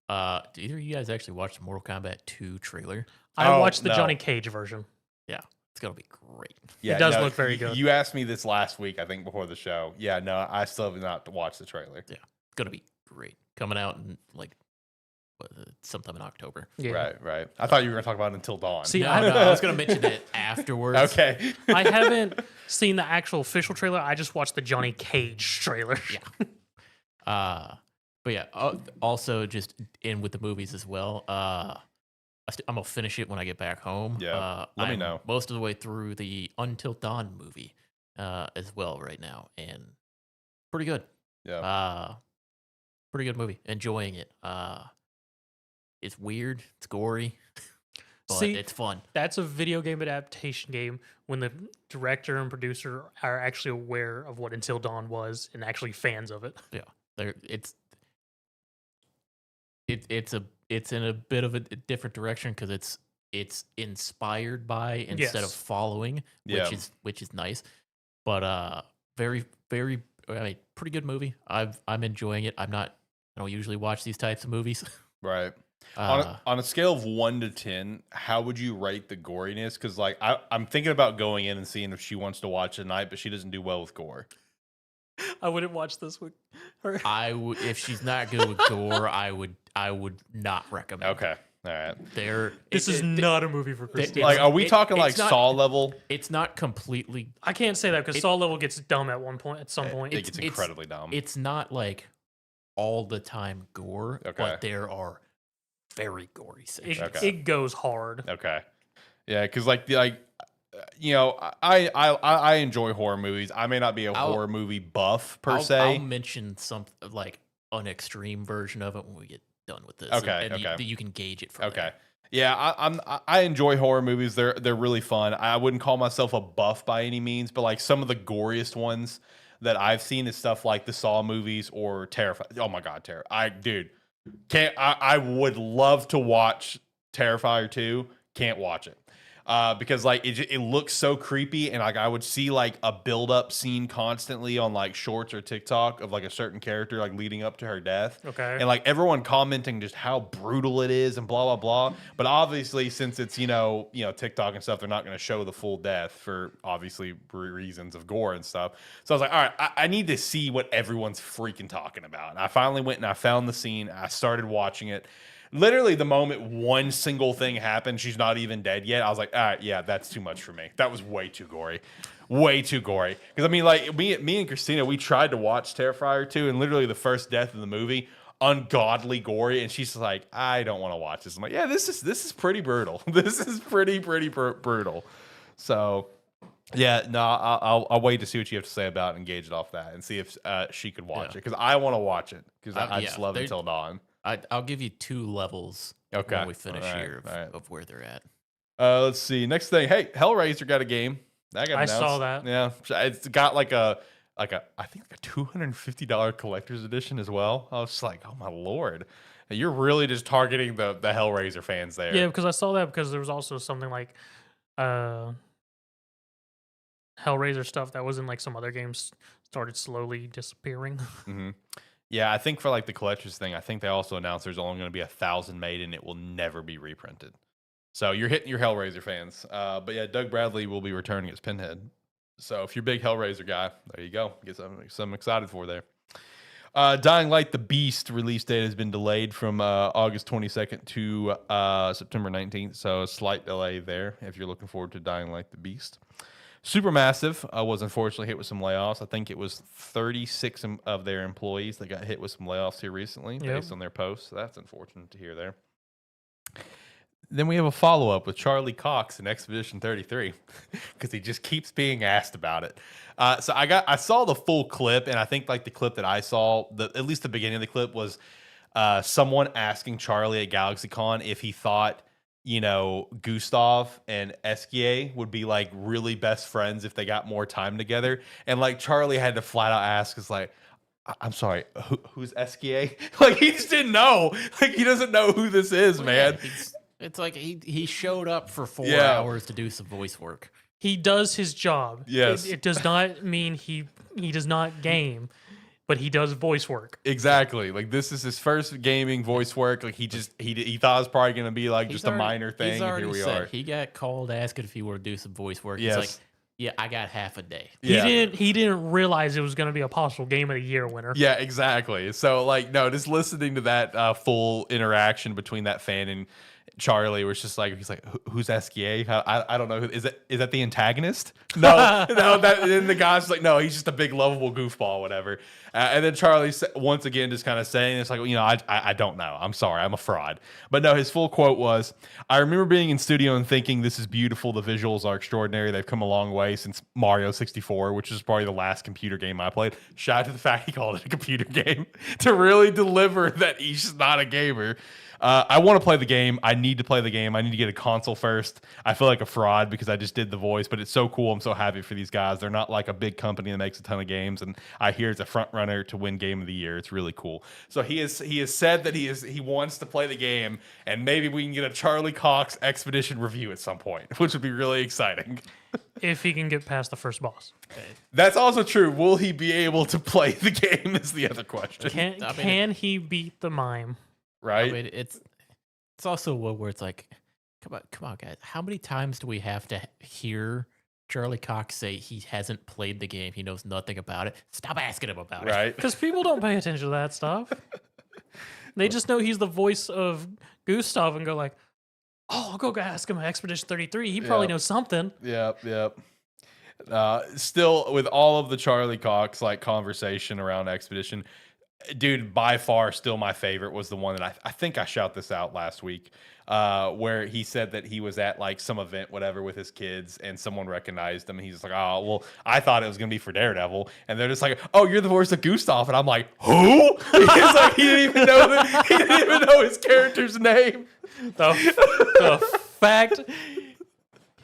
Do either of you guys actually watch the Mortal Kombat 2 trailer? I Oh, watched the no. Johnny Cage version. Yeah, it's gonna be great. Yeah, It does look very good. You asked me this last week, I think, before the show. Yeah, no, I still have not watched the trailer. Yeah, it's gonna be great. Coming out in sometime in October. Yeah. Right. I thought you were going to talk about Until Dawn. See, No, I- I was gonna mention it afterwards. okay. I haven't seen the actual official trailer. I just watched the Johnny Cage trailer. Yeah. But yeah, also just in with the movies as well. I'm gonna finish it when I get back home. Yeah, let me I'm know. most of the way through the Until Dawn movie as well right now, and pretty good. Yeah. Pretty good movie. Enjoying it. It's weird. It's gory, but See, it's fun. That's a video game adaptation game when the director and producer are actually aware of what Until Dawn was and actually fans of it. It's in a bit of a different direction because it's inspired by instead of Yes. following, Yeah. which is nice. But very very pretty good movie. I'm enjoying it. I don't usually watch these types of movies. Right. On a scale of 1 to 10, how would you rate the goriness? Because like I'm thinking about going in and seeing if she wants to watch it tonight, but she doesn't do well with gore. I wouldn't watch this with her. If she's not good with gore, I would not recommend. Okay. All right. This is not a movie for Christine. Like, are we talking like it's not- Saw level? It's not completely. I can't say that because Saw level gets dumb at some point. It gets incredibly dumb. It's not like all the time gore, Okay. but there are very gory sections. Okay. It goes hard. Okay. Yeah, because I enjoy horror movies. I may not be a horror movie buff per se. I'll mention some like an extreme version of it when we get done with this. Okay, and okay. You can gauge it from Okay. there. Yeah, I enjoy horror movies. They're really fun. I wouldn't call myself a buff by any means, but like some of the goriest ones that I've seen is stuff like the Saw movies or Terrifier. Oh my God, I would love to watch Terrifier 2. Can't watch it. Because like it looks so creepy, and like I would see like a build up scene constantly on like shorts or TikTok of like a certain character like leading up to her death. Okay. And like everyone commenting just how brutal it is and blah blah blah. But obviously, since it's TikTok and stuff, they're not going to show the full death for obviously reasons of gore and stuff. So I was like, all right, I need to see what everyone's freaking talking about. And I finally went and I found the scene. I started watching it. Literally, the moment one single thing happened, she's not even dead yet. I was like, all right, yeah, that's too much for me. That was way too gory. Way too gory. Because, I mean, like, me and Christina, we tried to watch Terrifier 2, and literally the first death of the movie, ungodly gory, and she's like, I don't want to watch this. I'm like, yeah, this is pretty brutal. This is pretty brutal. So, yeah, no, I'll wait to see what you have to say about it and gauge it off that and see if she could watch it. Because I want to watch it. Because I just love Until Dawn. I'll give you 2 levels when we finish here of where they're at. Let's see. Next thing. Hey, Hellraiser got a game. That got I announced. saw that. Yeah, it's got like a I think like a $250 collector's edition as well. I was just like, oh my lord, you're really just targeting the Hellraiser fans there. Yeah, because I saw that because there was also something like Hellraiser stuff that was in like some other games started slowly disappearing. Mm-hmm. Yeah, I think for like the collector's thing, I think they also announced there's only going to be 1,000 made and it will never be reprinted. So you're hitting your Hellraiser fans. But yeah, Doug Bradley will be returning as Pinhead. So if you're a big Hellraiser guy, there you go. Get something excited for there. Dying Light the Beast release date has been delayed from August 22nd to September 19th. So a slight delay there if you're looking forward to Dying Light the Beast. Supermassive was unfortunately hit with some layoffs. I think it was 36 of their employees that got hit with some layoffs here recently based on their posts. So that's unfortunate to hear there. Then we have a follow-up with Charlie Cox in Expedition 33 because he just keeps being asked about it. So I saw the full clip, and I think like the clip that I saw, at least the beginning of the clip was someone asking Charlie at GalaxyCon if he thought Gustav and Esquier would be like really best friends if they got more time together. And like Charlie had to flat out ask, is like, I'm sorry, who's Esquier? Like he just didn't know. Like he doesn't know who this is, man. It's like he showed up for 4 hours to do some voice work. he does his job. Yes. It does not mean he does not game, but he does voice work. Exactly. Like this is his first gaming voice work. Like he thought it was probably going to be like just a minor thing. And here we are. He got called asking if he wanted to do some voice work. Yes. He's like, yeah, I got half a day. Yeah. He didn't realize it was going to be a possible Game of the Year winner. Yeah, exactly. So like, no, just listening to that full interaction between that fan and Charlie, was just like, he's like, who's Esquier? I don't know. Is that the antagonist? No, no. Then the guy's like, no, he's just a big lovable goofball, whatever. And then Charlie once again just kind of saying, it's like, you know, I don't know. I'm sorry, I'm a fraud. But no, his full quote was, I remember being in studio and thinking, this is beautiful. The visuals are extraordinary. They've come a long way since Mario 64, which is probably the last computer game I played. Shout out to the fact he called it a computer game to really deliver that he's just not a gamer. I want to play the game. I need to play the game. I need to get a console first. I feel like a fraud because I just did the voice, but it's so cool. I'm so happy for these guys. They're not like a big company that makes a ton of games, and I hear it's a front runner to win Game of the Year. It's really cool. So he has said that he wants to play the game, and maybe we can get a Charlie Cox Expedition review at some point, which would be really exciting. If he can get past the first boss. That's also true. Will he be able to play the game is the other question. Can he beat the mime? Right? I mean, it's also one where it's like, come on, guys. How many times do we have to hear Charlie Cox say he hasn't played the game? He knows nothing about it. Stop asking him about it. Right? Because people don't pay attention to that stuff. They just know he's the voice of Gustav and go like, oh, I'll go ask him at Expedition 33. He probably knows something. Yep. Still, with all of the Charlie Cox like conversation around Expedition, dude, by far still my favorite was the one that I think I shout this out last week, where he said that he was at like some event, whatever, with his kids, and someone recognized him. He's like, oh, well, I thought it was gonna be for Daredevil, and they're just like, oh, you're the voice of Gustav, and I'm like, who? He's like, he didn't even know his character's name. The fact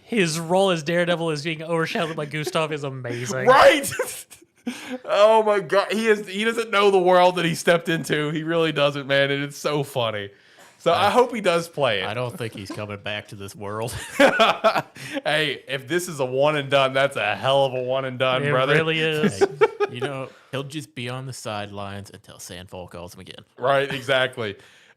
his role as Daredevil is being overshadowed by Gustav is amazing. Right. Oh my god, he doesn't know the world that he stepped into. He really doesn't, man, and it's so funny. So I hope he does play it. I don't think he's coming back to this world. Hey, if this is a one and done, that's a hell of a one and done, brother. It really is. Hey, he'll just be on the sidelines until Sandfall calls him again. Right, exactly.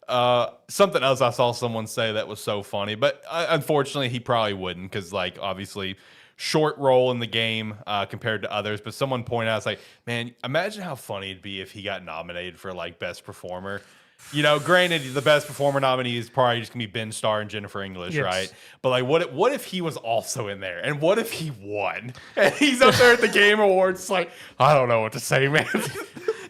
Something else I saw someone say that was so funny, but unfortunately he probably wouldn't, because like obviously short role in the game compared to others. But someone pointed out, it's like, man, imagine how funny it'd be if he got nominated for like best performer. You know, granted, the best performer nominee is probably just gonna be Ben Starr and Jennifer English, yes. right? But like, what if he was also in there, and what if he won, and he's up there at the Game Awards, like, I don't know what to say, man.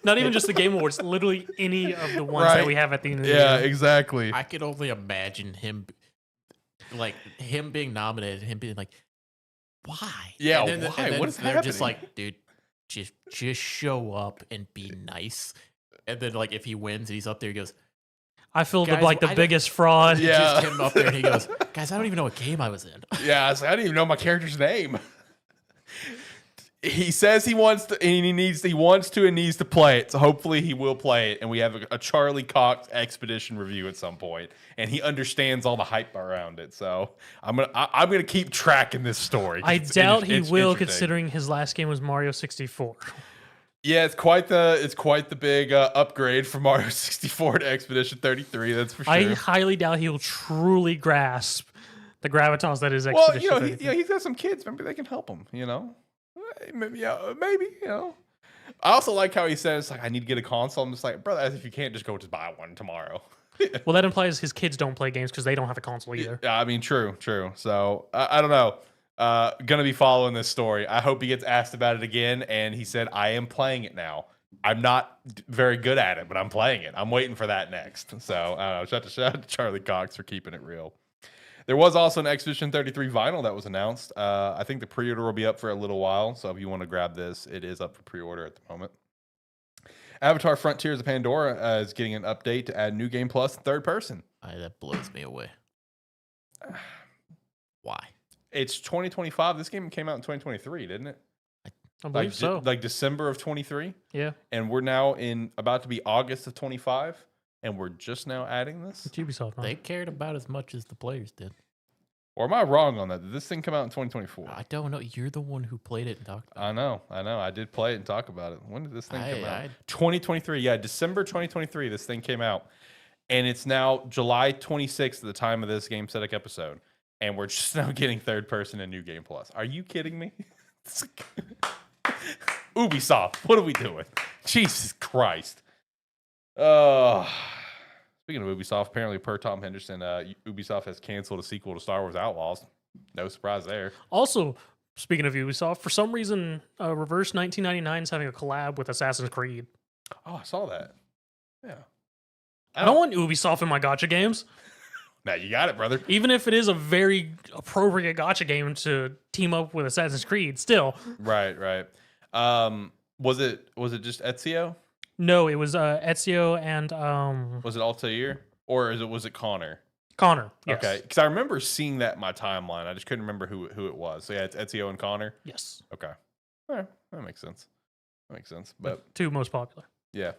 Not even just the Game Awards, literally any of the ones that we have at the end of the year. Yeah, exactly. I could only imagine him being nominated, him being like, why? Yeah, and why? And what is they're happening? just like, dude, just show up and be nice. And then like if he wins and he's up there, he goes, I feel guys, like the biggest fraud. Yeah. just him up there and he goes, guys, I don't even know what game I was in. Yeah, I was like, I didn't even know my character's name. He says he wants to, and he needs to play it. So hopefully he will play it, and we have a Charlie Cox Expedition review at some point, and he understands all the hype around it. So I'm gonna keep tracking this story. I doubt he will, interesting. considering his last game was Mario 64. Yeah, it's quite the big upgrade from Mario 64 to Expedition 33. That's for sure. I highly doubt he will truly grasp the gravitas that is Well, Expedition 33. he's got some kids. Maybe they can help him. Maybe. I also like how he says, like, I need to get a console. I'm just like, brother, as if you can't just go buy one tomorrow. Well, that implies his kids don't play games because they don't have a console either. Yeah, I mean, true. So I don't know. Gonna be following this story. I hope he gets asked about it again, and he said, I am playing it now. I'm not very good at it, but I'm playing it. I'm waiting for that next. So I don't know. Shout out to Charlie Cox for keeping it real. There was also an Expedition 33 vinyl that was announced. I think the pre-order will be up for a little while, so if you want to grab this, it is up for pre-order at the moment. Avatar Frontiers of Pandora is getting an update to add New Game Plus third person. That blows me away. Why? It's 2025. This game came out in 2023, didn't it? I believe so. Like December of 23? Yeah. And we're now about to be August of 25, and we're just now adding this? It's Ubisoft, man. They cared about as much as the players did. Or am I wrong on that? Did this thing come out in 2024? I don't know. You're the one who played it and talked about it. I know. I did play it and talk about it. When did this thing come out? I- 2023. Yeah, December 2023. This thing came out, and it's now July 26th at the time of this Gamesthetic episode, and we're just now getting third person in New Game Plus. Are you kidding me? Ubisoft, what are we doing? Jesus Christ. Speaking of Ubisoft, apparently per Tom Henderson, Ubisoft has canceled a sequel to Star Wars Outlaws. No surprise there. Also, speaking of Ubisoft, for some reason, Reverse 1999 is having a collab with Assassin's Creed. Oh, I saw that. Yeah. I don't want Ubisoft in my gacha games, Now you got it, brother. even if it is a very appropriate gacha game to team up with Assassin's Creed. Still, Right. Was it just Ezio? no, it was Ezio and Was it Altair? Or was it Connor? Connor. Yes. Okay. Because I remember seeing that in my timeline. I just couldn't remember who it was. So yeah, it's Ezio and Connor. Yes. Okay. All right. That makes sense. But Two most popular. yeah.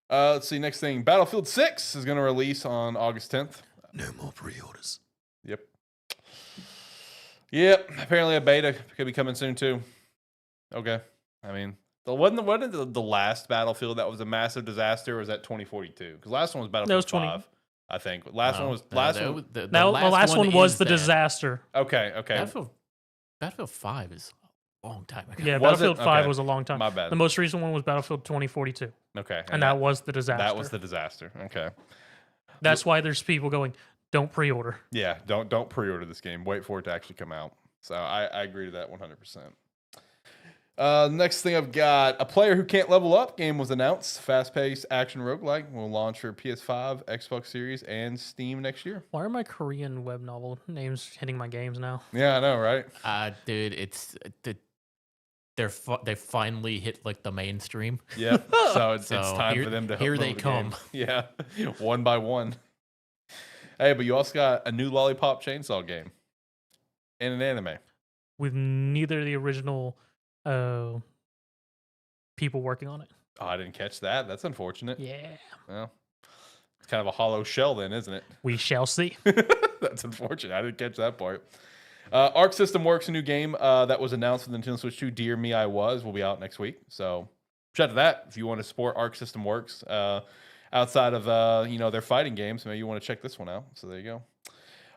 Let's see. Next thing, Battlefield 6 is going to release on August 10th. No more pre-orders. Yep. Apparently a beta could be coming soon too. Okay. I mean, wasn't the last Battlefield that was a massive disaster? Or was that 2042? Because last one was Battlefield 5, I think. Last one was The last one was is the that. disaster. Okay. Battlefield 5 is a long time ago. Yeah, Was Battlefield it? 5 Okay. was a long time. My bad. The most recent one was Battlefield 2042, Okay. and that was the disaster. That was the disaster. Okay. That's why there's people going, don't pre-order. Yeah, don't pre-order this game. Wait for it to actually come out. So I agree to that 100%. Next thing I've got, a player who can't level up game was announced. Fast-paced action roguelike will launch for PS5, Xbox Series, and Steam next year. Why are my Korean web novel names hitting my games now? Yeah, I know, right? Dude, they finally hit like the mainstream. Yeah. So it's So time here- for them to here load they the come. game. Yeah, one by one. Hey, but you also got a new Lollipop Chainsaw game and an anime. With neither of the original people working on it. Oh, I didn't catch that. That's unfortunate. Yeah. Well, it's kind of a hollow shell then, isn't it? We shall see. That's unfortunate. I didn't catch that part. Arc System Works, a new game that was announced for the Nintendo Switch 2, Dear Me I Was, will be out next week. So check that if you want to support Arc System Works outside of their fighting games. Maybe you want to check this one out. So there you go.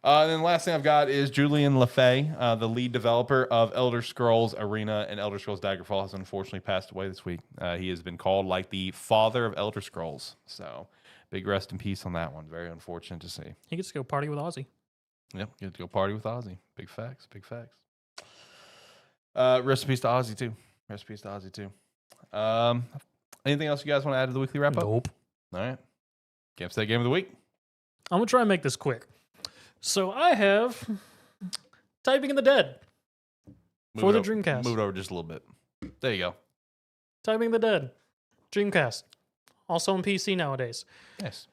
And then the last thing I've got is Julian Lefay, the lead developer of Elder Scrolls Arena and Elder Scrolls Daggerfall, has unfortunately passed away this week. He has been called like the father of Elder Scrolls. So big rest in peace on that one. Very unfortunate to see. He gets to go party with Ozzy. Yep, get to go party with Ozzy. Big facts. Rest in peace to Ozzy too. Anything else you guys want to add to the weekly wrap up? Nope. All right. Gamestead Game of the Week. I'm going to try and make this quick. So I have Typing in the Dead for the Dreamcast. Move it over just a little bit. There you go. Typing in the Dead. Dreamcast. Also on PC nowadays. Yes.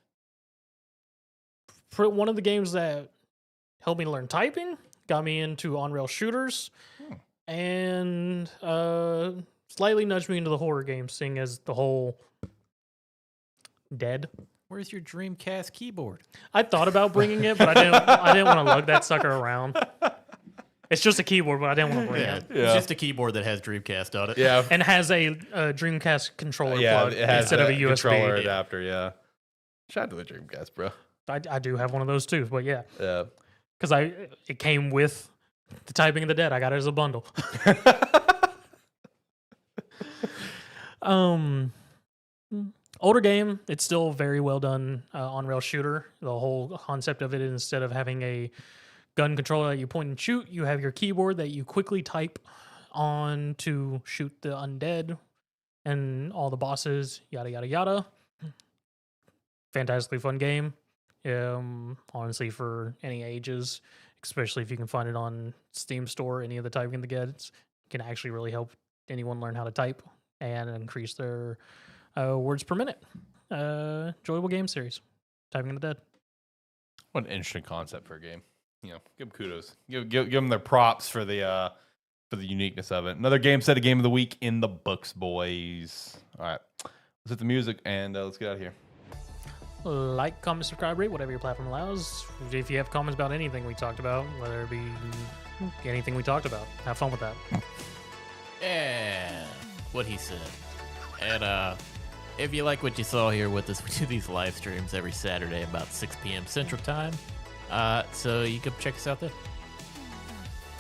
For one of the games that helped me learn typing, got me into on-rail shooters, and slightly nudged me into the horror game, seeing as the whole Dead. Where's your Dreamcast keyboard? I thought about bringing it, but I didn't want to lug that sucker around. It's just a keyboard, but I didn't want to bring it. It's just a keyboard that has Dreamcast on it. Yeah. And has a Dreamcast controller Yeah, plug it has instead of a USB. controller adapter, yeah. Shout out to the Dreamcast, bro. I do have one of those too, but yeah. Yeah. Because it came with the Typing of the Dead. I got it as a bundle. Older game. It's still very well done on-rail shooter. The whole concept of it, instead of having a gun controller that you point and shoot, you have your keyboard that you quickly type on to shoot the undead and all the bosses, yada, yada, yada. Fantastically fun game. Honestly, for any ages, especially if you can find it on Steam Store, any of the Typing the Dead can actually really help anyone learn how to type and increase their words per minute. Enjoyable game series. Typing the Dead. What an interesting concept for a game. You know, give them kudos. Give them their props for the uniqueness of it. Another game set, a game of the week in the books, boys. All right, let's hit the music and let's get out of here. like, comment, subscribe, rate, whatever your platform allows. If you have comments about anything we talked about, whether it be anything we talked about, have fun with that. Yeah, what he said. And if you like what you saw here with us, we do these live streams every Saturday about 6 p.m. Central Time. So you can check us out there.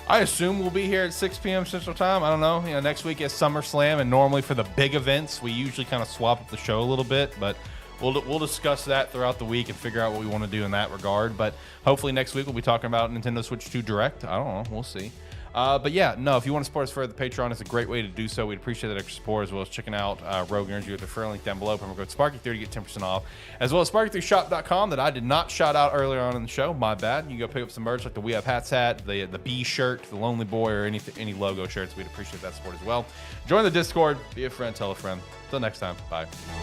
I assume we'll be here at 6 p.m. Central Time. I don't know. You know, next week is SummerSlam, and normally for the big events, we usually kind of swap up the show a little bit, but we'll discuss that throughout the week and figure out what we want to do in that regard. But hopefully next week we'll be talking about Nintendo Switch 2 Direct. I don't know. We'll see. But yeah, no, if you want to support us further, the Patreon is a great way to do so. We'd appreciate that extra support, as well as checking out Rogue Energy with the referral link down below. Promo code Sparky30 to get 10% off, as well as Sparky3shop.com that I did not shout out earlier on in the show. My bad. You can go pick up some merch like the We Have Hats hat, the B shirt, the Lonely Boy, or any logo shirts. We'd appreciate that support as well. Join the Discord, be a friend, tell a friend. Until next time, bye.